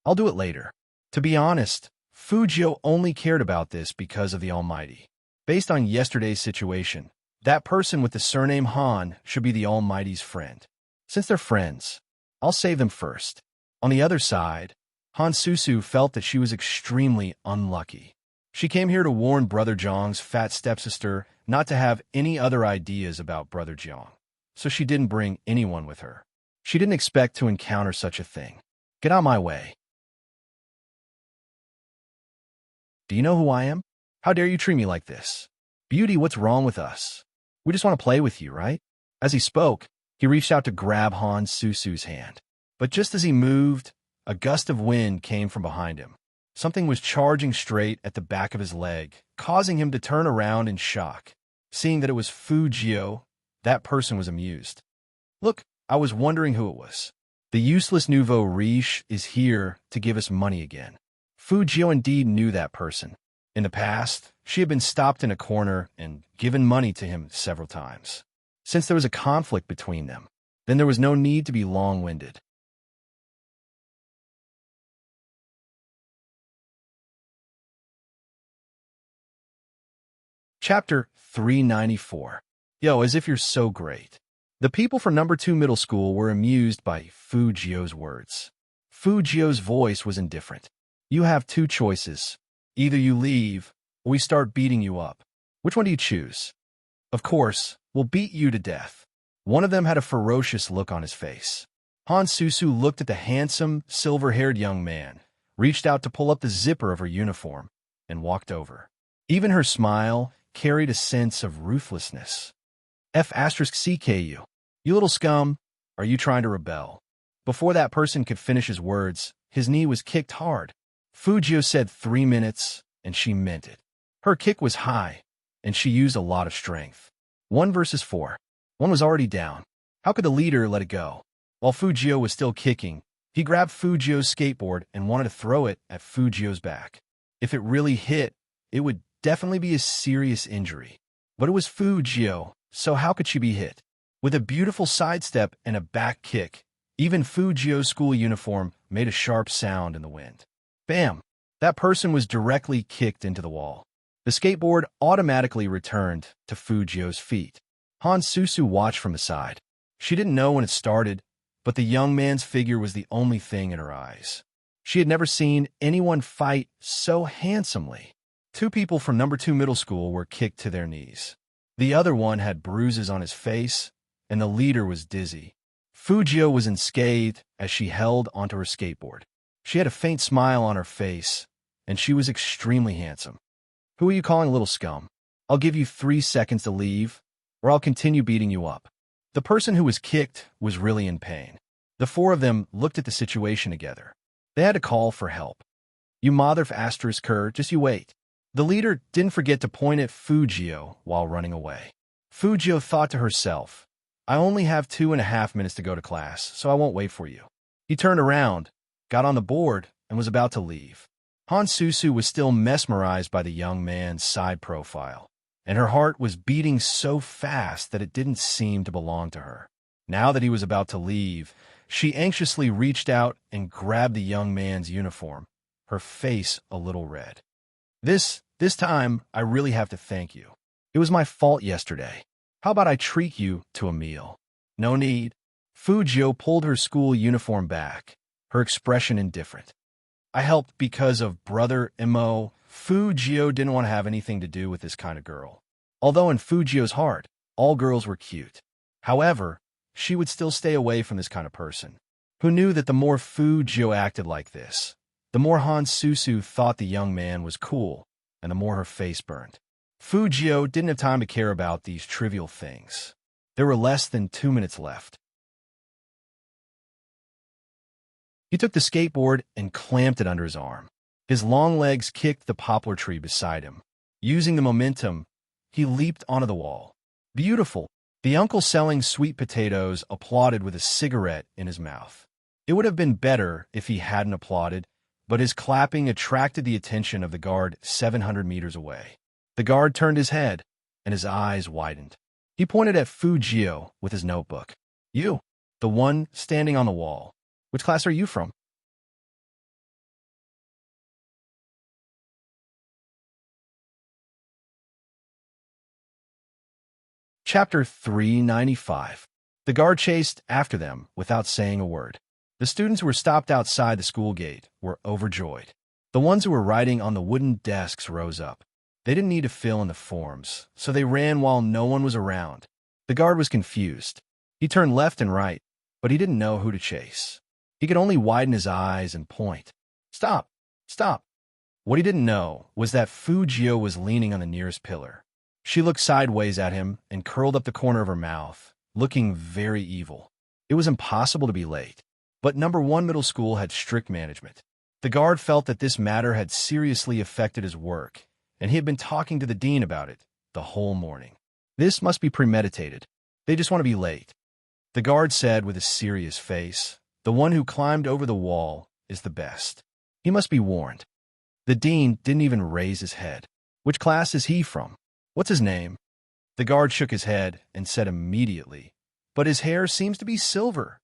I'll do it later. To be honest, Fujio only cared about this because of the Almighty. Based on yesterday's situation, that person with the surname Han should be the Almighty's friend. Since they're friends, I'll save them first. On the other side, Han Susu felt that she was extremely unlucky. She came here to warn Brother Jiang's fat stepsister not to have any other ideas about Brother Jiang, so she didn't bring anyone with her. She didn't expect to encounter such a thing. Get out of my way. Do you know who I am? How dare you treat me like this? Beauty, what's wrong with us? We just want to play with you, right? As he spoke, he reached out to grab Han Susu's hand. But just as he moved, a gust of wind came from behind him. Something was charging straight at the back of his leg, causing him to turn around in shock. Seeing that it was Fujio, that person was amused. Look, I was wondering who it was. The useless nouveau riche is here to give us money again. Fujio indeed knew that person. In the past, she had been stopped in a corner and given money to him several times. Since there was a conflict between them, then there was no need to be long-winded. Chapter 394. Yo, as if you're so great. The people from number 2 middle school were amused by Fujio's words. Fujio's voice was indifferent. You have 2 choices. Either you leave, or we start beating you up. Which one do you choose? Of course, we'll beat you to death. One of them had a ferocious look on his face. Han Susu looked at the handsome, silver-haired young man, reached out to pull up the zipper of her uniform, and walked over. Even her smile carried a sense of ruthlessness. F*CKU. You little scum, are you trying to rebel? Before that person could finish his words, his knee was kicked hard. Fujio said 3 minutes, and she meant it. Her kick was high, and she used a lot of strength. 1 versus 4. One was already down. How could the leader let it go? While Fujio was still kicking, he grabbed Fujio's skateboard and wanted to throw it at Fujio's back. If it really hit, it would definitely be a serious injury. But it was Fujio, so how could she be hit? With a beautiful sidestep and a back kick, even Fujio's school uniform made a sharp sound in the wind. Bam! That person was directly kicked into the wall. The skateboard automatically returned to Fujio's feet. Han Susu watched from the side. She didn't know when it started, but the young man's figure was the only thing in her eyes. She had never seen anyone fight so handsomely. 2 people from number 2 middle school were kicked to their knees. The other one had bruises on his face and the leader was dizzy. Fujio was unscathed as she held onto her skateboard. She had a faint smile on her face, and she was extremely handsome. "Who are you calling a little scum? I'll give you 3 seconds to leave, or I'll continue beating you up." The person who was kicked was really in pain. The 4 of them looked at the situation together. They had to call for help. "You mother of asterisk cur, just you wait." The leader didn't forget to point at Fujio while running away. Fujio thought to herself, "I only have 2.5 minutes to go to class, so I won't wait for you." He turned around, got on the board, and was about to leave. Hansusu was still mesmerized by the young man's side profile, and her heart was beating so fast that it didn't seem to belong to her. Now that he was about to leave, she anxiously reached out and grabbed the young man's uniform, her face a little red. This time, I really have to thank you. It was my fault yesterday. How about I treat you to a meal?" "No need." Fujio pulled her school uniform back, her expression indifferent. "I helped because of Brother Imo." Fujio didn't want to have anything to do with this kind of girl. Although in Fujio's heart, all girls were cute. However, she would still stay away from this kind of person, who knew that the more Fujio acted like this, the more Hansusu thought the young man was cool, and the more her face burned. Fujio didn't have time to care about these trivial things. There were less than 2 minutes left. He took the skateboard and clamped it under his arm. His long legs kicked the poplar tree beside him. Using the momentum, he leaped onto the wall. "Beautiful!" The uncle selling sweet potatoes applauded with a cigarette in his mouth. It would have been better if he hadn't applauded, but his clapping attracted the attention of the guard 700 meters away. The guard turned his head, and his eyes widened. He pointed at Fujio with his notebook. "You, the one standing on the wall. Which class are you from?" Chapter 395. The guard chased after them without saying a word. The students who were stopped outside the school gate were overjoyed. The ones who were writing on the wooden desks rose up. They didn't need to fill in the forms, so they ran while no one was around. The guard was confused. He turned left and right, but he didn't know who to chase. He could only widen his eyes and point. "Stop! Stop!" What he didn't know was that Fujio was leaning on the nearest pillar. She looked sideways at him and curled up the corner of her mouth, looking very evil. It was impossible to be late, but number 1 middle school had strict management. The guard felt that this matter had seriously affected his work, and he had been talking to the dean about it the whole morning. This must be premeditated. They just want to be late. The guard said with a serious face, "The one who climbed over the wall is the best. He must be warned." The dean didn't even raise his head. "Which class is he from? What's his name?" The guard shook his head and said immediately, "But his hair seems to be silver."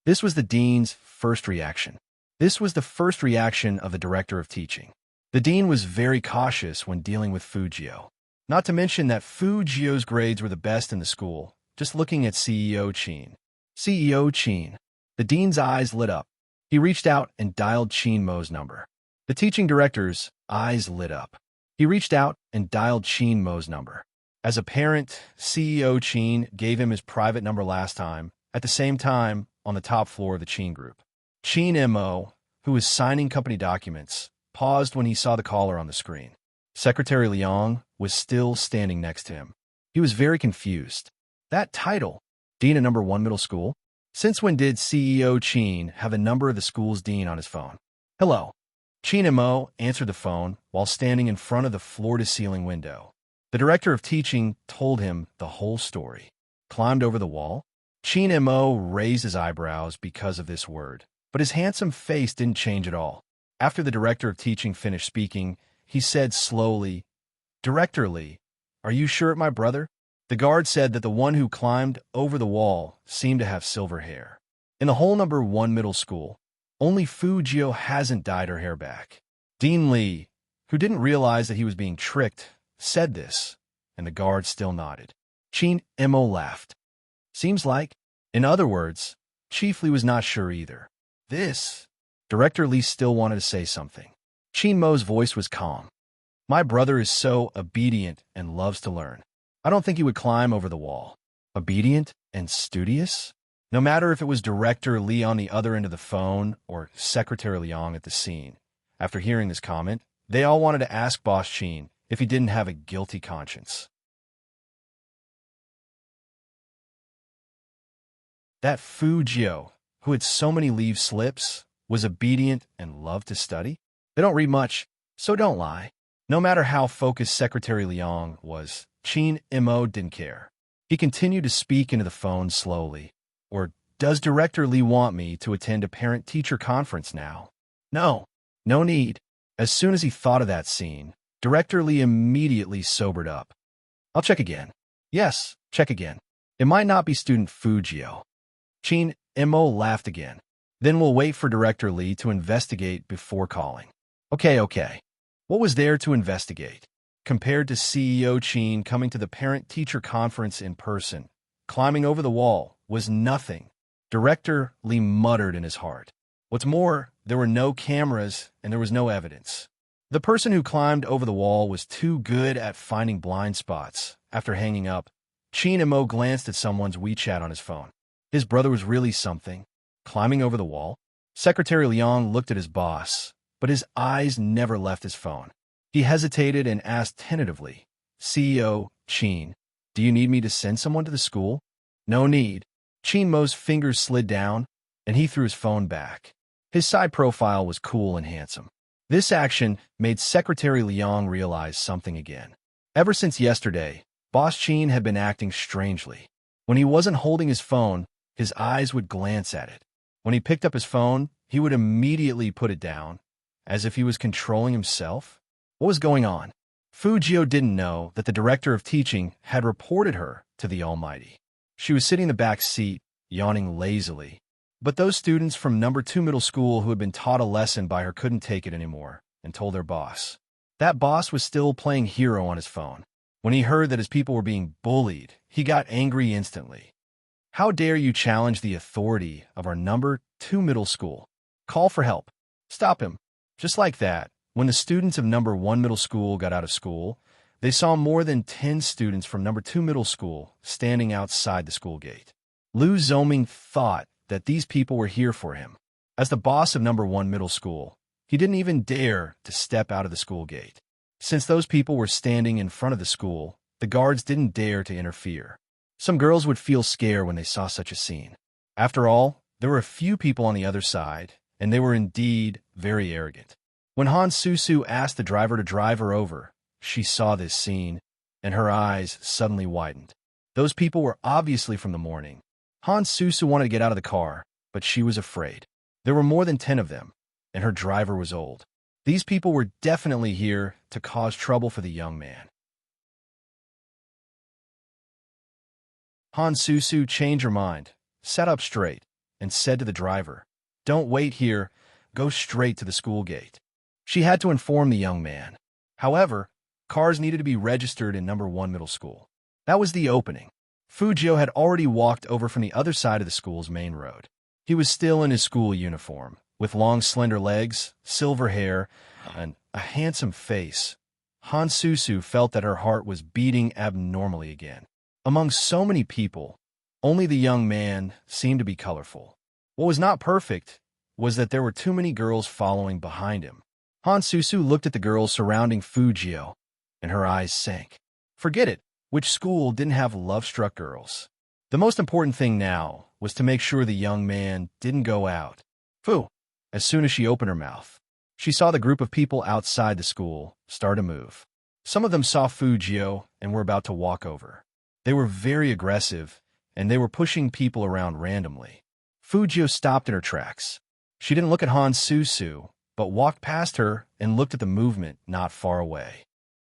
This was the dean's first reaction. This was the first reaction of the director of teaching. The dean was very cautious when dealing with Fujio. Not to mention that Fujio's grades were the best in the school, just looking at CEO Chin. CEO Chin. The dean's eyes lit up. He reached out and dialed Chin Mo's number. The teaching director's eyes lit up. He reached out and dialed Chin Mo's number. As a parent, CEO Chin gave him his private number last time, at the same time on the top floor of the Chin group. Chin Mo, who was signing company documents, paused when he saw the caller on the screen. Secretary Liang was still standing next to him. He was very confused. That title, Dean of number 1 middle school? Since when did CEO Chin have a number of the school's dean on his phone? "Hello." Chin Mo answered the phone while standing in front of the floor-to-ceiling window. The director of teaching told him the whole story. Climbed over the wall? Chin Mo raised his eyebrows because of this word, but his handsome face didn't change at all. After the director of teaching finished speaking, he said slowly, "Director Lee, are you sure, my brother?" The guard said that the one who climbed over the wall seemed to have silver hair. In the whole number 1 middle school, only Fujio hasn't dyed her hair back. Dean Lee, who didn't realize that he was being tricked, said this, and the guard still nodded. Chin Mo laughed. "Seems like." In other words, Chief Lee was not sure either. This. Director Lee still wanted to say something. Chin Mo's voice was calm. "My brother is so obedient and loves to learn. I don't think he would climb over the wall." "Obedient?" and studious? No matter if it was Director Lee on the other end of the phone or Secretary Liang at the scene, after hearing this comment, they all wanted to ask Boss Chin if he didn't have a guilty conscience. That Fu Jiu, who had so many leave slips, was obedient and loved to study? They don't read much, so don't lie. No matter how focused Secretary Liang was, Chin Mo didn't care. He continued to speak into the phone slowly. Or, does Director Lee want me to attend a parent-teacher conference now? No, no need. As soon as he thought of that scene, Director Lee immediately sobered up. I'll check again. Yes, check again. It might not be student Fu Jiu. Chin Mo laughed again. Then we'll wait for Director Lee to investigate before calling. Okay. What was there to investigate? Compared to CEO Chin coming to the parent-teacher conference in person, climbing over the wall was nothing. Director Lee muttered in his heart. What's more, there were no cameras and there was no evidence. The person who climbed over the wall was too good at finding blind spots. After hanging up, Chin Mo glanced at someone's WeChat on his phone. His brother was really something. Climbing over the wall? Secretary Liang looked at his boss, but his eyes never left his phone. He hesitated and asked tentatively, CEO Chin, do you need me to send someone to the school? No need. Chin Mo's fingers slid down, and he threw his phone back. His side profile was cool and handsome. This action made Secretary Liang realize something again. Ever since yesterday, Boss Chin had been acting strangely. When he wasn't holding his phone, his eyes would glance at it. When he picked up his phone, he would immediately put it down, as if he was controlling himself. What was going on? Fu Jiu didn't know that the director of teaching had reported her to the Almighty. She was sitting in the back seat, yawning lazily. But those students from No. 2 middle school who had been taught a lesson by her couldn't take it anymore and told their boss. That boss was still playing hero on his phone. When he heard that his people were being bullied, he got angry instantly. How dare you challenge the authority of our No. 2 middle school? Call for help. Stop him. Just like that, when the students of No. 1 middle school got out of school, they saw more than 10 students from No. 2 middle school standing outside the school gate. Lu Zoming thought that these people were here for him. As the boss of No. 1 middle school, he didn't even dare to step out of the school gate. Since those people were standing in front of the school, the guards didn't dare to interfere. Some girls would feel scared when they saw such a scene. After all, there were a few people on the other side, and they were indeed very arrogant. When Han Susu asked the driver to drive her over, she saw this scene, and her eyes suddenly widened. Those people were obviously from the morning. Han Susu wanted to get out of the car, but she was afraid. There were more than 10 of them, and her driver was old. These people were definitely here to cause trouble for the young man. Han Susu changed her mind, sat up straight, and said to the driver, "Don't wait here, go straight to the school gate." She had to inform the young man. However, cars needed to be registered in No. 1 middle school. That was the opening. Fu Jiu had already walked over from the other side of the school's main road. He was still in his school uniform, with long slender legs, silver hair, and a handsome face. Han Susu felt that her heart was beating abnormally again. Among so many people, only the young man seemed to be colorful. What was not perfect was that there were too many girls following behind him. Han Susu looked at the girls surrounding Fu Jiu, and her eyes sank. Forget it, which school didn't have love-struck girls? The most important thing now was to make sure the young man didn't go out. Fu! As soon as she opened her mouth, she saw the group of people outside the school start to move. Some of them saw Fu Jiu and were about to walk over. They were very aggressive, and they were pushing people around randomly. Fu Jiu stopped in her tracks. She didn't look at Han Susu, but walked past her and looked at the movement not far away.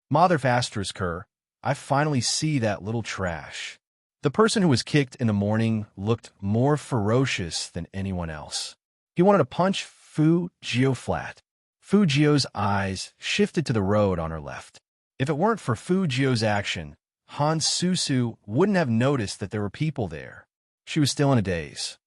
Mother Vastersker, I finally see that little trash. The person who was kicked in the morning looked more ferocious than anyone else. He wanted to punch Fu Jiu flat. Fu Jiu's eyes shifted to the road on her left. If it weren't for Fu Jiu's action, Han Susu wouldn't have noticed that there were people there. She was still in a daze.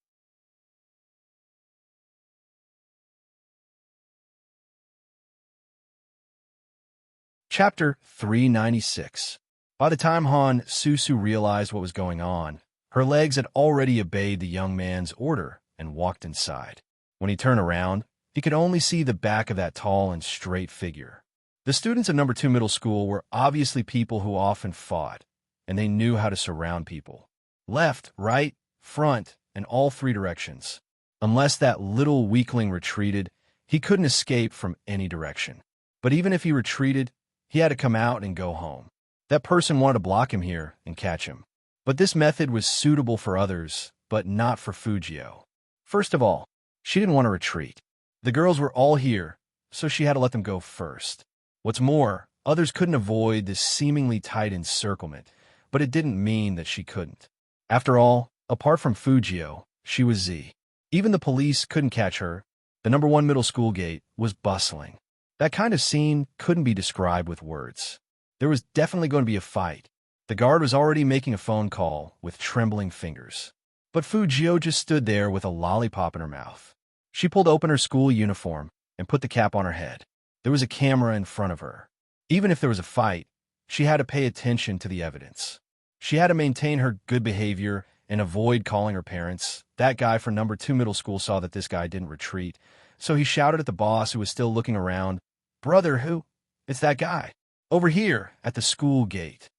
Chapter 396. By the time Han Susu realized what was going on, Her legs had already obeyed the young man's order and walked inside. When he turned around, he could only see the back of that tall and straight figure. The students of number 2 middle school were obviously people who often fought, and they knew how to surround people. Left, right, front, and all 3 directions. Unless that little weakling retreated, he couldn't escape from any direction. But even if he retreated, he had to come out and go home. That person wanted to block him here and catch him. But this method was suitable for others, but not for Fujio. First of all, she didn't want to retreat. The girls were all here, so she had to let them go first. What's more, others couldn't avoid this seemingly tight encirclement, but it didn't mean that she couldn't. After all, apart from Fujio, she was Z. Even the police couldn't catch her. The number 1 middle school gate was bustling. That kind of scene couldn't be described with words. There was definitely going to be a fight. The guard was already making a phone call with trembling fingers. But Fujio just stood there with a lollipop in her mouth. She pulled open her school uniform and put the cap on her head. There was a camera in front of her. Even if there was a fight, she had to pay attention to the evidence. She had to maintain her good behavior and avoid calling her parents. That guy from number 2 middle school saw that this guy didn't retreat, so he shouted at the boss, who was still looking around, "Brother, who? It's that guy. Over here, at the school gate."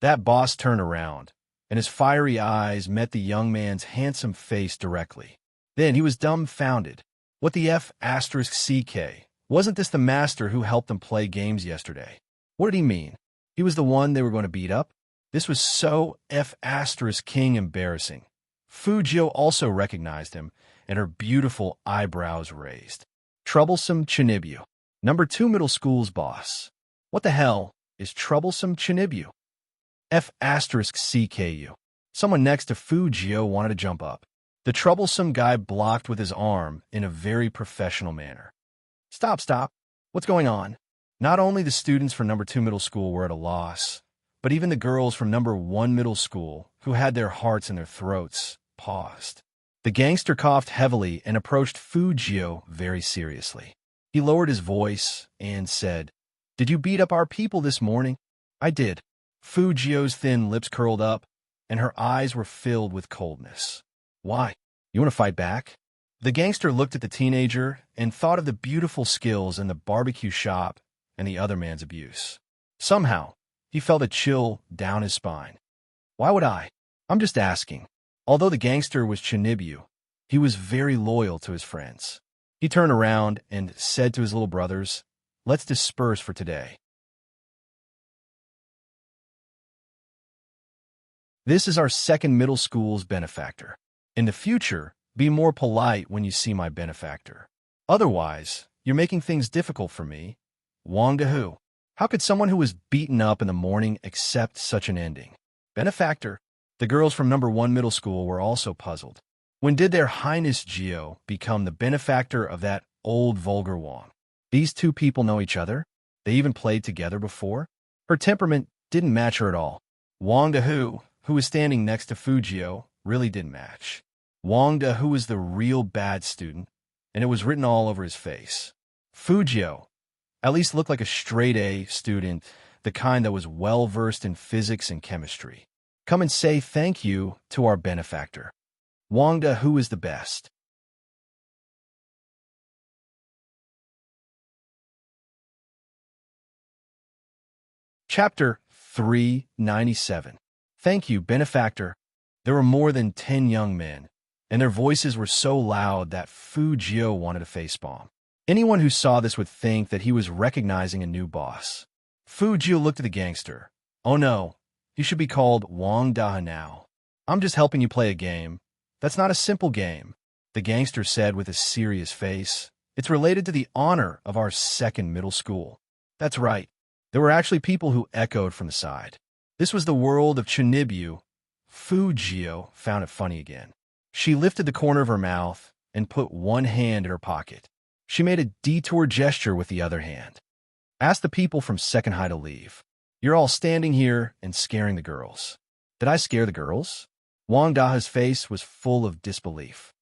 That boss turned around, and his fiery eyes met the young man's handsome face directly. Then he was dumbfounded. What the F***CK? Wasn't this the master who helped them play games yesterday? What did he mean? He was the one they were going to beat up? This was so F***king embarrassing. Fujio also recognized him, and her beautiful eyebrows raised. Troublesome Chinibu. Number 2 middle school's boss. What the hell is Troublesome Chinibu? F***CKU. Someone next to Fujio wanted to jump up. The troublesome guy blocked with his arm in a very professional manner. Stop. What's going on? Not only the students from number 2 middle school were at a loss, but even the girls from number 1 middle school, who had their hearts in their throats, paused. The gangster coughed heavily and approached Fujio very seriously. He lowered his voice and said, "Did you beat up our people this morning?" "I did." Fujio's thin lips curled up, and her eyes were filled with coldness. "Why? You want to fight back?" The gangster looked at the teenager and thought of the beautiful skills in the barbecue shop and the other man's abuse. Somehow, he felt a chill down his spine. "Why would I? I'm just asking." Although the gangster was Chinibu, he was very loyal to his friends. He turned around and said to his little brothers, "Let's disperse for today." This is our 2nd middle school's benefactor. In the future, be more polite when you see my benefactor. Otherwise, you're making things difficult for me. Wang Dehu. How could someone who was beaten up in the morning accept such an ending? Benefactor. The girls from number 1 middle school were also puzzled. When did their Highness Gio become the benefactor of that old vulgar Wang? These 2 people know each other? They even played together before? Her temperament didn't match her at all. Wang Dehu, who was standing next to Fujio, really didn't match. Wang Dehu was the real bad student, and it was written all over his face. Fujio at least looked like a straight-A student, the kind that was well-versed in physics and chemistry. Come and say thank you to our benefactor. Wang Dehu is the best. Chapter 397. Thank you, benefactor. There were more than 10 young men, and their voices were so loud that Fujio wanted to facepalm. Anyone who saw this would think that he was recognizing a new boss. Fujio looked at the gangster. "Oh no, you should be called Wang Daha now. I'm just helping you play a game. That's not a simple game," the gangster said with a serious face. "It's related to the honor of our 2nd middle school." That's right. There were actually people who echoed from the side. This was the world of Chinibu. Fujio found it funny again. She lifted the corner of her mouth and put one hand in her pocket. She made a detour gesture with the other hand. "Ask the people from 2nd High to leave. You're all standing here and scaring the girls." "Did I scare the girls?" Wang Daha's face was full of disbelief.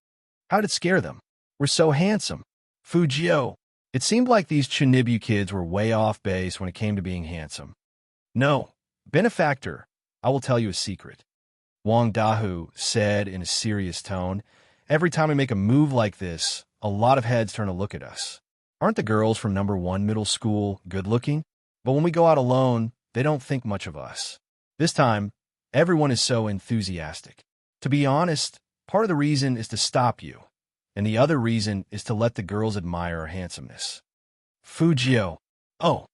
"How did it scare them? We're so handsome." "Fujio, it seemed like these Chinibu kids were way off base when it came to being handsome." "No, benefactor, I will tell you a secret. Wang Dahu said in a serious tone. Every time we make a move like this, a lot of heads turn to look at us. Aren't the girls from number 1 middle school good-looking? But when we go out alone, they don't think much of us. This time, everyone is so enthusiastic. To be honest, part of the reason is to stop you, and the other reason is to let the girls admire our handsomeness. Fujio. Oh,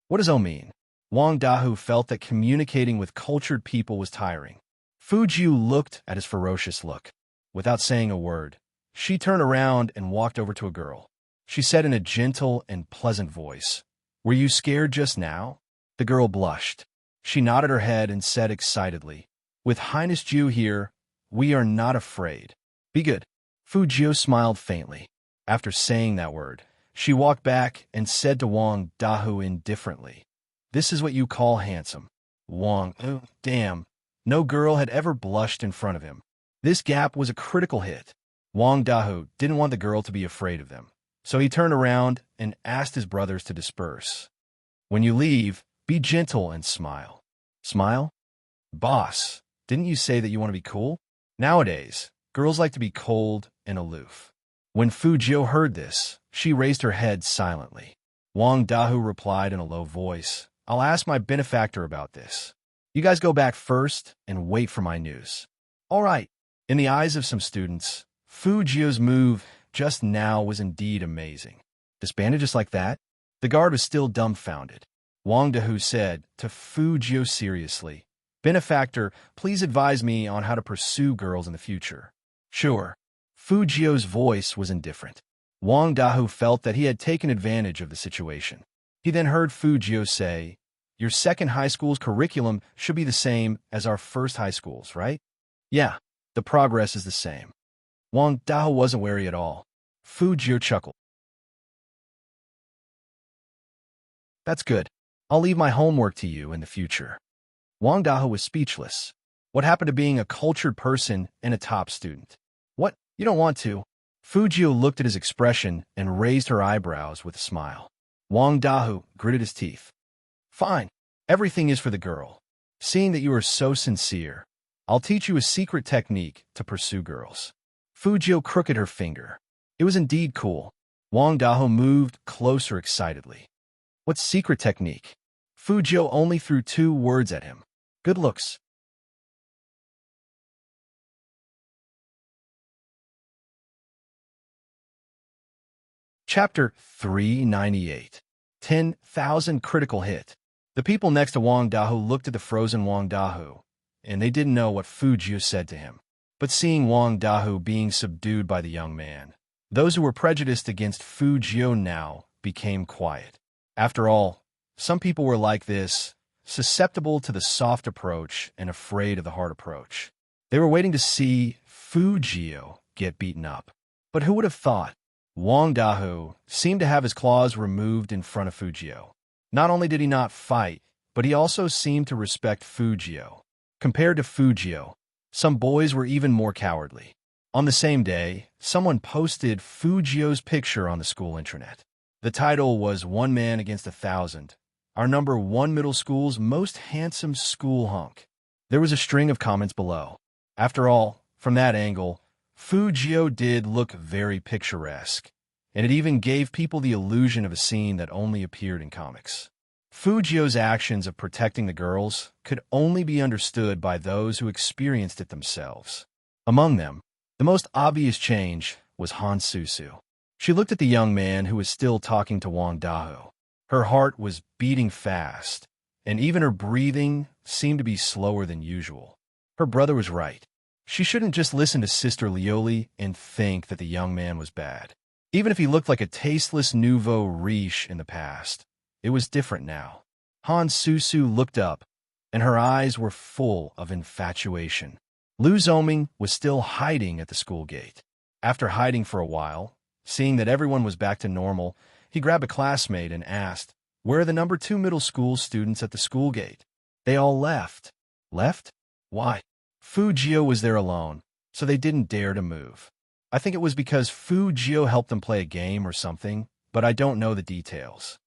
what does O mean? Wang Dahu felt that communicating with cultured people was tiring. Fujio looked at his ferocious look. Without saying a word, she turned around and walked over to a girl. She said in a gentle and pleasant voice, "Were you scared just now?" The girl blushed. She nodded her head and said excitedly, "With Highness Ju here, we are not afraid. Be good." Fujio smiled faintly. After saying that word, she walked back and said to Wang Dahu indifferently, "This is what you call handsome." Wang, oh, damn. No girl had ever blushed in front of him. This gap was a critical hit. Wang Dahu didn't want the girl to be afraid of them, so he turned around and asked his brothers to disperse. "When you leave, be gentle and smile." Smile? Boss, didn't you say that you want to be cool? Nowadays, girls like to be cold and aloof. When Fujio heard this, she raised her head silently. Wang Dahu replied in a low voice, "I'll ask my benefactor about this. You guys go back first and wait for my news." All right. In the eyes of some students, Fujio's move just now was indeed amazing. Disbanded just like that? The guard was still dumbfounded. Wang Dahu said to Fujio seriously, "Benefactor, please advise me on how to pursue girls in the future." Sure. Fujio's voice was indifferent. Wang Dahu felt that he had taken advantage of the situation. He then heard Fujio say, "Your second high school's curriculum should be the same as our first high school's, right?" "Yeah, the progress is the same." Wang Dahu wasn't wary at all. Fujio chuckled. "That's good. I'll leave my homework to you in the future." Wang Dahu was speechless. What happened to being a cultured person and a top student? What? You don't want to? Fujio looked at his expression and raised her eyebrows with a smile. Wang Dahu gritted his teeth. "Fine. Everything is for the girl. Seeing that you are so sincere, I'll teach you a secret technique to pursue girls." Fujio crooked her finger. It was indeed cool. Wang Dahu moved closer excitedly. "What secret technique?" Fujio only threw 2 words at him. "Good looks." Chapter 398. 10,000 Critical Hit. The people next to Wang Dahu looked at the frozen Wang Dahu, and they didn't know what Fujio said to him. But seeing Wang Dahu being subdued by the young man, those who were prejudiced against Fujio now became quiet. After all, some people were like this, susceptible to the soft approach and afraid of the hard approach. They were waiting to see Fujio get beaten up. But who would have thought? Wang Dahu seemed to have his claws removed in front of Fujio. Not only did he not fight, but he also seemed to respect Fujio. Compared to Fujio, some boys were even more cowardly. On the same day, someone posted Fujio's picture on the school intranet. The title was "One Man Against 1,000, our number 1 middle school's most handsome school hunk." There was a string of comments below. After all, from that angle, Fujio did look very picturesque, and it even gave people the illusion of a scene that only appeared in comics. Fujio's actions of protecting the girls could only be understood by those who experienced it themselves. Among them, the most obvious change was Han Susu. She looked at the young man who was still talking to Wang Dahu. Her heart was beating fast, and even her breathing seemed to be slower than usual. Her brother was right. She shouldn't just listen to Sister Lioli and think that the young man was bad. Even if he looked like a tasteless nouveau riche in the past, it was different now. Han Susu looked up, and her eyes were full of infatuation. Lu Zoming was still hiding at the school gate. After hiding for a while, seeing that everyone was back to normal, he grabbed a classmate and asked, "Where are the number 2 middle school students at the school gate?" They all left. Left? Why? Fujio was there alone, so they didn't dare to move. I think it was because Fujio helped them play a game or something, but I don't know the details.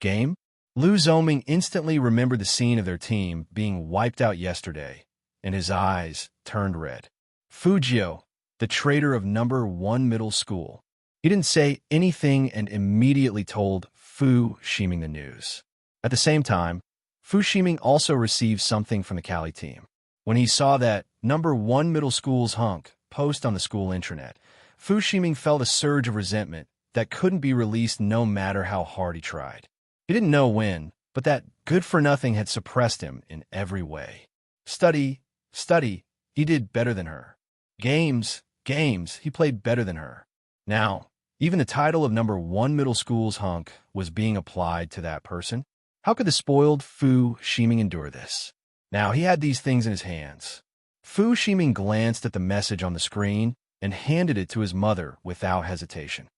Game? Lu Zoming instantly remembered the scene of their team being wiped out yesterday, and his eyes turned red. Fujio, the traitor of number 1 middle school. He didn't say anything and immediately told Fu Shiming the news. At the same time, Fu Shiming also received something from the Cali team. When he saw that number 1 middle school's hunk post on the school intranet, Fu Shiming felt a surge of resentment that couldn't be released no matter how hard he tried. He didn't know when, but that good-for-nothing had suppressed him in every way. Study, he did better than her. Games, he played better than her. Now, even the title of number 1 middle school's hunk was being applied to that person. How could the spoiled Fu Shiming endure this? Now he had these things in his hands. Fu Shiming glanced at the message on the screen and handed it to his mother without hesitation.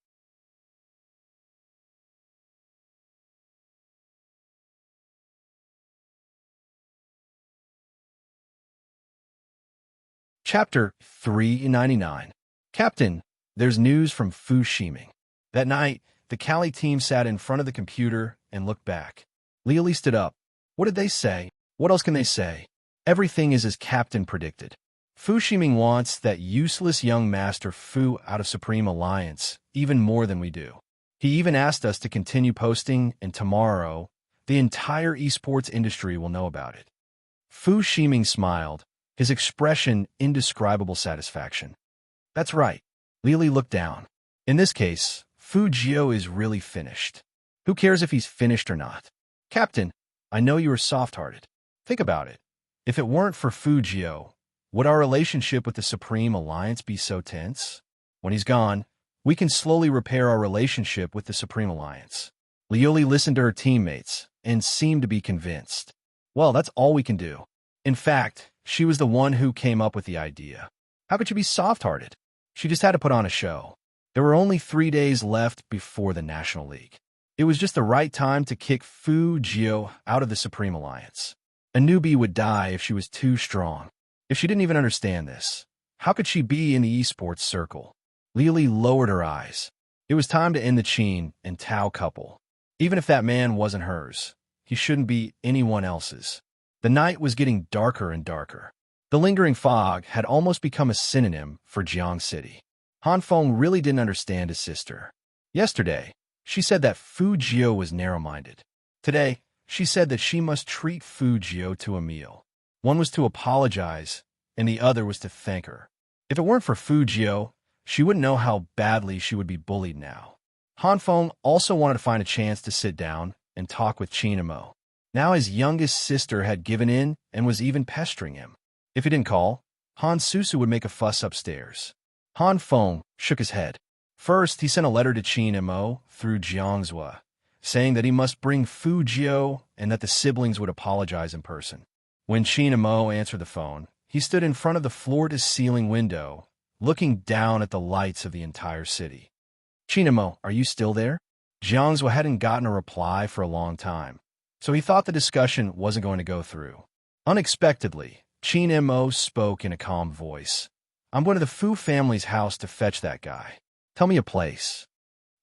Chapter 399. Captain, there's news from Fu Shiming. That night, the Cali team sat in front of the computer and looked back. Lily stood up. What did they say? What else can they say? Everything is as Captain predicted. Fu Shiming wants that useless young Master Fu out of Supreme Alliance even more than we do. He even asked us to continue posting, and tomorrow, the entire esports industry will know about it. Fu Shiming smiled, his expression indescribable satisfaction. That's right. Lily looked down. In this case, Fu Jio is really finished. Who cares if he's finished or not? Captain, I know you are soft-hearted. Think about it. If it weren't for Fu Jio, would our relationship with the Supreme Alliance be so tense? When he's gone, we can slowly repair our relationship with the Supreme Alliance. Lioli listened to her teammates and seemed to be convinced. Well, that's all we can do. In fact, she was the one who came up with the idea. How could she be soft-hearted? She just had to put on a show. There were only 3 days left before the National League. It was just the right time to kick Fu Jio out of the Supreme Alliance. A newbie would die if she was too strong. If she didn't even understand this, how could she be in the esports circle? Lily lowered her eyes. It was time to end the Qin and Tao couple. Even if that man wasn't hers, he shouldn't be anyone else's. The night was getting darker and darker. The lingering fog had almost become a synonym for Jiang City. Han Feng really didn't understand his sister. Yesterday, she said that Fu Jio was narrow-minded. Today, she said that she must treat Fu Jio to a meal. One was to apologize, and the other was to thank her. If it weren't for Fu Jio, she wouldn't know how badly she would be bullied now. Han Feng also wanted to find a chance to sit down and talk with Qin Mo. Now his youngest sister had given in and was even pestering him. If he didn't call, Han Susu would make a fuss upstairs. Han Feng shook his head. First, he sent a letter to Qin Mo through Jiangzhou, saying that he must bring Fu Jio and that the siblings would apologize in person. When Qin Mo answered the phone, he stood in front of the floor-to-ceiling window, looking down at the lights of the entire city. Qin Mo, are you still there? Jiangzhou hadn't gotten a reply for a long time, so he thought the discussion wasn't going to go through. Unexpectedly, Qin Mo spoke in a calm voice. I'm going to the Fu family's house to fetch that guy. Tell me a place.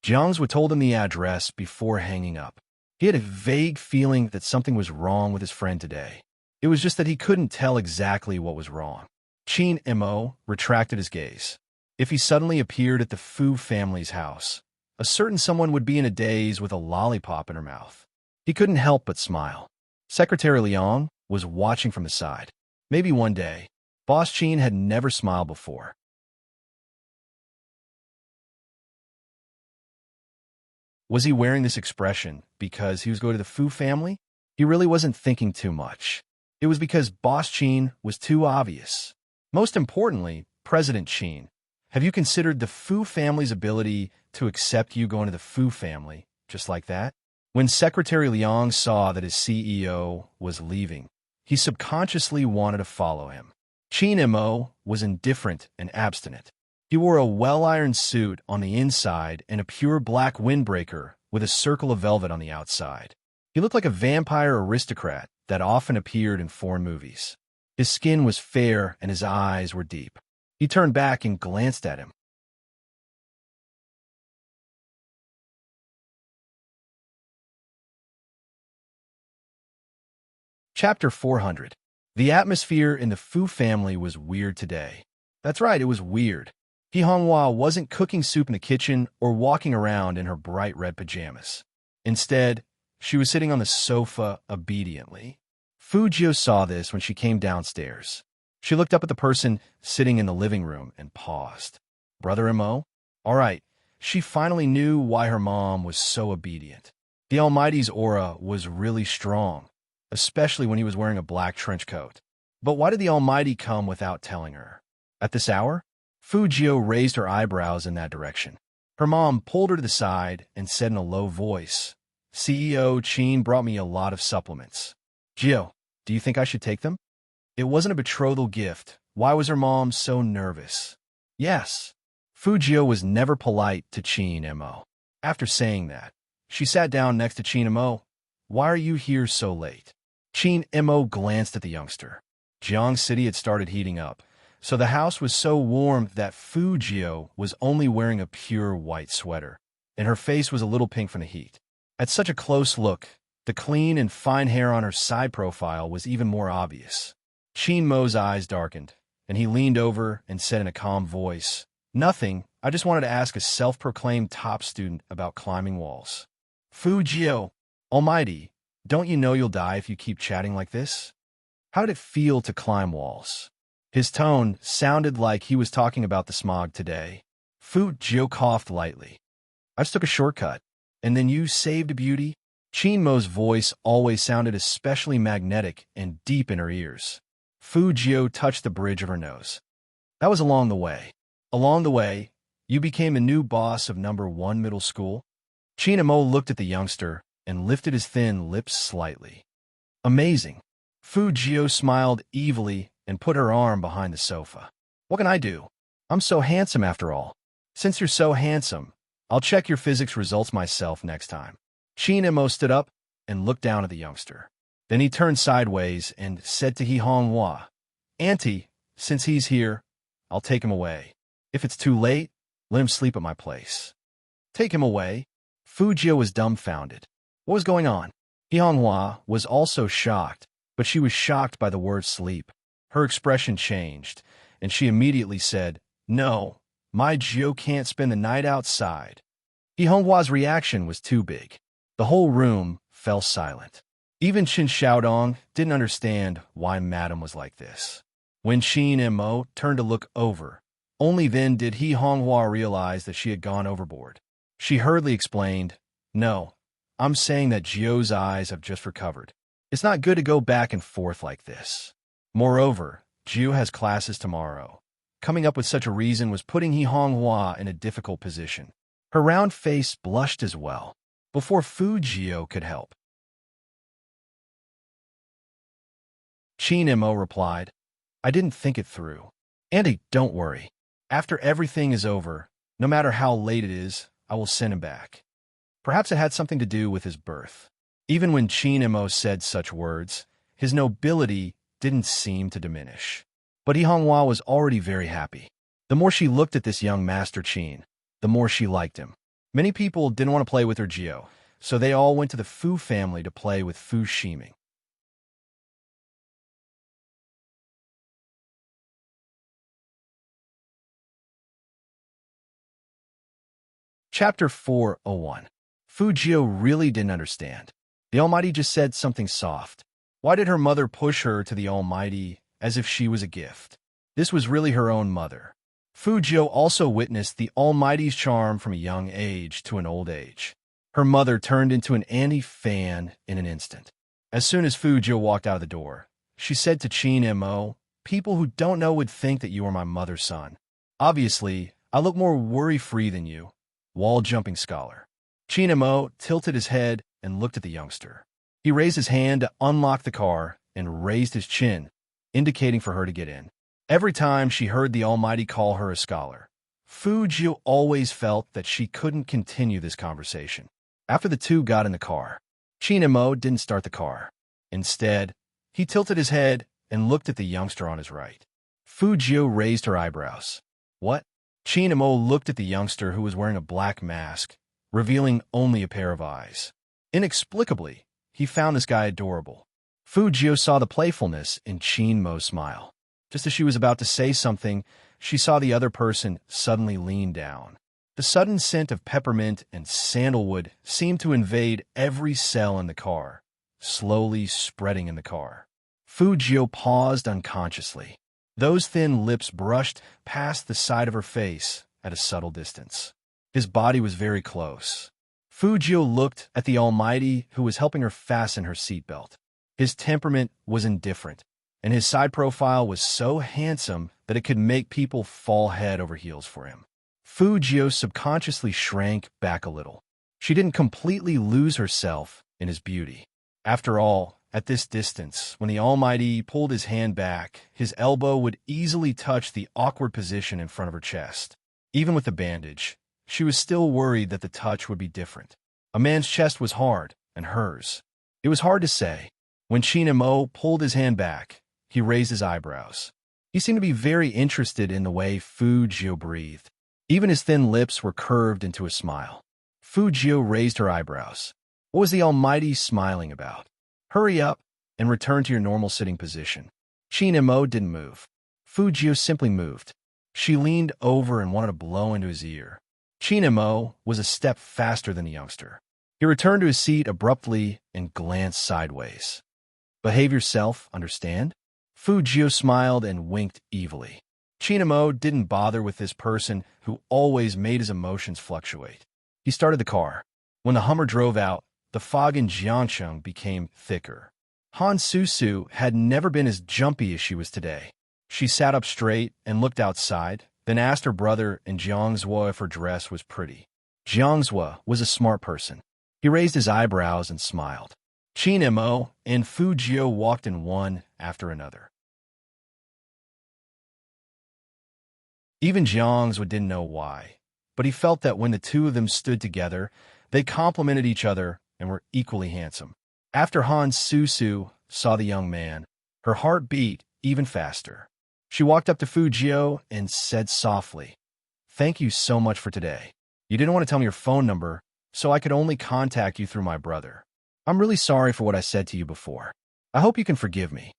Jiangzhou told him the address before hanging up. He had a vague feeling that something was wrong with his friend today. It was just that he couldn't tell exactly what was wrong. Qin Mo retracted his gaze. If he suddenly appeared at the Fu family's house, a certain someone would be in a daze with a lollipop in her mouth. He couldn't help but smile. Secretary Liang was watching from the side. Maybe one day. Boss Qin had never smiled before. Was he wearing this expression because he was going to the Fu family? He really wasn't thinking too much. It was because Boss Qin was too obvious. Most importantly, President Qin, have you considered the Fu family's ability to accept you going to the Fu family, just like that? When Secretary Liang saw that his CEO was leaving, he subconsciously wanted to follow him. Qin Mo was indifferent and abstinent. He wore a well-ironed suit on the inside and a pure black windbreaker with a circle of velvet on the outside. He looked like a vampire aristocrat that often appeared in foreign movies. His skin was fair and his eyes were deep. He turned back and glanced at him. Chapter 400. The atmosphere in the Fu family was weird today. That's right, it was weird. He Honghua wasn't cooking soup in the kitchen or walking around in her bright red pajamas. Instead, she was sitting on the sofa obediently. Fu Jio saw this when she came downstairs. She looked up at the person sitting in the living room and paused. Brother Mo? All right. She finally knew why her mom was so obedient. The Almighty's aura was really strong, especially when he was wearing a black trench coat. But why did the Almighty come without telling her? At this hour? Fu Jio raised her eyebrows in that direction. Her mom pulled her to the side and said in a low voice, CEO Qin brought me a lot of supplements. Jio, do you think I should take them? It wasn't a betrothal gift. Why was her mom so nervous? Yes. Fu Jio was never polite to Qin Mo. After saying that, she sat down next to Qin Mo. Why are you here so late? Qin Mo glanced at the youngster. Jiang City had started heating up, so the house was so warm that Fu Jio was only wearing a pure white sweater, and her face was a little pink from the heat. At such a close look, the clean and fine hair on her side profile was even more obvious. Qin Mo's eyes darkened, and he leaned over and said in a calm voice, Nothing, I just wanted to ask a self-proclaimed top student about climbing walls. Fu Jio, Almighty, don't you know you'll die if you keep chatting like this? How did it feel to climb walls? His tone sounded like he was talking about the smog today. Fu Jio coughed lightly. I just took a shortcut. And then you saved a beauty? Qin Mo's voice always sounded especially magnetic and deep in her ears. Fu Jio touched the bridge of her nose. That was along the way. Along the way, you became a new boss of number 1 middle school? Qin Mo looked at the youngster and lifted his thin lips slightly. Amazing. Fu Jio smiled evilly and put her arm behind the sofa. What can I do? I'm so handsome after all. Since you're so handsome, I'll check your physics results myself next time. Qin Mo stood up and looked down at the youngster. Then he turned sideways and said to He Honghua, Auntie, since he's here, I'll take him away. If it's too late, let him sleep at my place. Take him away? Fu Jio was dumbfounded. What was going on? He Honghua was also shocked, but she was shocked by the word sleep. Her expression changed, and she immediately said, No, my Jio can't spend the night outside. He Honghua's reaction was too big. The whole room fell silent. Even Qin Xiaodong didn't understand why Madame was like this. When Qin Mo turned to look over, only then did He Honghua realize that she had gone overboard. She hurriedly explained, No, I'm saying that Jio's eyes have just recovered. It's not good to go back and forth like this. Moreover, Jio has classes tomorrow. Coming up with such a reason was putting He Honghua in a difficult position. Her round face blushed as well, before Fu Jio could help. Qin Mo replied, I didn't think it through. Auntie, don't worry. After everything is over, no matter how late it is, I will send him back. Perhaps it had something to do with his birth. Even when Qin Mo said such words, his nobility didn't seem to diminish. But He Honghua was already very happy. The more she looked at this young Master Qin, the more she liked him. Many people didn't want to play with her Jio, so they all went to the Fu family to play with Fu Ximing. Chapter 401. Fu Jio really didn't understand. The Almighty just said something soft. Why did her mother push her to the Almighty as if she was a gift? This was really her own mother. Fu Jio also witnessed the Almighty's charm from a young age to an old age. Her mother turned into an anti-fan in an instant. As soon as Fu Jio walked out of the door, she said to Qin Mo, People who don't know would think that you are my mother's son. Obviously, I look more worry-free than you. Wall-jumping scholar. Qin Mo tilted his head and looked at the youngster. He raised his hand to unlock the car and raised his chin, indicating for her to get in. Every time she heard the Almighty call her a scholar, Fu Jio always felt that she couldn't continue this conversation. After the two got in the car, Qin Mo didn't start the car. Instead, he tilted his head and looked at the youngster on his right. Fu Jio raised her eyebrows. What? Qin Mo looked at the youngster who was wearing a black mask, revealing only a pair of eyes. Inexplicably, he found this guy adorable. Fu Jio saw the playfulness in Qin Mo's smile. Just as she was about to say something, she saw the other person suddenly lean down. The sudden scent of peppermint and sandalwood seemed to invade every cell in the car, slowly spreading in the car. Fu Jio paused unconsciously. Those thin lips brushed past the side of her face at a subtle distance. His body was very close. Fu Jio looked at the Almighty who was helping her fasten her seatbelt. His temperament was indifferent, and his side profile was so handsome that it could make people fall head over heels for him. Fu Jio subconsciously shrank back a little. She didn't completely lose herself in his beauty. After all, at this distance, when the Almighty pulled his hand back, his elbow would easily touch the awkward position in front of her chest. Even with the bandage, she was still worried that the touch would be different. A man's chest was hard, and hers. It was hard to say. When Qin Mo pulled his hand back, he raised his eyebrows. He seemed to be very interested in the way Fu Jio breathed. Even his thin lips were curved into a smile. Fu Jio raised her eyebrows. What was the Almighty smiling about? Hurry up and return to your normal sitting position. Qin Mo didn't move. Fu Jio simply moved. She leaned over and wanted to blow into his ear. Qin Mo was a step faster than the youngster. He returned to his seat abruptly and glanced sideways. Behave yourself, understand? Fu Jio smiled and winked evilly. Qin Mo didn't bother with this person who always made his emotions fluctuate. He started the car. When the Hummer drove out, the fog in Jiangcheng became thicker. Han Susu had never been as jumpy as she was today. She sat up straight and looked outside, then asked her brother and Jiangzhua if her dress was pretty. Jiangzhua was a smart person. He raised his eyebrows and smiled. Qin Mo and Fu Jio walked in one after another. Even Jiangzhua didn't know why, but he felt that when the two of them stood together, they complemented each other and were equally handsome. After Han Susu saw the young man, her heart beat even faster. She walked up to Fu Jio and said softly, "Thank you so much for today. You didn't want to tell me your phone number, so I could only contact you through my brother. I'm really sorry for what I said to you before. I hope you can forgive me."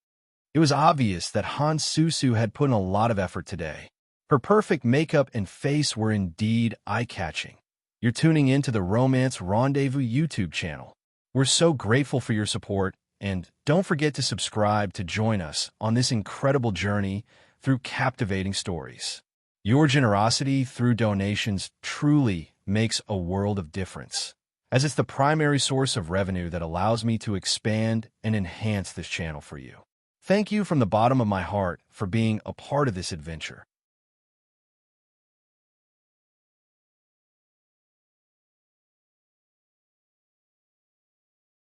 It was obvious that Han Susu had put in a lot of effort today. Her perfect makeup and face were indeed eye-catching. You're tuning in to the Romance Rendezvous YouTube channel. We're so grateful for your support, and don't forget to subscribe to join us on this incredible journey through captivating stories. Your generosity through donations truly makes a world of difference, as it's the primary source of revenue that allows me to expand and enhance this channel for you. Thank you from the bottom of my heart for being a part of this adventure.